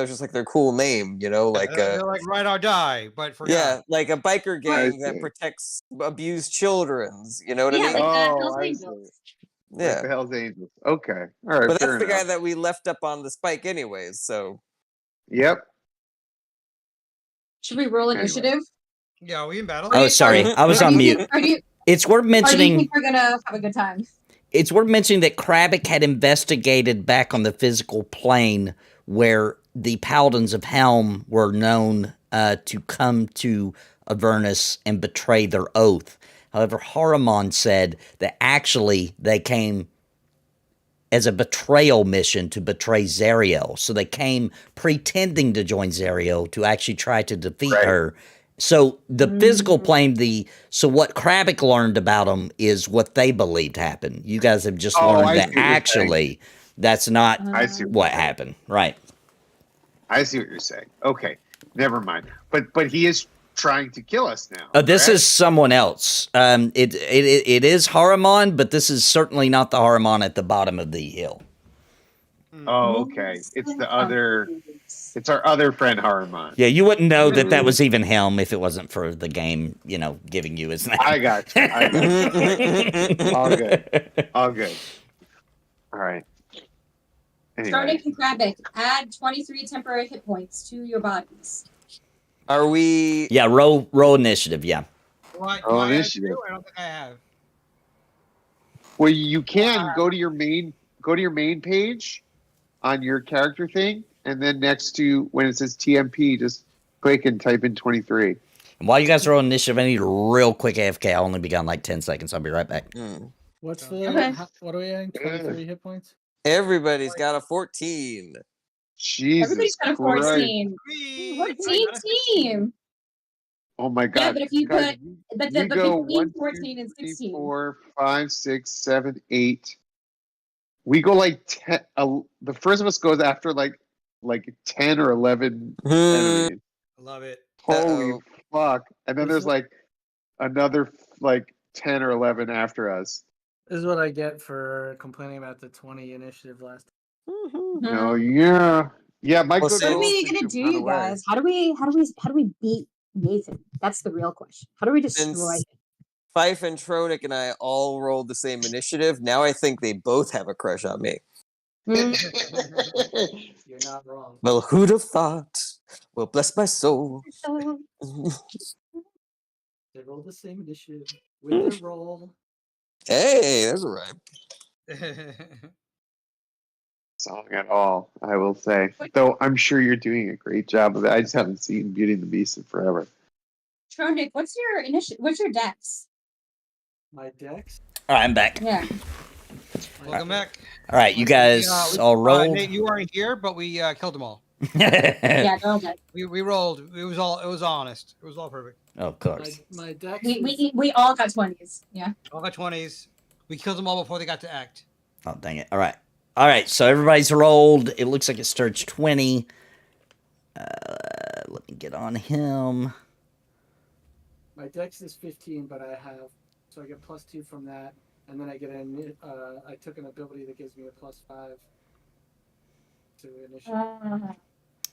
was just like their cool name, you know, like They're like ride or die, but for yeah, like a biker gang that see. protects abused children's. You know what Yeah, I mean? like Oh, the Hells I Angels. Like Yeah, the Hells Angels. Okay. All right. but fair that's the guy enough. that we left up on the spike, anyways. So Yep. Should we roll Anyway. initiative? yeah, are we in battle? Oh, sorry. I was Or on do you mute. think- It's worth Or do you mentioning. think we're gonna have a good time? It's worth mentioning that Kravik had investigated back on the physical plane where the Paladins of Helm were known to come to Avernus and betray their oath. However, Haramon said that actually they came as a betrayal mission to betray Zariel. So they came pretending to join Zariel to actually try to defeat Right. her. So the physical plane, so what Kravik learned about them is what they believed happened. You guys have just Oh, learned I that see what you're saying. actually that's not I see what happened. Right. I see what you're saying. Okay. Never mind. But he is trying to kill us now. This correct? is someone else. It is Haramon, but this is certainly not the Haramon at the bottom of the hill. Oh, okay. It's the other. It's our other friend Haramon. Yeah, you wouldn't know that that was even him if it wasn't for the game, giving you his name. I got you. I got you. All good. All good. All right. Anyway. Starting from Kravik, add 23 temporary hit points to your bodies. are we? Yeah, roll initiative. Yeah. Do I Oh, add it initiative. too? I don't think I have. Well, you can go to your main page on your character thing, and then next to when it says TMP, just click and type in 23. And while you guys roll initiative, I need a real quick AFK. I'll only be gone like 10 seconds. I'll be right back. What's Okay. the what are we at? 23 hit points? Everybody's got a 14. Jesus Everybody's got a Christ. 14. Whee! What team? Oh my God. Yeah, but if you Guys, But we go between 1, 14 2, and 3, 16. 4, 5, 6, 7, 8. We go like 10. The first of us goes after like 10 or 11 enemies. Love it. Holy fuck! And then Is there's it- like another like 10 or 11 after us. This is what I get for complaining about the 20 initiative last No, yeah, my Well, good so- What are rolls we seem gonna to have do, run you away. guys? How do we beat Nathan? That's the real question. How do we destroy Since- him? Fife and Tronic and I all rolled the same initiative. Now I think they both have a crush on me. Hmm? You're not wrong. Well, who'd have thought? Well, bless my soul. They rolled the same initiative with their roll. Hey, that's all right. Song at all, I will say. Though I'm sure you're doing a great job of it. I just haven't seen Beauty and the Beast in forever. Tronic, what's your initiative? What's your dex? My dex. All right, I'm back. Yeah. Welcome back. All right, you guys all rolled. Nate, you aren't here, but we killed them all. Yeah, they're all dead. We rolled. It was honest. It was all perfect. Oh, of course. My dex. We all got 20s. Yeah. All got 20s. We killed them all before they got to act. Oh, dang it. All right. All right, so everybody's rolled. It looks like it's Sturge 20. Let me get on him. My dex is 15, but so I get +2 from that, and then I get I took an ability that gives me a +5 to initiative.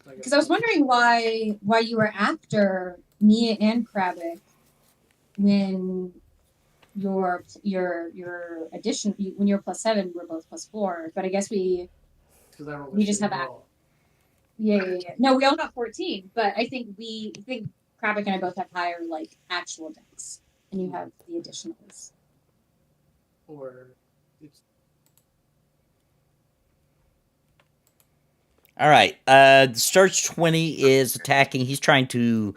Because I was wondering why you were after me and Kravik when your addition when you're +7, we're both +4. But I guess we just have yeah. No, we all got 14, but I think Kravik and I both have higher like actual decks, and you have the additionals. Or it's All right. Sturge 20 is attacking. He's trying to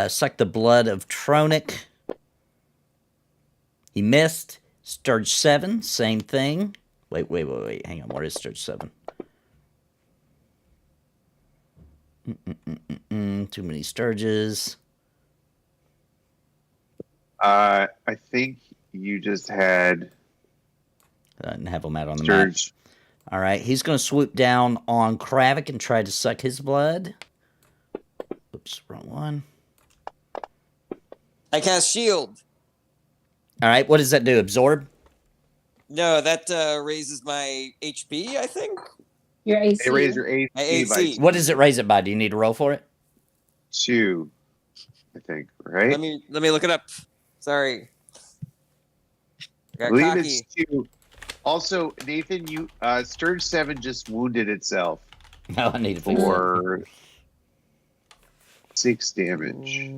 suck the blood of Tronic. He missed. Sturge 7, same thing. Wait. Hang on. Where is Sturge 7? Too many Sturges. I think you just had I didn't have him out on the map. Sturge. All right. He's going to swoop down on Kravik and try to suck his blood. Oops, wrong one. I cast shield. All right. What does that do? Absorb? No, that raises my HP, I think. Your AC. They raise your AC My AC. What does it raise it by? Do you need to roll for it? 2, I think, right? Let me look it up. Sorry. I I got believe cocky. it's 2. Also, Nathan, you Sturge 7 just wounded itself No, I need to fix it. for 6 damage.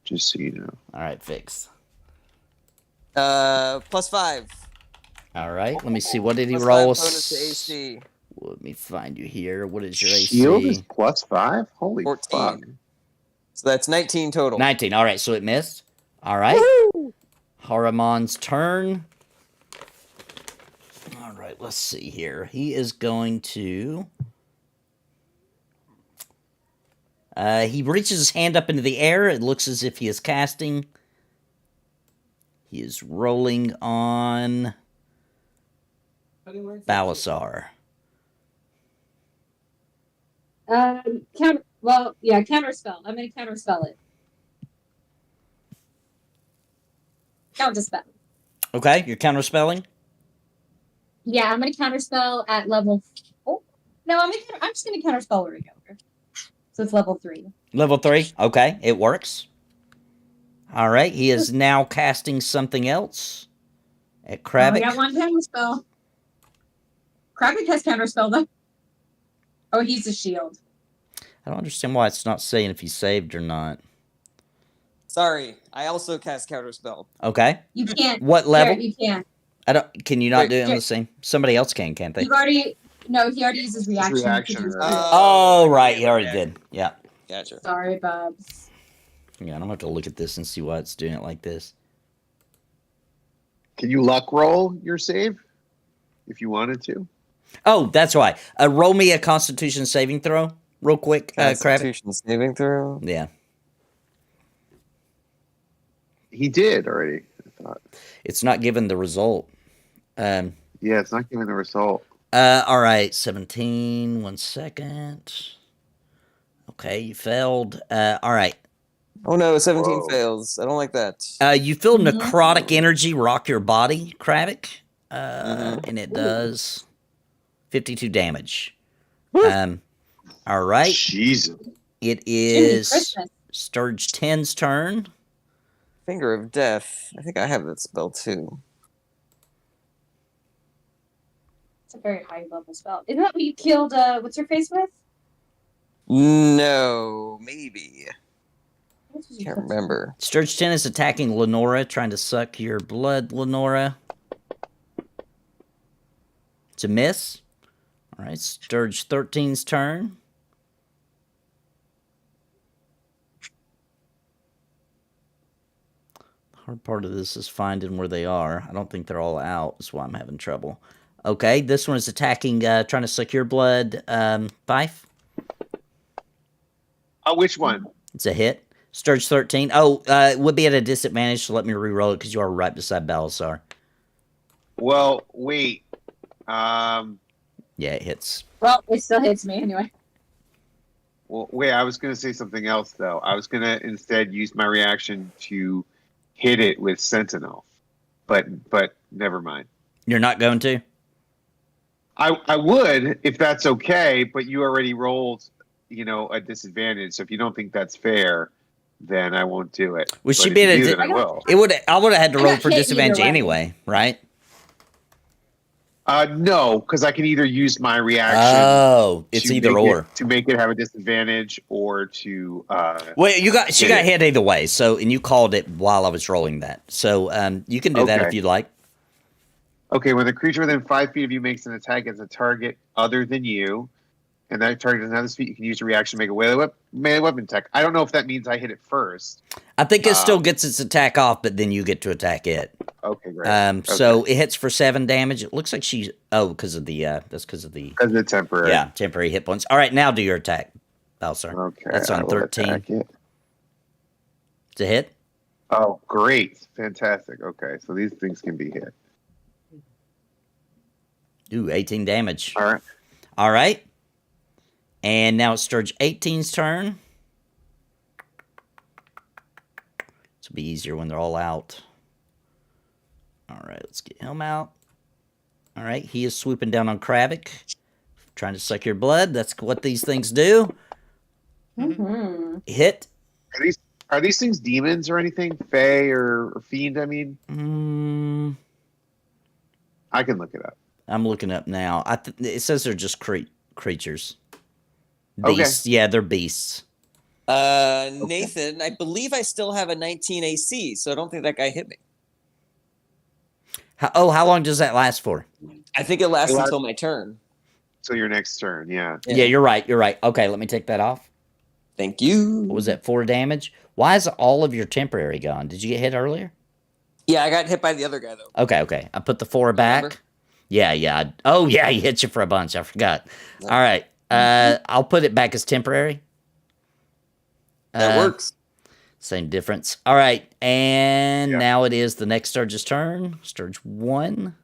Just so you know. All right, fixed. +5. All right. Let me see. What did he +5 roll? bonus to AC. Let me find you here. What is your Shield is AC? +5? Holy 14. fuck. So that's 19 total. 19. All right, so it missed. All right. Woo! Haramon's turn. All right, let's see here. He is going to... he reaches his hand up into the air. It looks as if he is casting. He is rolling on Balasar. Counterspell. I'm gonna counterspell it. Counterspell. Okay, you're counterspelling? Yeah, I'm gonna counterspell at level. Oh no, I'm just gonna counterspell where we go. So it's level 3. Level 3? Okay, it works. All right, he is now casting something else at I Kravik. got one counterspell. Kravik has counterspell though. Oh, he's a shield. I don't understand why it's not saying if he saved or not. Sorry, I also cast Counterspell. Okay. You can't. What level? Jared, you can't. I don't. Can you not Wait, do it on the Jared. same? Somebody else can, can't they? You've already. No, he already used his reaction. reaction, to use right? it. Oh, right. He already okay. did. Yeah. Gotcha. Sorry, Bubs. Yeah, I'm going to have to look at this and see why it's doing it like this. Can you luck roll your save if you wanted to? Oh, that's why. Roll me a Constitution saving throw real quick, Kravik. Constitution saving throw. Yeah. He did already, I thought. It's not given the result. Yeah, it's not giving the result. All right, 17. 1 second. Okay, you failed. All right. Oh no, 17 Whoa. fails. I don't like that. You feel Mhm. necrotic energy rock your body, Kravik. Mhm. And it does 52 damage. Woo. All right. Jesus. It Jimmy is Christmas. Sturge 10's turn. Finger of Death. I think I have that spell too. It's a very high level spell. Isn't that what you killed? What's your face with? No, maybe. What did you Can't kill? remember. Sturge 10 is attacking Lenora, trying to suck your blood, Lenora. It's a miss. All right, Sturge 13's turn. The hard part of this is finding where they are. I don't think they're all out. That's why I'm having trouble. Okay, this one is attacking, trying to suck your blood, Fife. Which one? It's a hit. Sturge 13. Oh, it would be at a disadvantage, so let me re-roll it because you are right beside Balasar. Well, wait. Yeah, it hits. Well, it still hits me anyway. Well, wait. I was going to say something else though. I was going to instead use my reaction to hit it with Sentinel, but never mind. You're not going to? I would if that's okay, but you already rolled, a disadvantage. So if you don't think that's fair, then I won't do it. Would she But be if at you a do, then I will. I would have had to I roll got for hit either disadvantage way. anyway, right? No, because I can either use my reaction. Oh, it's to either make or. to make it have a disadvantage, or to. Well, she hit got it. hit either way. So, and you called it while I was rolling that. So, you can do that if Okay. you'd like. Okay, when the creature within 5 feet of you makes an attack against a target other than you, and that target doesn't have this feat, you can use a reaction to make a melee weapon attack. I don't know if that means I hit it first. I think it still gets its attack off, but then you get to attack it. Okay, great. So it hits for 7 damage. It looks like she's because of the that's because of the temporary. Yeah, temporary hit points. All right, now do your attack, Balsar. Okay, That's on I will 13. attack it. It's a hit. Oh, great, fantastic. Okay, so these things can be hit. Ooh, 18 damage. All right. All right. And now it's Sturge 18's turn. This will be easier when they're all out. All right, let's get him out. All right, he is swooping down on Kravik, trying to suck your blood. That's what these things do. Mm-hmm. Hit. Are these things demons or anything? Fae or fiend? I mean, I can look it up. I'm looking up now. It says they're just creatures. Okay. Beasts. Yeah, they're beasts. Nathan, I believe I still have a 19 AC, so I don't think that guy hit me. How long does that last for? I think it lasts until my turn. So your next turn, yeah. Yeah, you're right. You're right. Okay, let me take that off. Thank you. What was that, 4 damage? Why is all of your temporary gone? Did you get hit earlier? Yeah, I got hit by the other guy, though. Okay. I put the 4 back. Remember? Yeah. Oh, yeah, he hit you for a bunch. I forgot. All right. I'll put it back as temporary. That works. Same difference. All right. And now it is the next Sturge's turn. Sturge 1.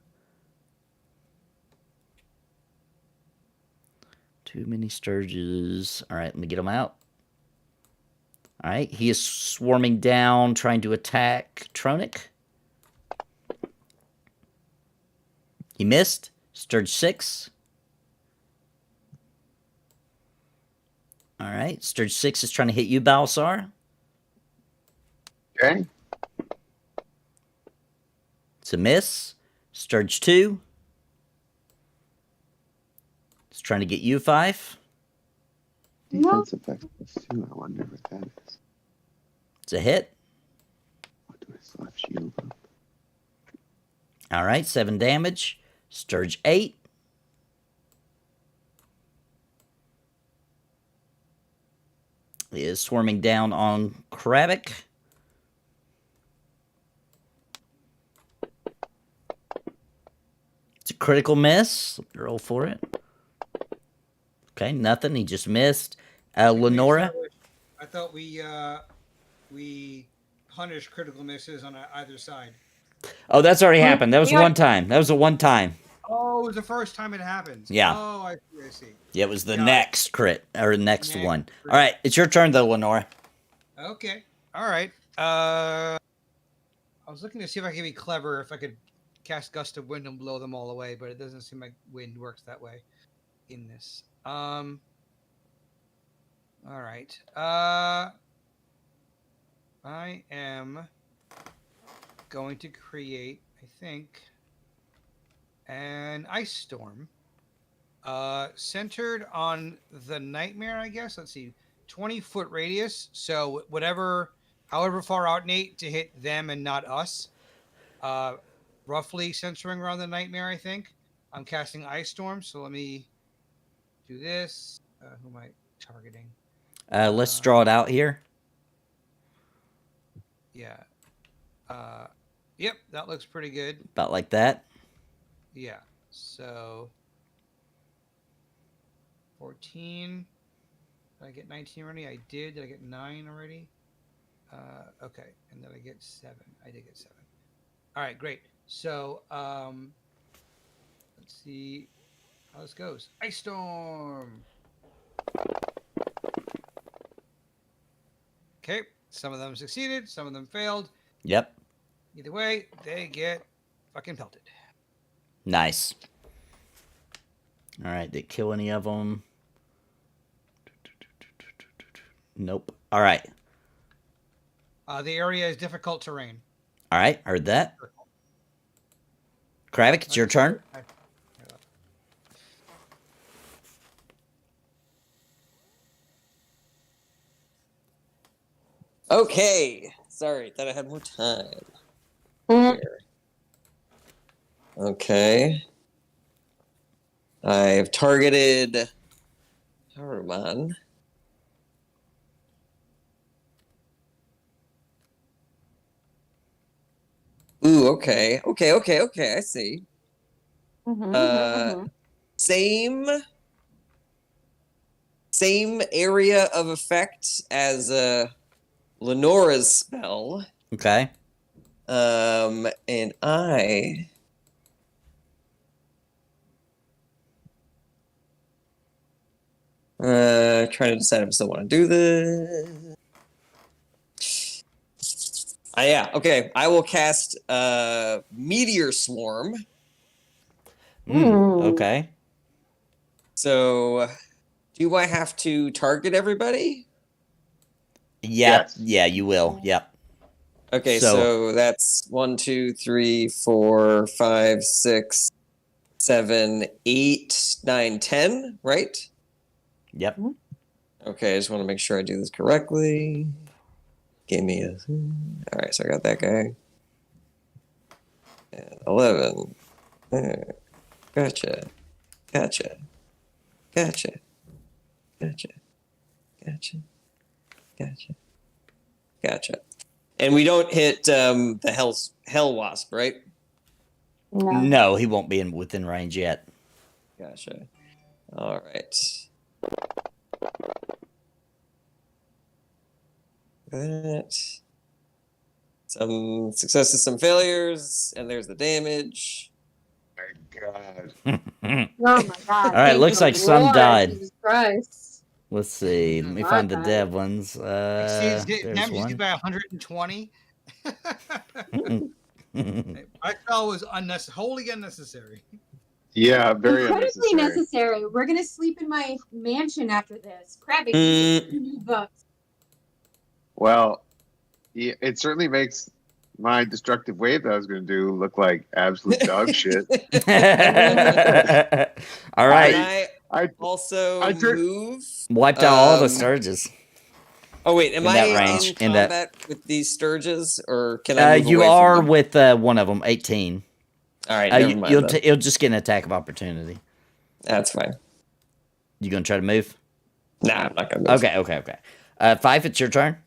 Too many Sturges. All right, let me get him out. All right. He is swarming down, trying to attack Tronic. He missed. Sturge 6. All right. Sturge 6 is trying to hit you, Balsar. Okay. It's a miss. Sturge 2. It's trying to get you, 5. Defense effect +2. I wonder what that is. It's a hit. What do I still have shield up? All right. 7 damage. Sturge 8. He is swarming down on Kravik. It's a critical miss. Let me roll for it. Okay, nothing. He just missed. Lenora. I thought we punish critical misses on either side. Oh, that's already happened. That was one time. That was a one time. Oh, it was the first time it happens. Yeah. Oh, I see. Yeah, it was the Got it. next crit, or next one. crit. All right, it's your turn, though, Lenora. Okay. All right. I was looking to see if I could be clever, if I could cast Gust of Wind and blow them all away, but it doesn't seem like wind works that way in this. All right. I am going to create, I think, an ice storm centered on the nightmare, I guess. Let's see, 20-foot radius. So however far out, Nate, to hit them and not us. Roughly centering around the nightmare, I think. I'm casting ice storm, so let me do this. Who am I targeting? Let's draw it out here. Yeah. Yep, that looks pretty good. About like that. Yeah. So 14. Did I get 19 already? I did. Did I get 9 already? Okay, and then I get 7. I did get 7. All right, great. So let's see how this goes. Ice Storm. Okay, some of them succeeded, some of them failed. Yep. Either way, they get fucking pelted. Nice. All right. Did it kill any of them? Nope. All right. The area is difficult terrain. All right. Heard that. Kravik, it's your turn. Okay. Sorry, thought I had more time. Mhm. Here. Okay. I've targeted Haruman. Ooh, okay. I see. Same area of effect as Lenora's spell. Okay. And I trying to decide if I still want to do this. Yeah, okay. I will cast Meteor Swarm. Okay. So, do I have to target everybody? Yep. Yes. Yeah, you will. Yep. Okay, So- so that's 1, 2, 3, 4, 5, 6, 7, 8, 9, 10, right? Yep. Okay, I just want to make sure I do this correctly. Give me a. Alright, so I got that guy. And 11. Gotcha. And we don't hit the hell wasp, right? No, he won't be within range yet. Gotcha. All right. That. Some successes, some failures, and there's the damage. My God. Oh my god. All right, thank looks the like some Lord, died. Jesus Christ. Let's see. Let me What find the the- dev ones. Exceeds There's damage one. by 120. My spell was wholly unnecessary. Yeah, very Incredibly unnecessary. necessary. We're gonna sleep in my mansion after this. Krabbit, Mm. you need books. Well, yeah, it certainly makes my destructive wave that I was going to do look like absolute dog shit. All Can right. I I also I tur- move? Wiped out all the Um, Sturges. Oh wait, am in I that range, in in that- combat with these Sturges, or can I move You away are from them? with one of them, 18. All right, never mind. You'll, then. you'll just get an attack of opportunity. That's fine. You gonna try to move? Nah, I'm not gonna move. Okay. Fife, it's your turn.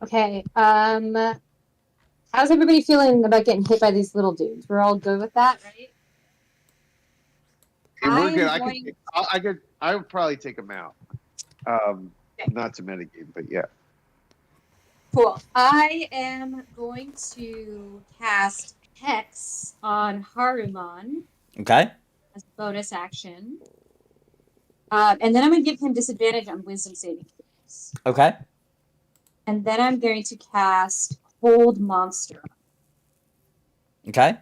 Okay. How's everybody feeling about getting hit by these little dudes? We're all good with that, right? Hey, we're I'm good. going- I would probably take him out. Not to mitigate, but yeah. Cool. I am going to cast Hex on Haruman Okay. as a bonus action. And then I'm going to give him disadvantage on Wisdom saving throws. Okay. And then I'm going to cast Hold Monster. Okay.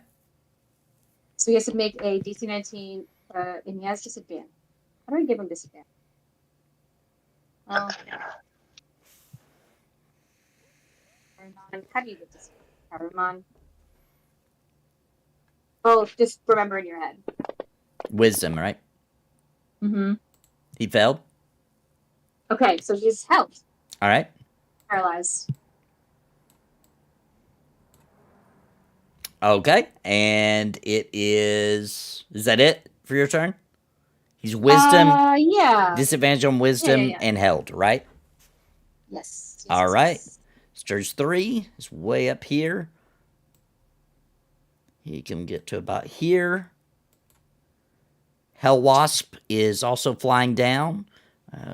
So he has to make a DC 19, and he has disadvantage. How do I give him disadvantage? Oh. How do you get disadvantage? Haruman. Oh, just remember in your head. Wisdom, right? Mm-hmm. He failed. Okay, so he's held. All right. Paralyzed. Okay. And it is. Is that it for your turn? He's wisdom, Yeah. disadvantage on wisdom, yeah. and held, right? Yes. All right. Sturge 3 is way up here. He can get to about here. Hell Wasp is also flying down.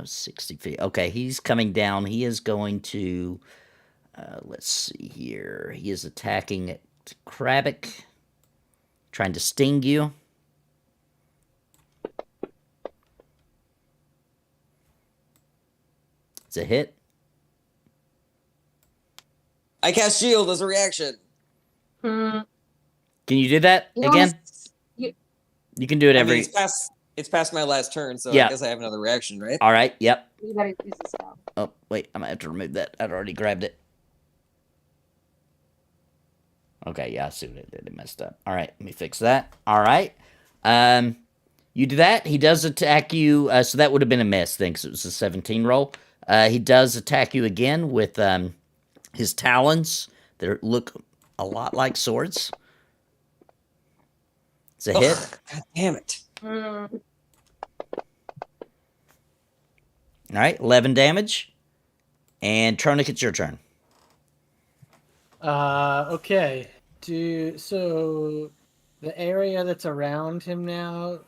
60 feet. Okay, he's coming down. He is going to, let's see here. He is attacking at Krabik, trying to sting you. It's a hit. I cast shield as a reaction. Hmm. Can you do that You again? wanna- You can do it I every. mean, it's past my last turn, so Yeah. I guess I have another reaction, right? All right. Yep. You gotta use the spell. Oh wait, I'm gonna have to remove that. I'd already grabbed it. Okay, yeah, I see what it did. It messed up. All right, let me fix that. All right. You do that. He does attack you. So that would have been a miss, then, because it was a 17 roll. He does attack you again with his talons that look a lot like swords. It's a hit. Ugh, God damn it. Hmm. All right, 11 damage. And Tronic, it's your turn. Okay. So the area that's around him now,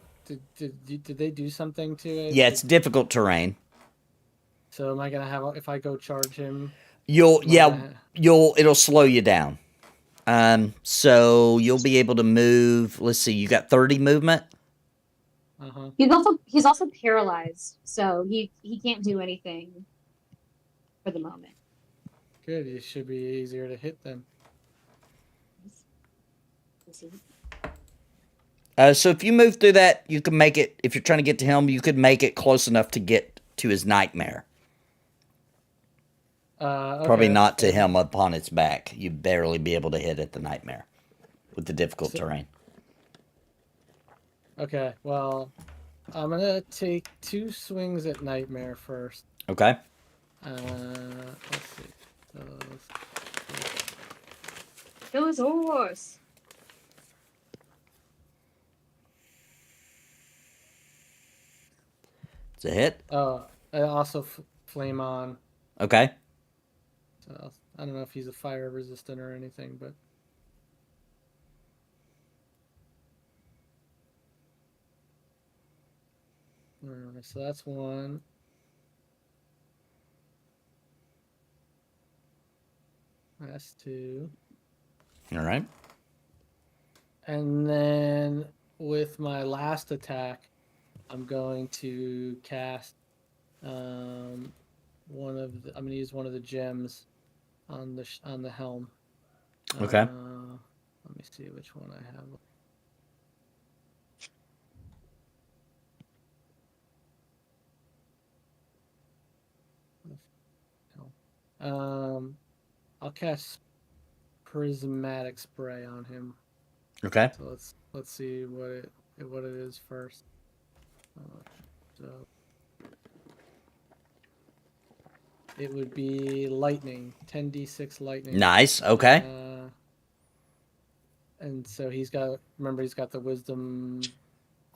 did they do something to it? Yeah, it's difficult terrain. So am I gonna have if I go charge him? It'll gonna- slow you down. So you'll be able to move. Let's see, you got 30 movement. Uh-huh. He's also paralyzed, so he can't do anything for the moment. Good. It should be easier to hit them. So if you move through that, you can make it. If you're trying to get to him, you could make it close enough to get to his nightmare. Probably Okay. not to him upon its back. You'd barely be able to hit at the nightmare with the difficult terrain. Okay. Well, I'm gonna take 2 swings at nightmare first. Okay. Let's see. Kill his horse. It's a hit. I also flame on. Okay. So I don't know if he's a fire resistant or anything, but so that's 1. That's 2. All right. And then with my last attack, I'm going to cast I'm going to use one of the gems on the helm. Okay. Let me see which one I have. I'll cast prismatic spray on him. Okay. So let's see what it is first. So it would be lightning, 10d6 lightning. Nice. Okay. And so he's got the wisdom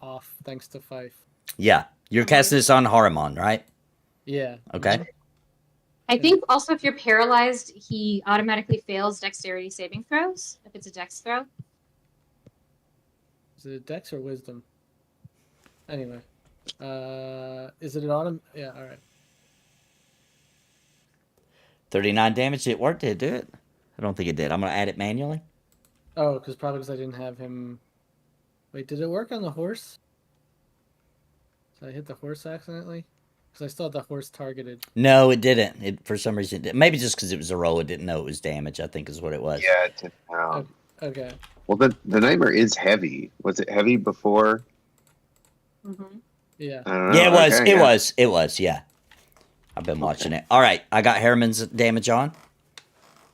off thanks to Fife. Yeah. You're casting this on Haramon, right? Yeah. Okay. I think also if you're paralyzed, he automatically fails dexterity saving throws if it's a dex throw. Is it a dex or wisdom? Anyway. Is it an autumn? Yeah, all right. 39 damage. Did it work? Did it do it? I don't think it did. I'm going to add it manually. Oh, because I didn't have him. Wait, did it work on the horse? Did I hit the horse accidentally? Because I still had the horse targeted. No, it didn't. It for some reason it did. Maybe just because it was a roll, it didn't know it was damage. I think is what it was. Yeah, it didn't know. Okay. Well, the nightmare is heavy. Was it heavy before? Mm-hmm. Yeah. I don't know. Yeah, it was. Okay, It yeah. was. It was. Yeah. I've been watching it. All right, I got Harriman's damage on.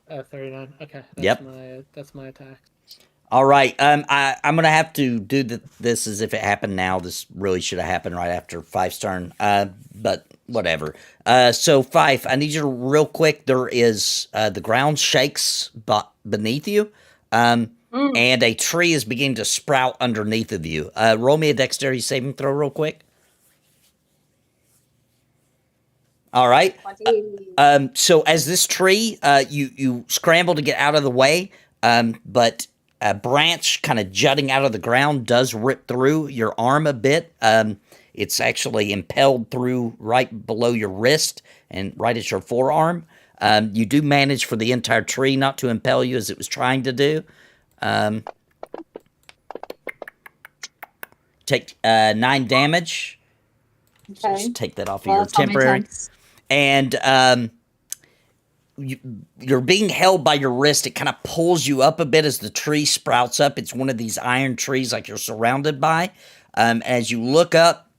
39. Okay. Yep. That's my attack. All right. I'm gonna have to do this as if it happened now. This really should have happened right after Fife's turn. But whatever. So Fife, I need you to real quick. There is the ground shakes beneath you, and a tree is beginning to sprout underneath of you. Roll me a dexterity saving throw real quick. All right. So as this tree, you scramble to get out of the way, but a branch kind of jutting out of the ground does rip through your arm a bit. It's actually impelled through right below your wrist and right at your forearm. You do manage for the entire tree not to impel you as it was trying to do. Take 9 damage. So Okay. just take that off of Well, your that's on my temporary. temps. And you're being held by your wrist. It kind of pulls you up a bit as the tree sprouts up. It's one of these iron trees like you're surrounded by. As you look up,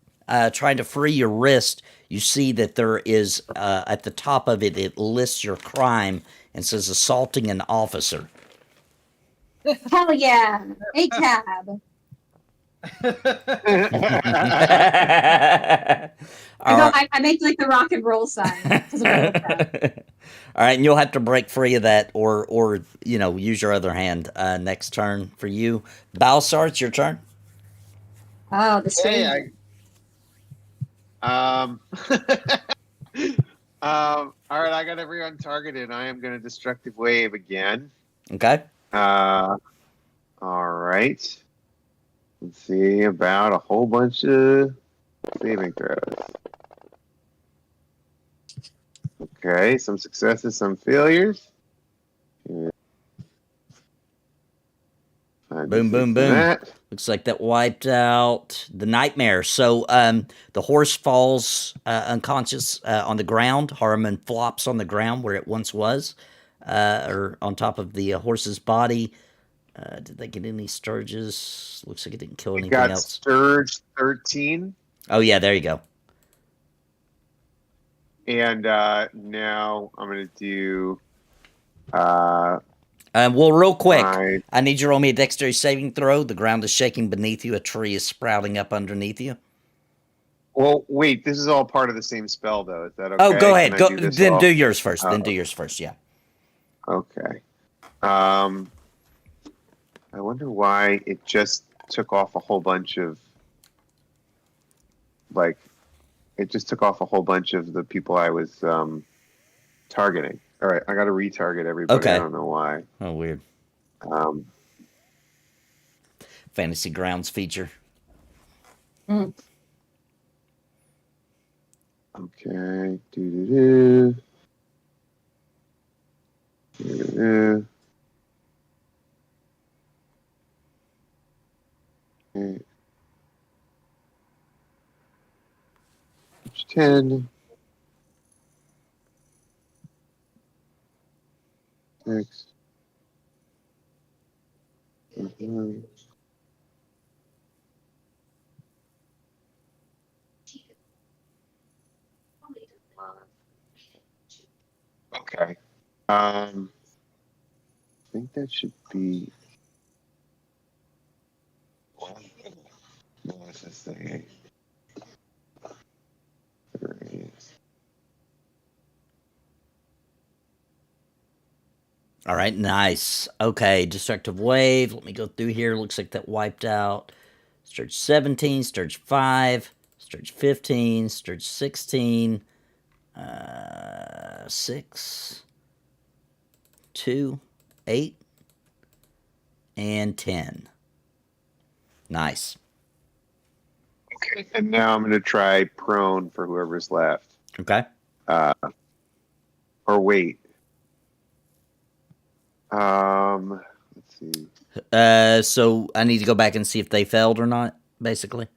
trying to free your wrist, you see that there is, at the top of it, it lists your crime and says assaulting an officer. Hell yeah. A cab. I make like the rock and roll sign. 'Cause I'm a little crab. All right, and you'll have to break free of that, or use your other hand next turn for you. Balsar, it's your turn. Oh, the Okay, stranger. All right, I got everyone targeted. I am going to destructive wave again. Okay. All right. Let's see about a whole bunch of saving throws. Okay, some successes, some failures. Boom, boom, boom. That. Looks like that wiped out the nightmare. So the horse falls unconscious on the ground. Harmon flops on the ground where it once was, or on top of the horse's body. Did they get any sturges? Looks like it didn't kill anything Got else. Sturge 13. Oh, yeah, there you go. And now I'm going to do... Well, real quick, Fine. I need you to roll me a dexterity saving throw. The ground is shaking beneath you. A tree is sprouting up underneath you. Well, wait, this is all part of the same spell, though. Is that okay? Oh, go ahead. Can I Go. do this Then all? do yours first. Oh. Then do yours first, yeah. Okay. I wonder why it just took off a whole bunch of, it just took off a whole bunch of the people I was targeting. All right, I got to retarget everybody. Okay. I don't know why. Oh, weird. Fantasy Grounds feature. Okay. Do-do-do. Do-do-do. Okay. 10. 6. 7. Okay. I think that should be. What was this thing? 3. All right, nice. Okay, destructive wave. Let me go through here. Looks like that wiped out Sturge 17, Sturge 5, Sturge 15, Sturge 16, 6, 2, 8, and 10. Nice. Okay, and now I'm going to try prone for whoever's left. Okay. Or wait. Let's see. So I need to go back and see if they failed or not, basically.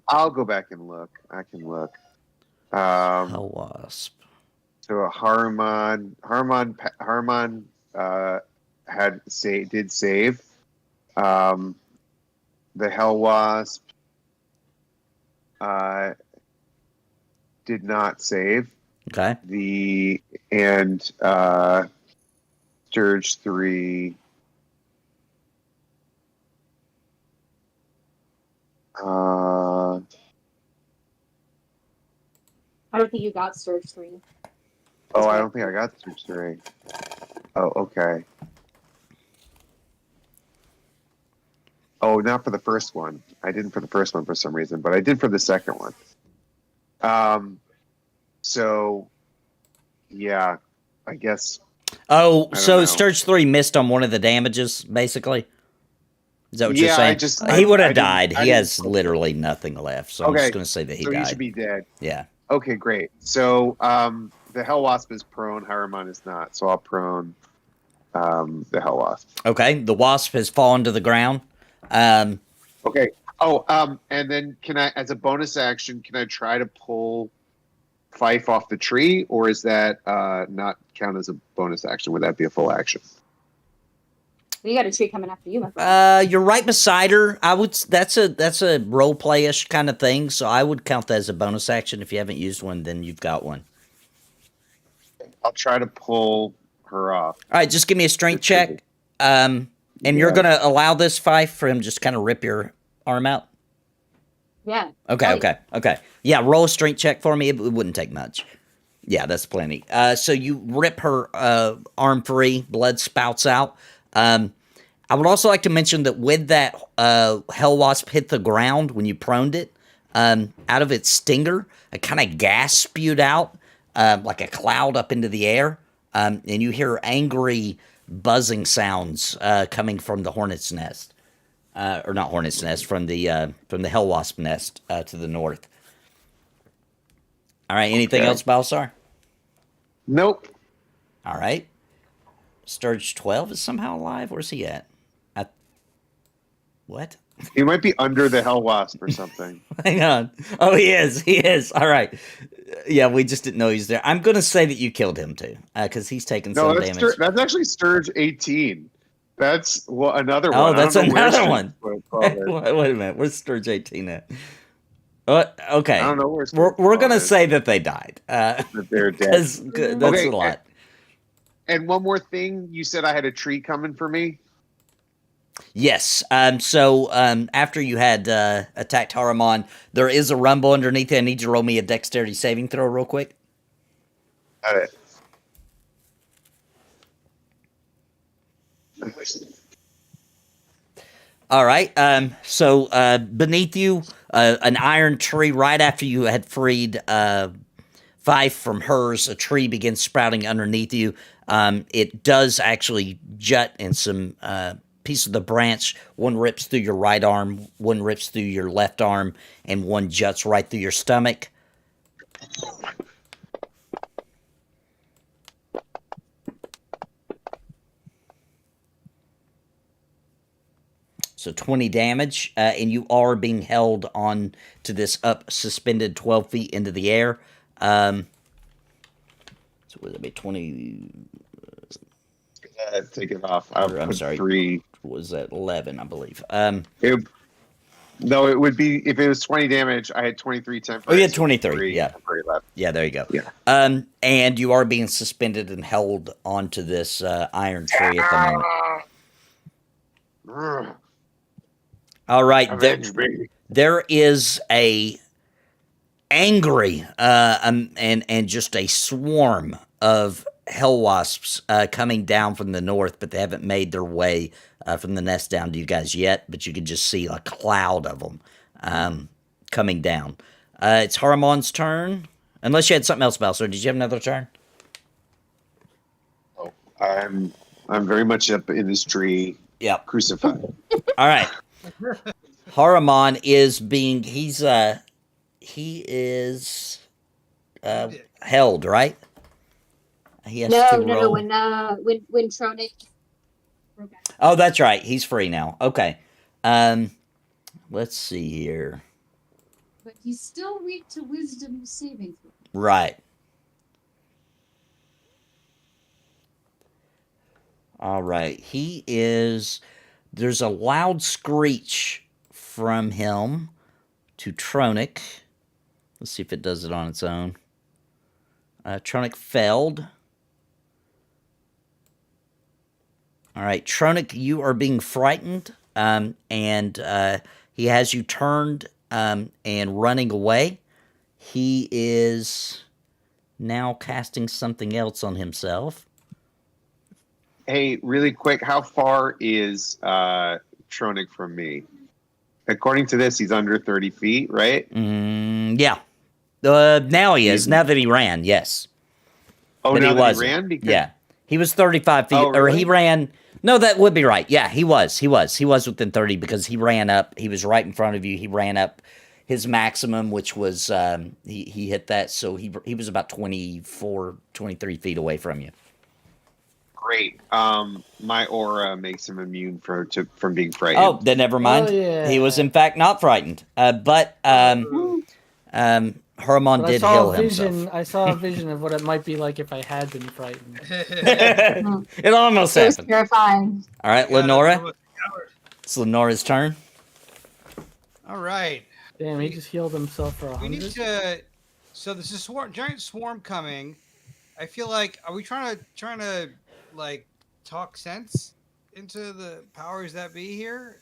I'll go back and look. I can look. Hell wasp. So Harmon did save. The Hell Wasp did not save. Okay. Sturge 3. I don't think you got Surge 3. Oh, I don't think I got Sturge 3. Oh, okay. Oh, not for the first one. I didn't for the first one for some reason, but I did for the second one. So, yeah, I guess. Oh, I so don't know. Sturge 3 missed on one of the damages, basically? Is that what Yeah, you're I saying? just- He would I have didn't- died. I He didn't- has literally nothing left. So I'm Okay, just going to say that he so he died. should be dead. Yeah. Okay, great. So the Hell Wasp is prone. Haramon is not. So I'll prone the Hell Wasp. Okay. The wasp has fallen to the ground. Okay. Oh, and then can I, as a bonus action, can I try to pull Fife off the tree, or is that not count as a bonus action? Would that be a full action? We got a tree coming after you, my friend. You're right beside her. I would. That's a role play-ish kind of thing. So I would count that as a bonus action. If you haven't used one, then you've got one. I'll try to pull her off. All right, just give me a strength check. And you're Yeah. gonna allow this Fife for him to just kind of rip your arm out. Yeah. Okay. Yeah, roll a strength check for me. It wouldn't take much. Yeah, that's plenty. So you rip her arm free. Blood spouts out. I would also like to mention that with that Hell Wasp hit the ground when you proned it, out of its stinger, a kind of gas spewed out like a cloud up into the air, and you hear angry buzzing sounds coming from the hornet's nest, or not hornet's nest, from the Hell Wasp nest to the north. All right. Anything Okay. else, Balsar? Nope. All right. Sturge 12 is somehow alive. Where's he at? What? He might be under the Hell Wasp or something. Hang on. Oh, he is. He is. All right. Yeah, we just didn't know he's there. I'm going to say that you killed him too, because he's taken No, some that's damage. that's actually Sturge 18. That's another one. Oh, I don't that's know where another Sturge one. was called. Wait a minute. Where's Sturge 18 at? Okay. I don't know where We're going to is. say that they died. That they're dead. 'Cause that's Okay, a lot. And one more thing, you said I had a tree coming for me. Yes. So after you had attacked Haramon, there is a rumble underneath it. I need you to roll me a dexterity saving throw real quick. Got it. All right. So beneath you, an iron tree. Right after you had freed Fife from hers, a tree begins sprouting underneath you. It does actually jut in some piece of the branch. One rips through your right arm, one rips through your left arm, and one juts right through your stomach. So 20 damage, and you are being held on to this up suspended 12 feet into the air. So would that be 20? Take it off. I'll I'm put sorry. 3. Was that 11, I believe. No, it would be if it was 20 damage. I had 23 temporary. Oh, you had 23, yeah. temporary left. Yeah, there you go. Yeah. And you are being suspended and held onto this iron tree at the moment. Ugh, All right, avenge me. there is a angry and just a swarm of hell wasps coming down from the north, but they haven't made their way from the nest down to you guys yet. But you can just see a cloud of them coming down. It's Haramon's turn, unless you had something else, Balser. Did you have another turn? Oh, I'm very much up in this tree, Yep. crucified. All right. Haramon is being he is held, right? He has No, to no, no. roll. When Tronic. Oh, that's right. He's free now. Okay. Let's see here. But he's still weak to wisdom saving throw. Right. All right. He is. There's a loud screech from him to Tronic. Let's see if it does it on its own. Tronic failed. All right, Tronic, you are being frightened, and he has you turned and running away. He is now casting something else on himself. Hey, really quick, how far is Tronic from me? According to this, he's under 30 feet, right? Yeah. Now he is. Now that he ran, yes. Oh, But now he that wasn't. he ran? Because Yeah. He was 35 feet, Oh, or he really? ran. No, that would be right. Yeah, he was within 30 because he ran up. He was right in front of you. He ran up his maximum, which was he hit that, so he was about 24, 23 feet away from you. Great. My aura makes him immune from being frightened. Oh, then never mind. Oh, yeah. He was in fact not frightened. But Hermon But I did saw heal a vision. himself. I saw a vision of what it might be like if I had been frightened. It almost It was happened. terrifying. All right, Yeah, Lenora. It's Lenora's turn. All right. Damn, he just healed himself for We need 100. to. So there's a giant swarm coming. I feel like, are we trying to like talk sense into the powers that be here?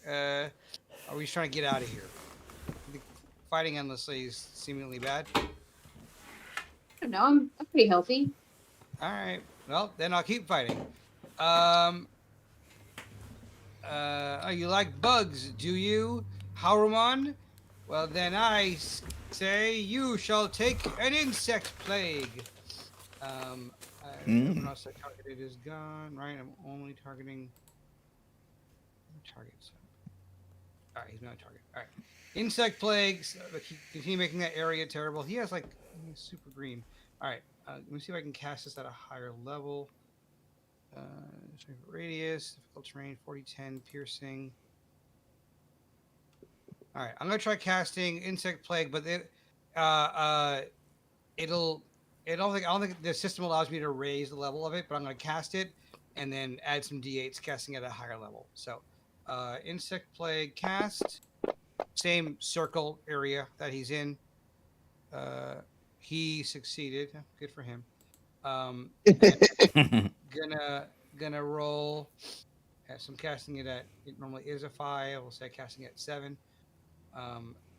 Are we just trying to get out of here? I think fighting endlessly is seemingly bad. I don't know. I'm pretty healthy. All right. Well, then I'll keep fighting. Oh, you like bugs, do you, Haruman? Well, then I say you shall take an insect plague. Everyone else I targeted is gone, right? I'm only targeting targets. All right, he's not a target. All right, insect plagues. Continue making that area terrible. He has like super green. All right, let me see if I can cast this at a higher level. Radius, difficult terrain, 40-10, piercing. All right, I'm gonna try casting insect plague, but I don't think the system allows me to raise the level of it, but I'm gonna cast it and then add some d8s, casting at a higher level. So, insect plague cast, same circle area that he's in. He succeeded. Good for him. Gonna roll. So I'm casting it at. It normally is a 5. We'll say casting it at 7.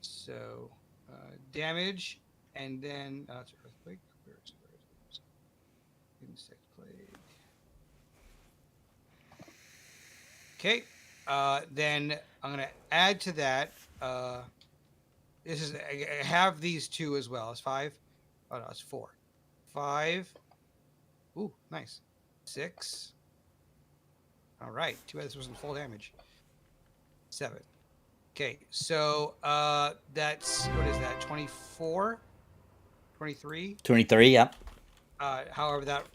So damage, and then it's earthquake. Where is it? Insect plague. Okay. Then I'm gonna add to that. This is I have these 2 as well. It's 5. Oh no, it's 4. 5. Ooh, nice. 6. All right. Too bad this wasn't full damage. 7. Okay, so that's, what is that, 24? 23? 23, yep. However that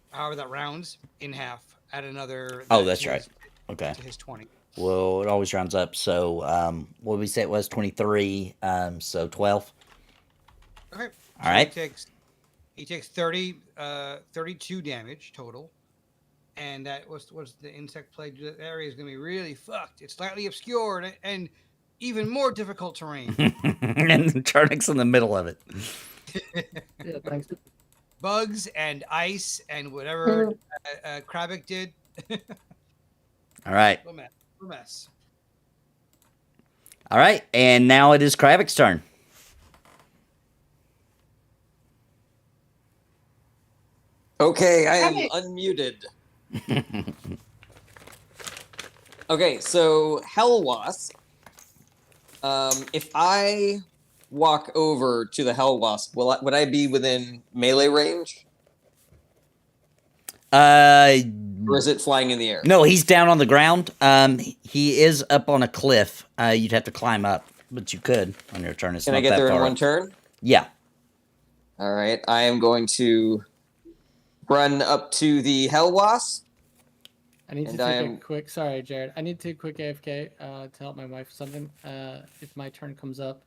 rounds in half at another. Oh, that's right. Okay. To his 20. Well, it always rounds up. So, what did we say it was? 23. So 12. Okay. All so right. He takes 32 damage total. And that was the insect plague. That area is going to be really fucked. It's slightly obscured and even more difficult terrain. And Charnick's in the middle of it. Yeah, thanks. Bugs and ice and whatever Krabick did. All right. A mess. All right. And now it is Krabick's turn. Okay, I am unmuted. Okay, so Hell Wasp. If I walk over to the Hell Wasp, would I be within melee range? Or is it flying in the air? No, he's down on the ground. He is up on a cliff. You'd have to climb up, but you could on your turn. It's Can not I get that there in far one up. turn? Yeah. All right, I am going to run up to the Hell Wasp. I need to And take a quick. Sorry, Jared. I need to take a quick AFK to help my wife with something. If my turn comes up,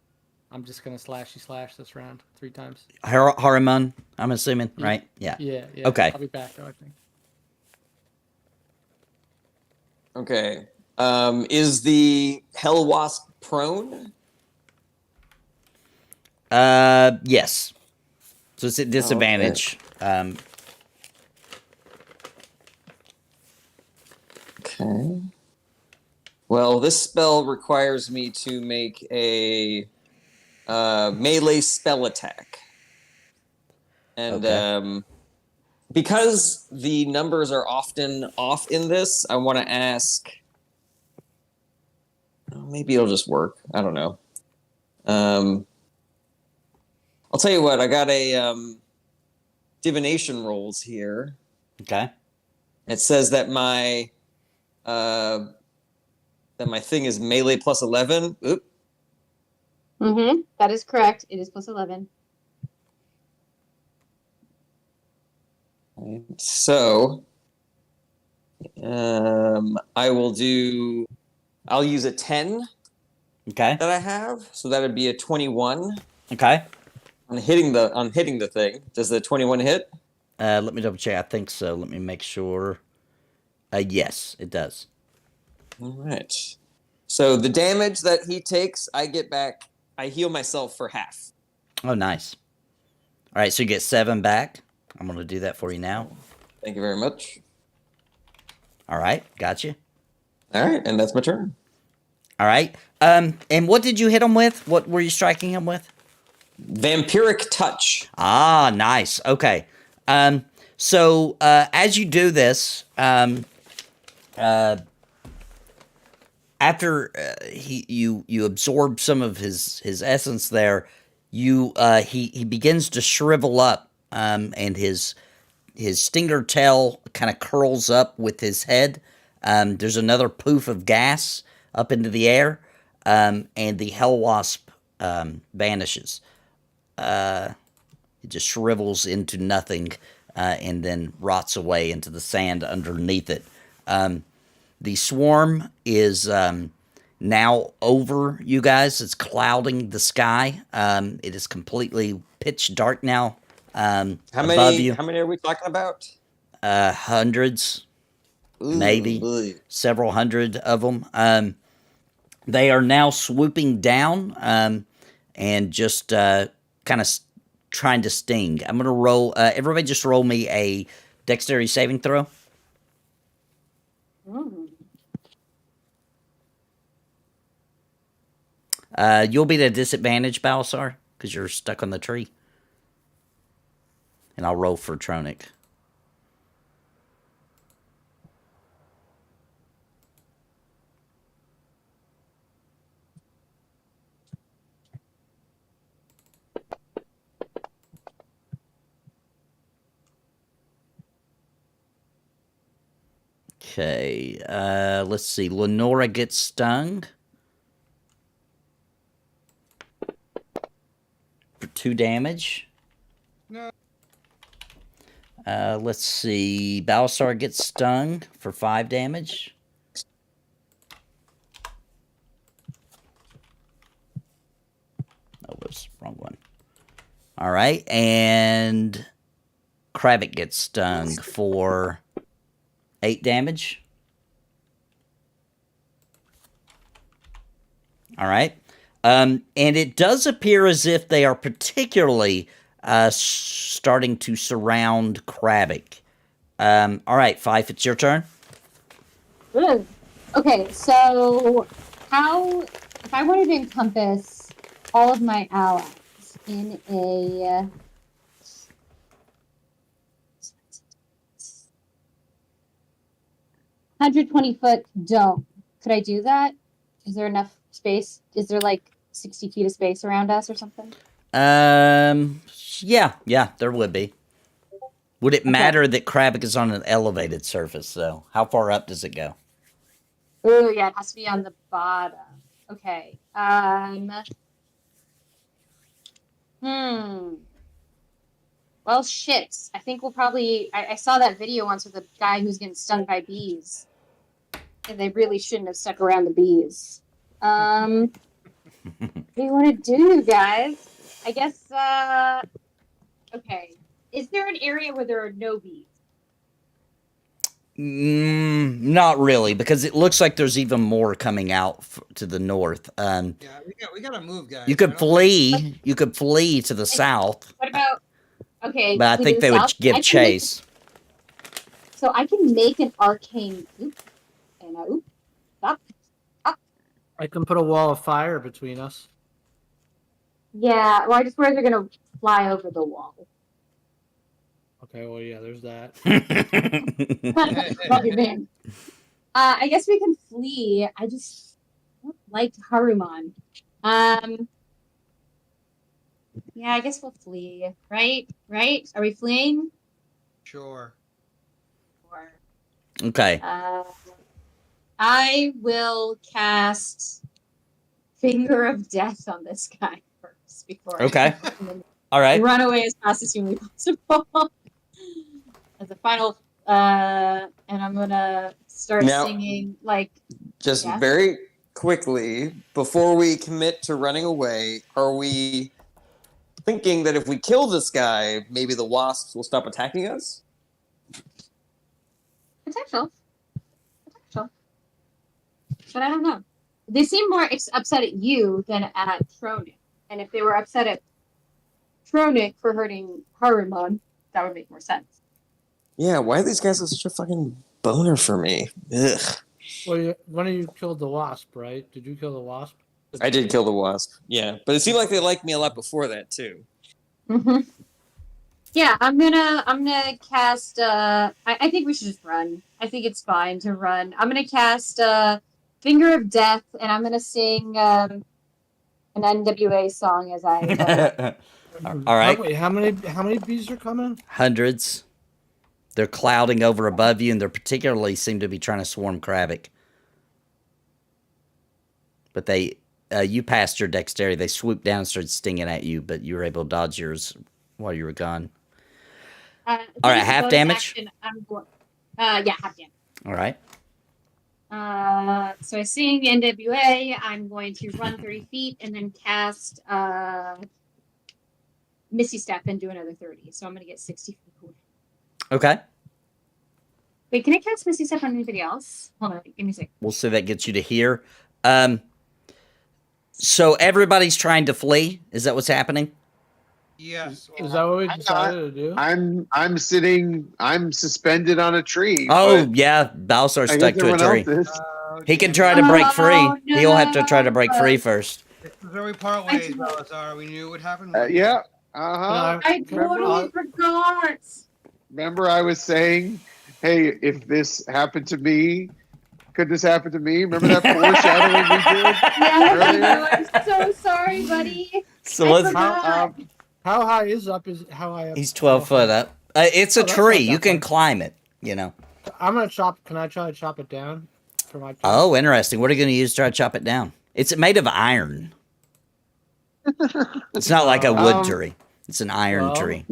I'm just gonna slash this round 3 times. Haruman, I'm assuming, right? Yeah. Yeah. Okay. I'll be back though, I think. Okay. Is the Hell Wasp prone? Yes. So it's at disadvantage. Okay. Well, this spell requires me to make a melee spell attack. And because the numbers are often off in this, I want to ask... Maybe it'll just work. I don't know. I'll tell you what. I got a divination rolls here. Okay. It says that my thing is melee plus 11. Oop. Mm-hmm. That is correct. It is plus 11. So, I'll use a 10 Okay. that I have, so that would be a 21 Okay. on hitting the thing. Does the 21 hit? Let me double check. I think so. Let me make sure. Yes, it does. All right. So the damage that he takes, I get back. I heal myself for half. Oh, nice. All right, so you get 7 back. I'm going to do that for you now. Thank you very much. All right, got you. All right, and that's my turn. All right. And what did you hit him with? What were you striking him with? Vampiric touch. Ah, nice. Okay. So as you do this, after you absorb some of his essence there, he begins to shrivel up, and his stinger tail kind of curls up with his head. There's another poof of gas up into the air, and the hell wasp vanishes. It just shrivels into nothing, and then rots away into the sand underneath it. The swarm is now over you guys. It's clouding the sky. It is completely pitch dark now. How above you. many are we talking about? Hundreds, Ooh, maybe boy. several hundred of them. They are now swooping down and just kind of trying to sting. I'm going to roll. Everybody just roll me a dexterity saving throw. You'll be at a disadvantage, Balasar, because you're stuck on the tree. And I'll roll for Tronic. Okay, let's see. Lenora gets stung for 2 damage. No. Let's see. Balasar gets stung for 5 damage. Oh, whoops, wrong one. All right, and Kravik gets stung for 8 damage. All right. And it does appear as if they are particularly starting to surround Kravik. All right, Fife, it's your turn. Good. Okay, so if I wanted to encompass all of my allies in a 120-foot dome, could I do that? Is there enough space? Is there like 60 feet of space around us or something? Yeah, there would be. Would it matter that Kravik is on an elevated surface, though? How far up does it go? Oh, yeah, it has to be on the bottom. Okay. Well, shit. I think we'll probably... I saw that video once with a guy who's getting stung by bees. And they really shouldn't have stuck around the bees. What do you want to do, you guys? I guess, okay. Is there an area where there are no bees? Not really, because it looks like there's even more coming out to the north. Yeah, we gotta move, guys. You could flee. You could flee to the south. What about... Okay. But I think they would give chase. So I can make an arcane... Oop. And a oop. Stop. I can put a wall of fire between us. Yeah, well, I just worry they're gonna fly over the wall. Okay, well, yeah, there's that. Love you, man. I guess we can flee. I just don't like Haruman. Yeah, I guess we'll flee. Right? Are we fleeing? Sure. Or Okay. I will cast Finger of Death on this guy first before Okay. I All right. run away as fast as humanly possible. As a final, and I'm gonna start Now- singing like Just Yeah. very quickly, before we commit to running away, are we thinking that if we kill this guy, maybe the wasps will stop attacking us? potential, but I don't know. They seem more upset at you than at Tronic, and if they were upset at Tronic for hurting Harumon, that would make more sense. Yeah, why are these guys have such a fucking boner for me? Ugh. Well, one of you killed the wasp, right? Did you kill the wasp? I did kill the wasp, yeah. But it seemed like they liked me a lot before that, too. Mm-hmm. Yeah, I'm gonna cast. I think we should just run. I think it's fine to run. I'm gonna cast Finger of Death, and I'm gonna sing an NWA song as I. All right. Wait, how many bees are coming? Hundreds. They're clouding over above you, and they're particularly seem to be trying to swarm Kravik. But they, you passed your dexterity. They swooped down and started stinging at you, but you were able to dodge yours while you were gone. All right, half damage? Action, yeah, half damage. All right. So I sing NWA. I'm going to run 30 feet and then cast Misty Step and do another 30. So I'm going to get 60 feet. Okay. Wait, can I cast Misty Step on anybody else? Hold on, give me a second. We'll see if that gets you to here. So everybody's trying to flee. Is that what's happening? Yes. Is that what we decided to do? I'm sitting. I'm suspended on a tree. Oh, but yeah. Balsar's I stuck guess to a everyone tree. else is. He can try to break free. Oh, He'll have to try to break free first. This is where we part ways, Balazar. We knew it would happen. Yeah. Uh-huh. I totally forgot. Remember I was saying, hey, if this happened to me, could this happen to me? Remember that foreshadowing we did? Yes, I'm so sorry, buddy. So I let's. forgot. How high is up? Is how high up? He's 12 foot up. It's a Oh, that's tree. not You that can far. climb it, you know. I'm gonna chop. Can I try to chop it down for my? Oh, interesting. What are you going to use to try to chop it down? It's made of iron. It's not like a wood tree. It's an iron well, tree.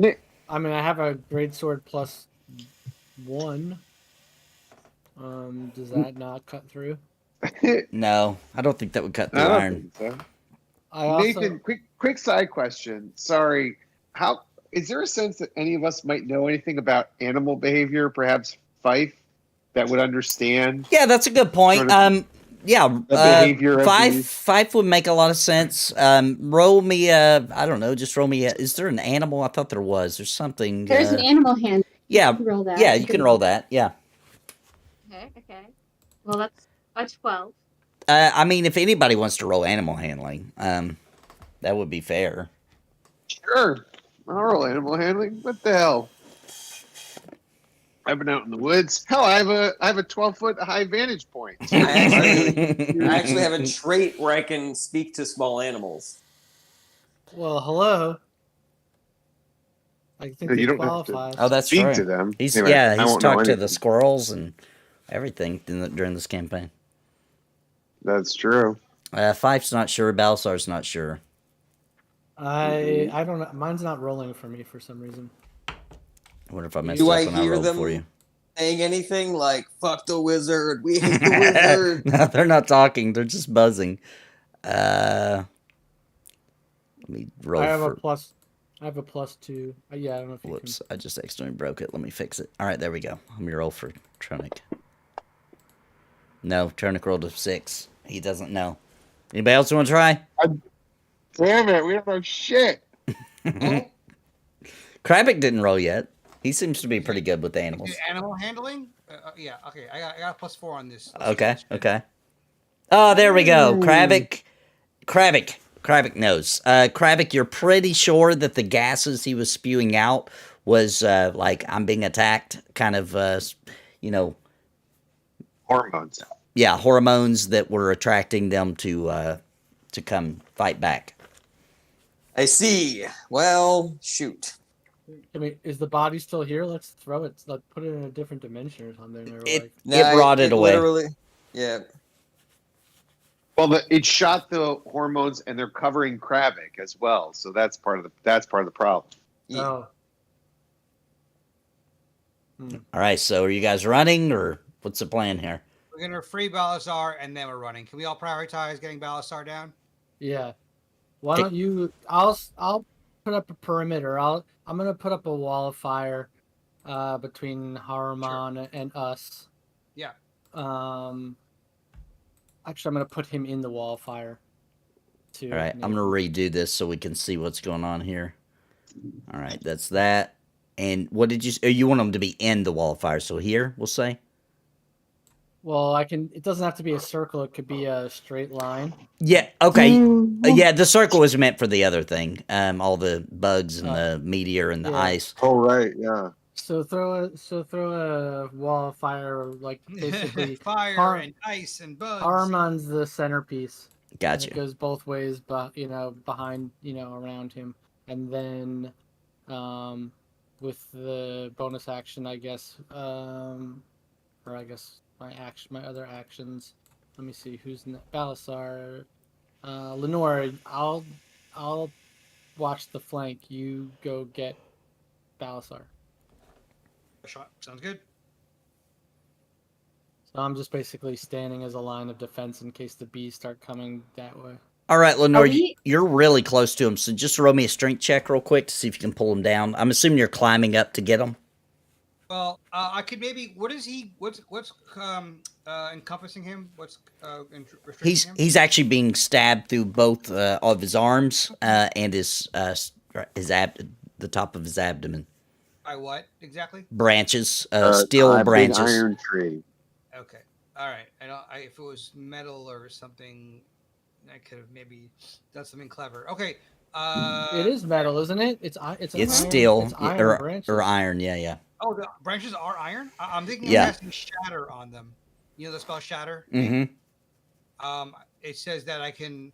I mean, I have a great sword +1. Does that not cut through? No, I don't think that would cut through I don't iron. think so. I also. Nathan, quick side question. Sorry. How is there a sense that any of us might know anything about animal behavior, perhaps Fife, that would understand? Yeah, that's a good point. Sort of Yeah, behavior of these. five would make a lot of sense. Roll me I don't know, just roll me is there an animal? I thought there was. There's something. There's an animal hand. Yeah, You can roll that. yeah, you can roll that. Yeah. Okay. Well, that's a 12. I mean, if anybody wants to roll animal handling, that would be fair. Sure. I'll roll animal handling. What the hell? I've been out in the woods. Hell, I have a 12-foot high vantage point. I actually have a trait where I can speak to small animals. Well, hello. I think You he don't have to qualifies. Oh, that's Speak true. to them. He's Anyway, I he's won't know talked to anything. the squirrels and everything during this campaign. That's true. Fife's not sure. Balsar's not sure. I don't know. Mine's not rolling for me for some reason. I wonder if I messed Do up I when I hear rolled them for you. saying anything like "fuck the wizard"? We hate the wizard. No, they're not talking. They're just buzzing. Let me roll I have for. a plus. I have a +2. Yeah, I don't know if you Whoops! I just accidentally broke it. Let me fix it. All right, there we go. Let me roll for Tronic. No, Tronic rolled a 6. He doesn't know. Anybody else want to try? Damn it, we don't know shit. Kravik didn't roll yet. He seems to be pretty good with animals. Animal handling? Yeah. Okay. I got a +4 on this. Okay. Oh, there we go. Kravik knows. Kravik, you're pretty sure that the gases he was spewing out was like, I'm being attacked, kind of, Hormones. yeah, hormones that were attracting them to come fight back. I see. Well, shoot. I mean, is the body still here? Let's throw it. Let's put it in a different dimension or something. Or It like, Nah, rotted away. Literally, yeah. Well, it shot the hormones, and they're covering Kravik as well. So that's part of the problem. Yeah. oh, All right, so are you guys running, or what's the plan here? We're gonna free Balasar and then we're running. Can we all prioritize getting Balasar down? yeah. Why Okay. don't you? I'll put up a perimeter. I'm gonna put up a wall of fire, between Haruman and us. Yeah. Actually, I'm gonna put him in the wall of fire. Too. All right, I'm gonna redo this so we can see what's going on here. All right, that's that. And what did you? You want them to be in the wall of fire? So here, we'll say. Well, I can. It doesn't have to be a circle. It could be a straight line. Yeah. Okay. Yeah, the circle was meant for the other thing. All the bugs and the meteor and the yeah. ice. Oh right, yeah. So throw a wall of fire, like basically Fire and ice and bugs. Haruman's the centerpiece. And Gotcha. it goes both ways, but behind, around him, and then, with the bonus action, I guess, or I guess my other actions. Let me see who's Balasar, Lenore. I'll watch the flank. You go get Balasar. Shot. Sounds good. So I'm just basically standing as a line of defense in case the bees start coming that way. All right, Lenore, Are we- you're really close to him, so just roll me a strength check real quick to see if you can pull him down. I'm assuming you're climbing up to get him. Well, I could maybe. What is he? What's encompassing him? What's restricting him? He's actually being stabbed through both of his arms and his the top of his abdomen. By what exactly? Branches, steel branches. Big iron tree. Okay. All right. If it was metal or something, I could have maybe done something clever. Okay. It is metal, isn't it? It's iron. Steel It's iron branches. or iron. Yeah. Oh, the branches are iron. I'm thinking Yeah. of casting shatter on them. You know the spell shatter. Mm-hmm. It says that I can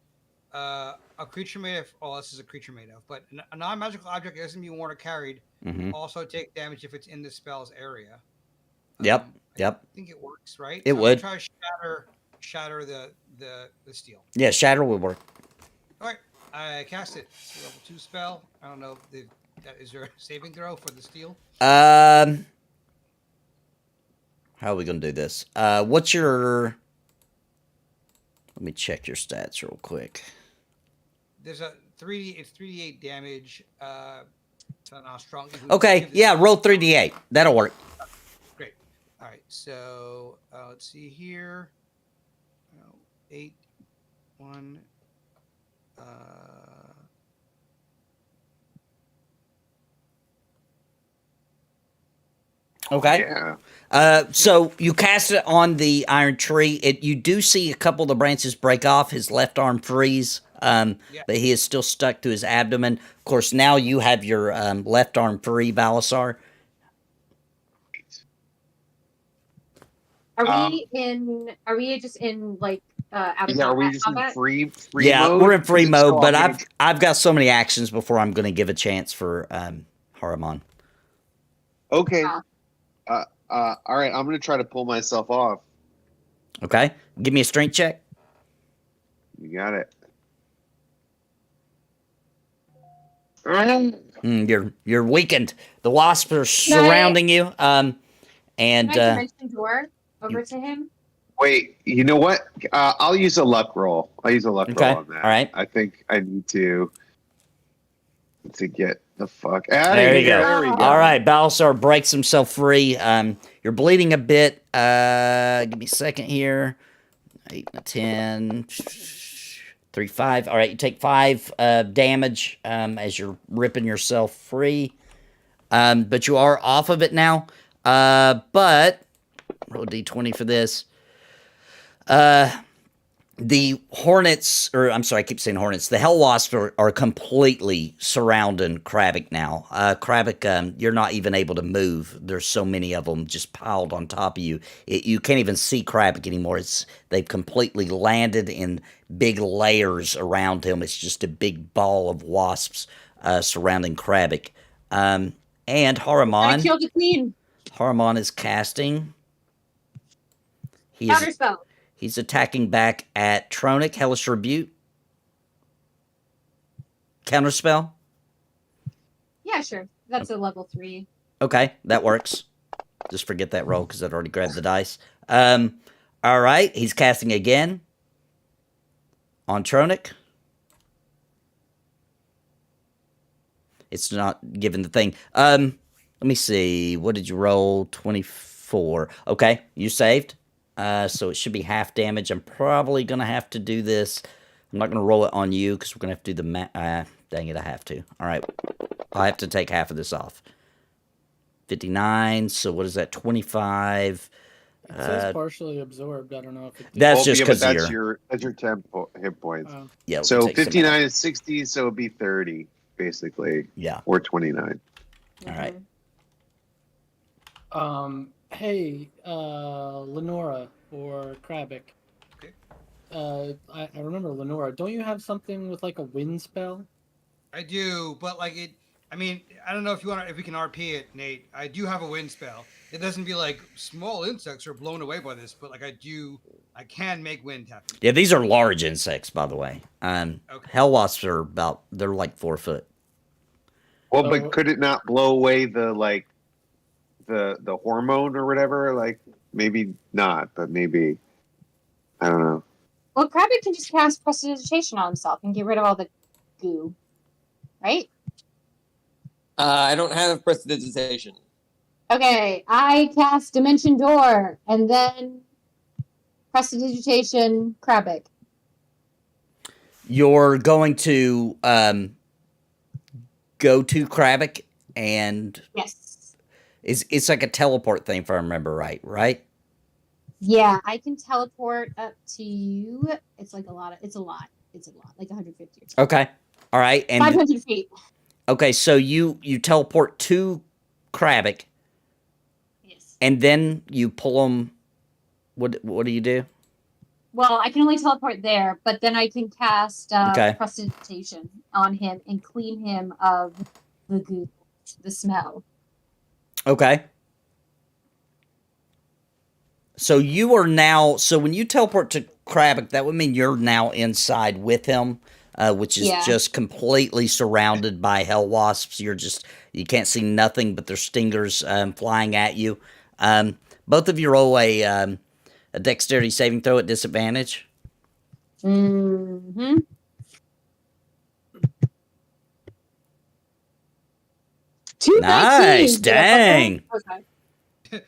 a creature made of. Oh, this is a creature made of, but a non-magical object that doesn't be worn or carried. Mm-hmm. Also take damage if it's in the spell's area. Yep. I think it works, right? It I'm gonna would. try to shatter the steel. Yeah, shatter would work. All right, I cast it. It's a level 2 spell. I don't know if is there a saving throw for the steel? How are we gonna do this? What's your? Let me check your stats real quick. There's a 3D. It's 3d8 damage. So how strong. Okay, yeah, roll 3d8. That'll work. Great. All right. So let's see here. 8, 1. Okay. Yeah. So you cast it on the iron tree. You do see a couple of the branches break off. His left arm freeze, but he is still stuck to his abdomen. Of course, now you have your left arm free, Balasar. Are we just in like out of Yeah, are we combat? just in combat? free Yeah, mode? we're in free mode, So but I'm gonna- I've got so many actions before I'm going to give a chance for Haruman. Okay. Wow. All right, I'm gonna try to pull myself off. Okay, give me a strength check. You got it. You're weakened. The wasps are surrounding you. And Can I dimension door over to him? Wait, you know what? I'll use a luck roll. I'll use a luck Okay, roll on that. all right. I think I need to get the fuck out of There here. you go. There we go. All right, Balasar breaks himself free. You're bleeding a bit. Give me a second here. 8, 10, 3, 5. All right, you take 5 damage as you're ripping yourself free. But you are off of it now. But roll a d20 for this. The hornets, or I'm sorry, I keep saying hornets. The hell wasps are completely surrounding Kravik now. Kravik, you're not even able to move. There's so many of them just piled on top of you. You can't even see Kravik anymore. They've completely landed in big layers around him. It's just a big ball of wasps surrounding Kravik. And I Haramon. killed the queen. Haramon is casting. Counterspell. He's attacking back at Tronic, Hellish Rebuke. Counterspell? Yeah, sure. That's a level 3. Okay, that works. Just forget that roll because I'd already grabbed the dice. All right, he's casting again on Tronic. It's not given the thing. Let me see. What did you roll? 24. Okay, you saved. So it should be half damage. I'm probably going to have to do this. I'm not going to roll it on you because we're going to have to do the dang it, I have to. All right. I'll have to take half of this off. 59. So what is that? 25. It says partially absorbed. I don't know if it. That's just because that's your 10 hit points. Yeah. So 59 is 60, so it'd be 30 basically. Yeah. Or 29. All right. Hey, Lenora or Krabic. Okay. I remember Lenora. Don't you have something with like a wind spell? I do, but like it. I mean, I don't know if we can RP it, Nate. I do have a wind spell. It doesn't be like small insects are blown away by this, but like I can make wind happen. Yeah, these are large insects, by the way. Okay. Hell wasps are they're like 4 foot. Well, but could it not blow away the hormone or whatever? Like maybe not, but maybe I don't know. Well, Krabic can just cast prestidigitation on himself and get rid of all the goo, right? I don't have prestidigitation. Okay, I cast Dimension Door and then prestidigitation Krabic. You're going to go to Krabic and Yes. it's like a teleport thing if I remember right? Yeah, I can teleport up to you. It's like it's a lot. Like 150 or something. Okay. All right. And 500 feet. okay, so you teleport to Krabic. Yes. And then you pull them. What do you do? Well, I can only teleport there, but then I can cast prestidigitation on him and clean him of the goo, the smell. Okay. So you are now. So when you teleport to Krabic, that would mean you're now inside with him, which is just completely surrounded by hell wasps. You can't see nothing but their stingers flying at you. Both of you roll a dexterity saving throw at disadvantage. Mm-hmm. Nice, dang. Okay.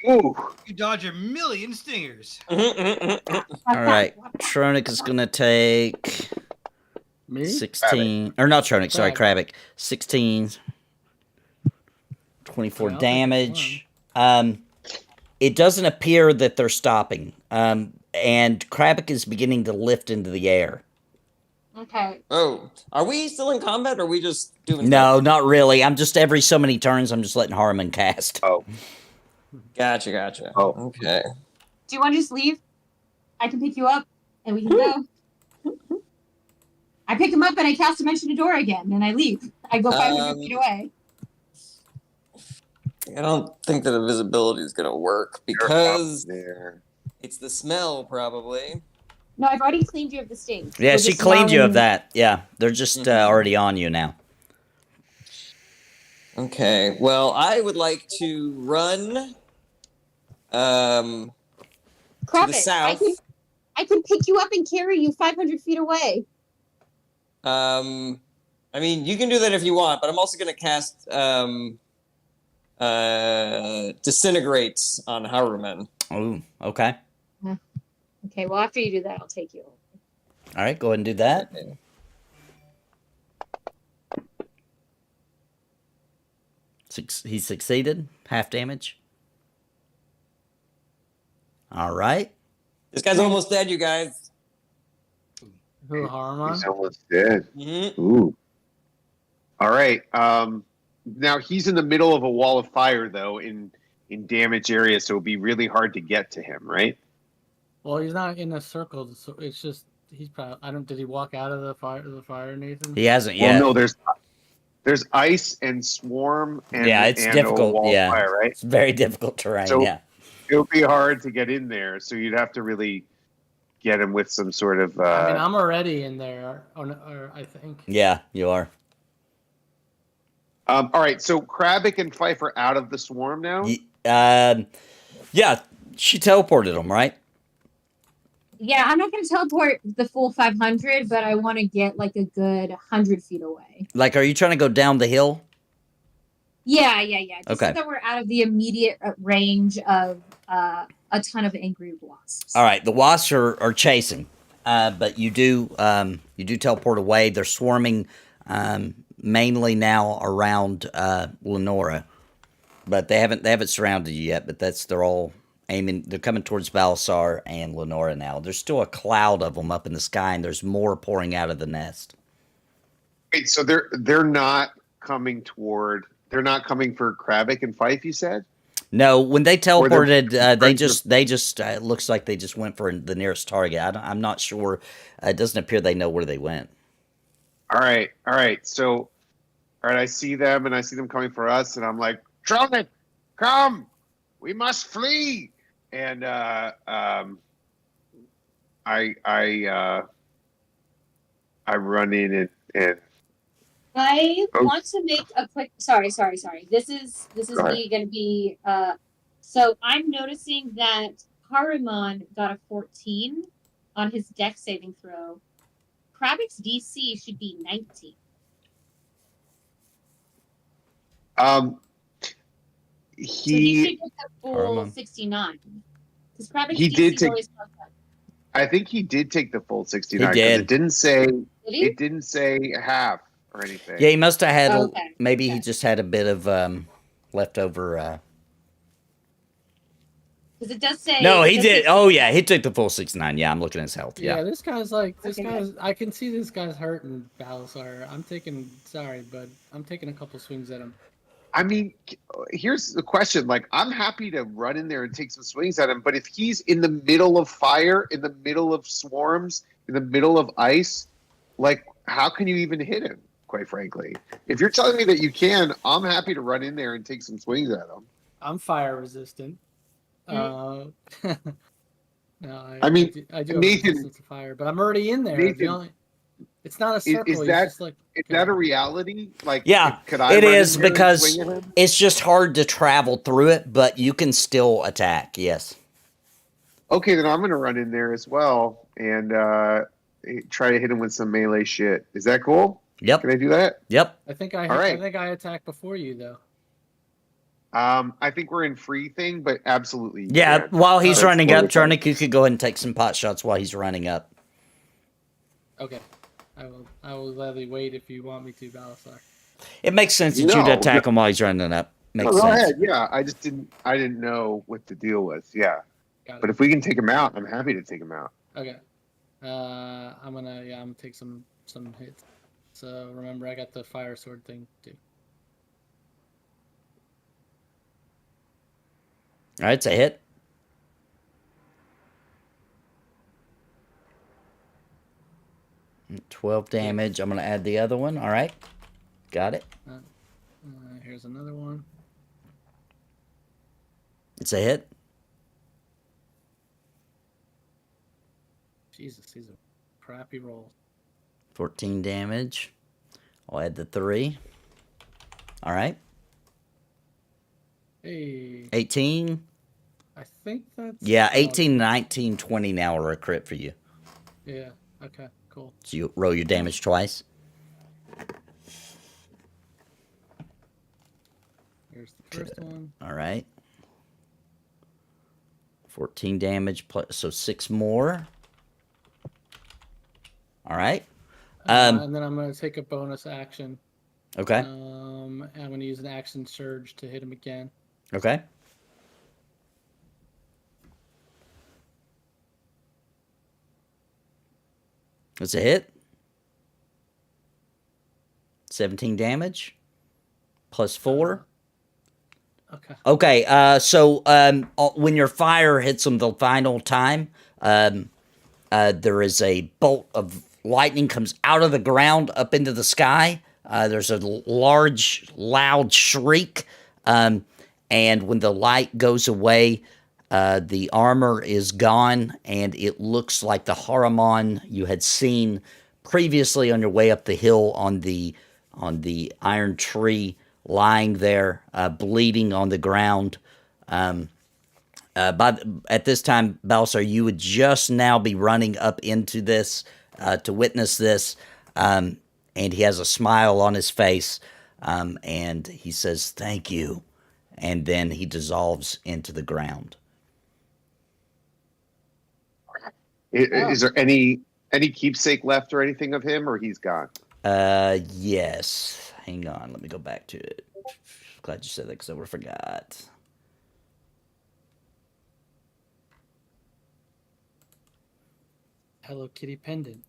Ooh. You dodge a million stingers. All right, Tronic is gonna take Me? 16, or not Tronic, sorry, Krabic. 16, 24 damage. It doesn't appear that they're stopping, and Krabic is beginning to lift into the air. Okay. Oh, are we still in combat, or are we just doing? No, not really. I'm just every so many turns. I'm just letting Harmon cast. Oh. Gotcha. Oh. Okay. Do you want to just leave? I can pick you up, and we can go. I pick him up, and I cast Dimension Door again, and I leave. I go 500 feet away. I don't think that invisibility is going to work because it's the smell, probably. No, I've already cleaned you of the stings. Yeah, she cleaned you of that. Yeah, they're just already on you now. Okay, well, I would like to run to the south. I can pick you up and carry you 500 feet away. I mean, you can do that if you want, but I'm also going to cast Disintegrate on Haruman. Oh, okay. Okay, well, after you do that, I'll take you. All right, go ahead and do that. Okay. He succeeded. Half damage. All right. This guy's almost dead, you guys. Who, Haruman? He's almost dead. Mm-hmm. Ooh. All right. Now he's in the middle of a wall of fire, though, in damaged areas, so it'll be really hard to get to him, right? Well, he's not in a circle, so it's just he's probably. Did he walk out of the fire, Nathan? He hasn't yet. Well, no. there's ice and swarm and Yeah, it's and difficult. a wall Yeah, of fire, right? it's very difficult terrain. So- yeah, It would be hard to get in there, so you'd have to really get him with some sort of. I mean, I'm already in there, or I think. yeah, you are. All right, so Kravik and Fife are out of the swarm now. Yeah, she teleported them, right? Yeah, I'm not going to teleport the full 500, but I want to get like a good 100 feet away. Like, are you trying to go down the hill? Yeah. Just Okay. so that we're out of the immediate range of a ton of angry wasps. All right, the wasps are chasing, but you do teleport away. They're swarming mainly now around Lenora, but they haven't surrounded you yet. But they're all aiming. They're coming towards Balasar and Lenora now. There's still a cloud of them up in the sky, and there's more pouring out of the nest. Wait, so they're not coming toward. They're not coming for Kravik and Fife. You said. No, when they teleported, they friends just it looks like they just went for the nearest target. I'm not sure. It doesn't appear they know where they went. All right. So, all right, I see them, and I see them coming for us, and I'm like, Tronic, come, we must flee. And I run in and I Oh. want to make a quick. Sorry. This is Go ahead. me going to be. So I'm noticing that Haruman got a 14 on his dex saving throw. Kravik's DC should be 19. So he he should get the full Haruman. 69. Because Kravik's He DC did is take- always plus one. I think he did take the full 69. He 'cause did. It didn't say Did he? it didn't say half or anything. Yeah, he must have had. Okay. Maybe he Okay. just had a bit of leftover. Because it does say. No, it he does did. say- Oh yeah, he took the full 69. Yeah, I'm looking at his health. Yeah, Yeah. this guy's like this Okay, guy's. I can see this guy's hurting Balasar. I'm taking. Sorry, but I'm taking a couple swings at him. I mean, here's the question. Like, I'm happy to run in there and take some swings at him, but if he's in the middle of fire, in the middle of swarms, in the middle of ice, like, how can you even hit him, quite frankly? If you're telling me that you can, I'm happy to run in there and take some swings at him. I'm fire resistant. Mm. No, I mean, I do have Nathan- resistance to fire, but I'm already in there. Nathan, It's not a circle. It's that- just like Is that a reality? Like, Yeah, could I it run in is there and because swing at him? it's just hard to travel through it, but you can still attack. Yes. Okay, then I'm going to run in there as well and try to hit him with some melee shit. Is that cool? Yep. Can I do that? Yep. I think I All right. attacked before you though. I think we're in free thing, but absolutely. you Yeah. can. While he's That's running up, totally fine. Jarnik, you could go ahead and take some pot shots while he's running up. Okay. I will gladly wait if you want me to, Balasar. It makes sense that you'd No, attack him while he's running up. Makes Go sense. ahead. Yeah, I didn't know what the deal was. Yeah, Got but it. if we can take him out, I'm happy to take him out. Okay. I'm gonna take some hits. So remember, I got the fire sword thing too. All right, it's a hit. Mm, 12 damage. I'm going to add the other one. All right. Got it. Here's another one. It's a hit. Jesus, these are crappy rolls. 14 damage. I'll add the 3. All right. Hey, 18. I think that's. Yeah, 18, 19, 20 now are a crit for you. Yeah. Okay. Cool. So you roll your damage twice. Here's the first one. All right. 14 damage, plus, so 6 more. All right. And then I'm gonna take a bonus action. Okay. I'm gonna use an action surge to hit him again. Okay. That's a hit. 17 damage. Plus 4. Okay. Okay, so when your fire hits them the final time, there is a bolt of lightning comes out of the ground up into the sky, There's a large, loud shriek, and when the light goes away, the armor is gone, and it looks like the Haramon you had seen previously on your way up the hill on the iron tree, lying there, bleeding on the ground. At this time, Balsar, you would just now be running up into this to witness this, and he has a smile on his face, and he says, "Thank you," and then he dissolves into the ground. Is there any keepsake left or anything of him, or he's gone? Yes. Hang on, let me go back to it. Glad you said that because I would have forgot. Hello Kitty pendant.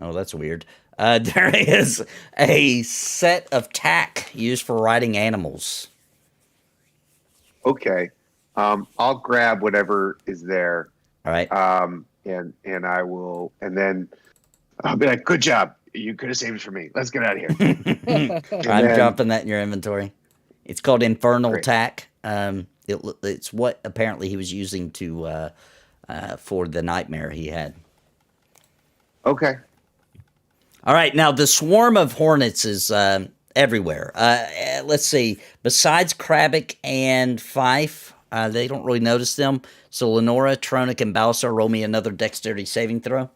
Oh, that's weird. There is a set of tack used for riding animals. Okay. I'll grab whatever is there. All right. And I will, and then I'll be like, "Good job. You could have saved it for me. Let's get out of here." I'm dropping that in your inventory. It's called Infernal Great. Tack. It's what apparently he was using to for the nightmare he had. Okay. All right, now the swarm of hornets is everywhere. Let's see. Besides Krabic and Fife, they don't really notice them. So Lenora, Tronic, and Balsar, roll me another dexterity saving throw.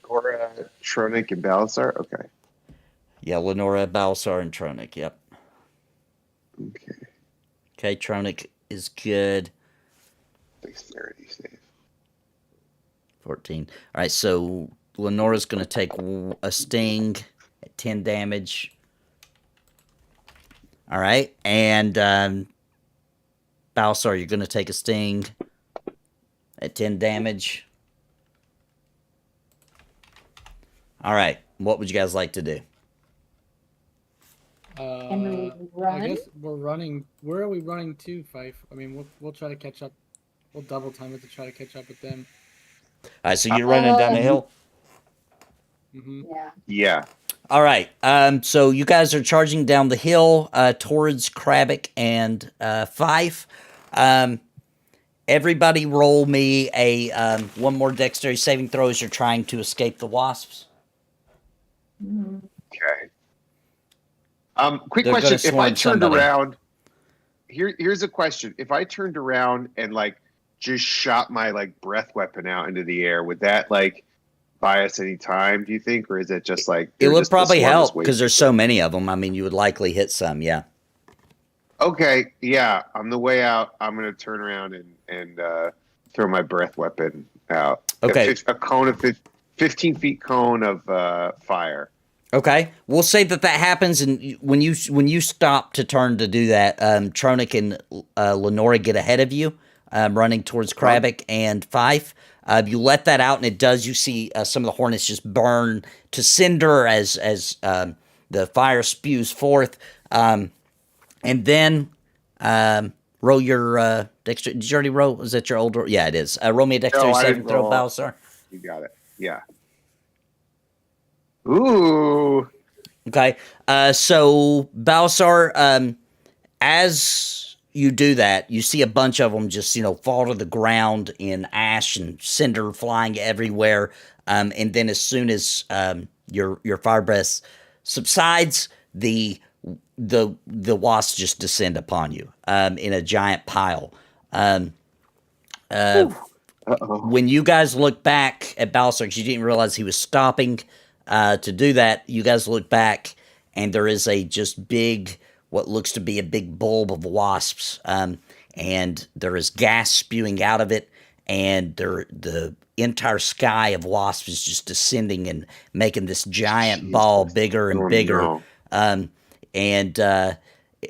Cora, Tronic, and Balasar. Okay. Yeah, Lenora, Balsar, and Tronic. Yep. Okay. Okay, Tronic is good. Dexterity save. 14. All right, so Lenora's going to take a sting at 10 damage. All right, and Balsar, you're going to take a sting at 10 damage. All right, what would you guys like to do? And we I run. guess we're running. Where are we running to, Fife? I mean, we'll try to catch up. We'll double time it to try to catch up with them. All right, so you're running down the hill? Mm-hmm. Yeah. Yeah. All right, so you guys are charging down the hill towards Krabic and Fife. Everybody roll me a one more dexterity saving throw as you're trying to escape the wasps. Mhm. Okay. Quick They're gonna question. If I swarm turned somebody. around, here's a question. If I turned around and like just shot my like breath weapon out into the air, would that like buy us any time, do you think? Or is it just like It would the probably swarm is help waiting? because there's so many of them. I mean, you would likely hit some, yeah. Okay, yeah. On the way out, I'm gonna turn around and throw my breath weapon out. Okay. A cone of 15 feet cone of fire. Okay, we'll say that happens, and when you stop to turn to do that, Tronic and Lenora get ahead of you, running towards Krabic and Fife. You let that out, and it does. You see some of the hornets just burn to cinder as the fire spews forth, and then roll your dexterity. Did you already roll? Is that your older? Yeah, it is. Roll me a dexterity No, I saving didn't throw, roll. Balsar. You got it. Yeah. Ooh. Okay, so Balsar, as you do that, you see a bunch of them just fall to the ground in ash and cinder flying everywhere, and then as soon as your fire breath subsides, the wasps just descend upon you in a giant pile. When you guys look back at Balsar, because you didn't realize he was stopping to do that, you guys look back, and there is a just big, what looks to be a big bulb of wasps, and there is gas spewing out of it, and the entire sky of wasps is just descending and making this giant ball bigger and bigger. No. And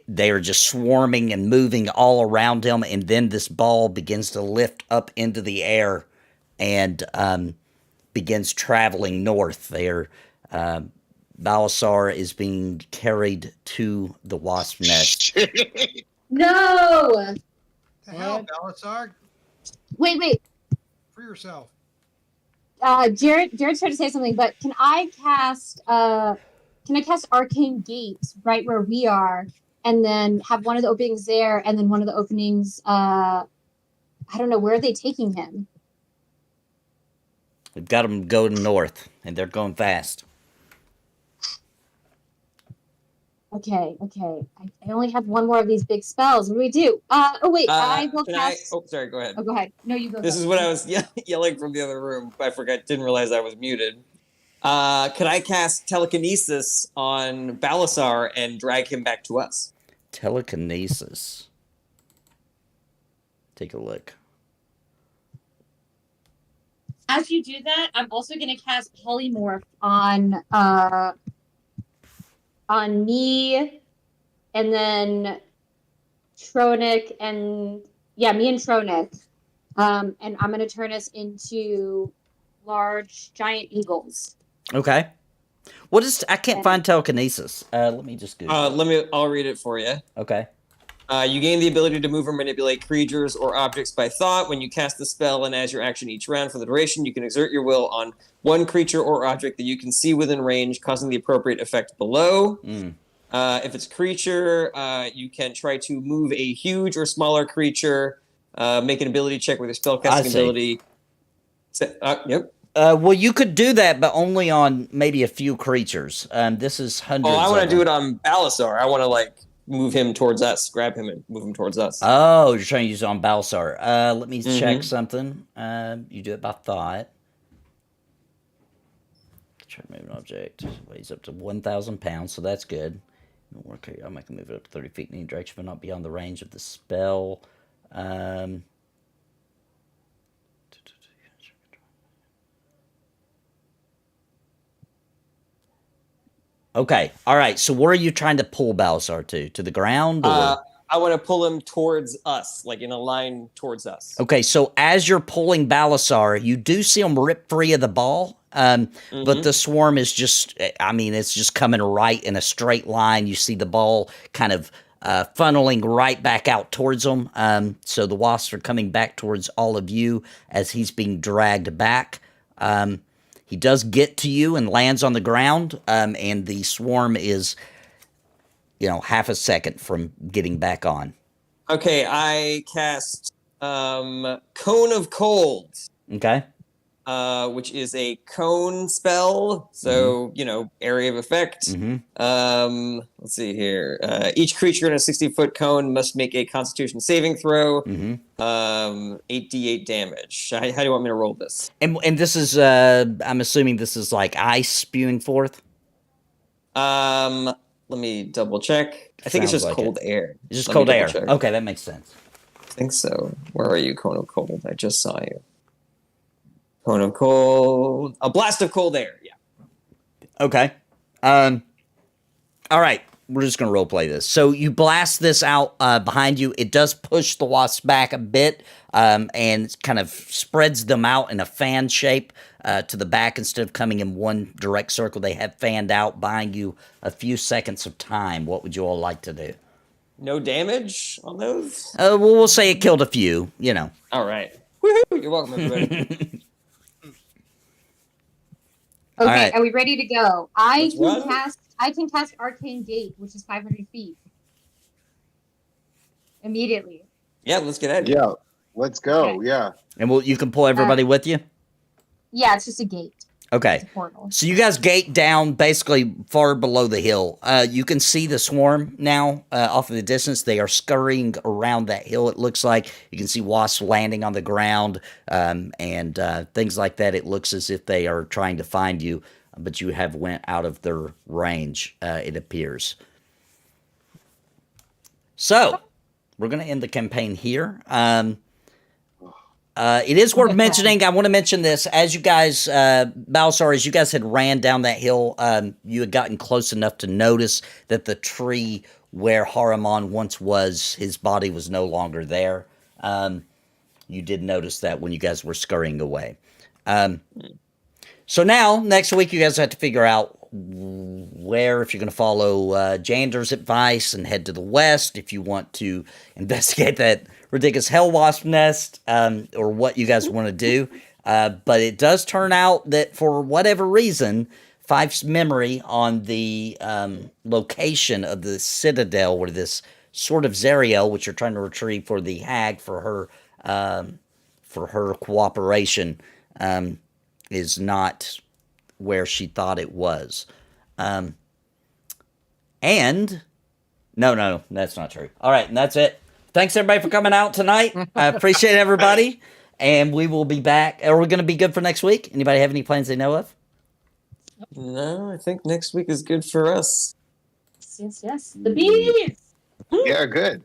they are just swarming and moving all around him, and then this ball begins to lift up into the air and begins traveling north. Balasar is being carried to the wasp nest. No. The hell, Balasar? Wait. For yourself. Jared's trying to say something, but can I cast Arcane Gate right where we are, and then have one of the openings there, and then one of the openings? I don't know, where are they taking him? We've got them going north, and they're going fast. Okay. I only have one more of these big spells. What do we do? I will cast. Oh, sorry. Go ahead. Oh, go ahead. No, you go. This is what I was yelling from the other room. I forgot. Didn't realize I was muted. Could I cast telekinesis on Balasar and drag him back to us? Telekinesis. Take a look. As you do that, I'm also going to cast polymorph on me, and then Tronic, and me and Tronic, and I'm going to turn us into large giant eagles. Okay. What is? I can't find telekinesis. Let me just Google. I'll read it for you. Okay. You gain the ability to move or manipulate creatures or objects by thought when you cast the spell, and as your action each round for the duration, you can exert your will on one creature or object that you can see within range, causing the appropriate effect below. If it's a creature, you can try to move a huge or smaller creature, make an ability check with your spellcasting ability. Yep. Well, you could do that, but only on maybe a few creatures. This is hundreds. Oh, I want to do it on Balasar. I want to move him towards us, grab him and move him towards us. Oh, you're trying to use it on Balasar. Let me check something. You do it by thought. Try to move an object. Weighs up to 1,000 pounds, so that's good. Okay, I'll make him move it up to 30 feet in any direction, but not beyond the range of the spell. Okay, all right. So where are you trying to pull Balasar to? To the ground? Or? I want to pull him towards us, like in a line towards us. Okay, so as you're pulling Balasar, you do see him rip free of the ball, but the swarm is just, it's just coming right in a straight line. You see the ball kind of funneling right back out towards him. So the wasps are coming back towards all of you as he's being dragged back. He does get to you and lands on the ground, and the swarm is, half a second from getting back on. Okay, I cast Cone of Cold. Okay. Which is a cone spell, so, area of effect. Let's see here. Each creature in a 60-foot cone must make a Constitution saving throw. 8d8 damage. How do you want me to roll this? And this is, I'm assuming this is like ice spewing forth? Let me double check. I think it's just cold air. It's just cold air. Okay, that makes sense. I think so. Where are you, Cone of Cold? I just saw you. Cone of Cold. A blast of cold air. Yeah. Okay. All right. We're just going to roleplay this. So you blast this out behind you. It does push the wasps back a bit and kind of spreads them out in a fan shape to the back instead of coming in one direct circle. They have fanned out, buying you a few seconds of time. What would you all like to do? No damage on those? Well, we'll say it killed a few, All right. Woohoo! You're welcome, everybody. Okay, right. Are we ready to go? I can cast Arcane Gate, which is 500 feet. Immediately. Yeah, let's get at it. Yeah, let's go. Okay. Yeah. And you can pull everybody with you? Yeah, it's just a gate. Okay. It's a portal. So you guys gate down basically far below the hill. You can see the swarm now off in the distance. They are scurrying around that hill, it looks like. You can see wasps landing on the ground and things like that. It looks as if they are trying to find you, but you have went out of their range, it appears. So, we're going to end the campaign here. It is worth mentioning, I want to mention this, as you guys, Balasar, as you guys had ran down that hill, you had gotten close enough to notice that the tree where Haramon once was, his body was no longer there. You did notice that when you guys were scurrying away. So now, next week, you guys have to figure out where, if you're going to follow Jander's advice and head to the west, if you want to investigate that ridiculous hell wasp nest, or what you guys want to do. But it does turn out that for whatever reason, Fife's memory on the location of the citadel where this sword of Zariel, which you're trying to retrieve for the hag for her cooperation, is not where she thought it was. And no, that's not true. All right, and that's it. Thanks everybody for coming out tonight. I appreciate everybody, and we will be back. Are we going to be good for next week? Anybody have any plans they know of? No, I think next week is good for us. Yes. The bees. Yeah, good.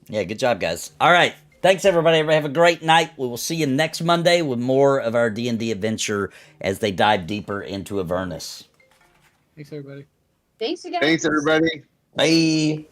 Yeah, good job, guys. All right. Thanks, everybody. Everybody have a great night. We will see you next Monday with more of our D&D adventure as they dive deeper into Avernus. Thanks, everybody. Thanks, you guys. Thanks, everybody. Bye.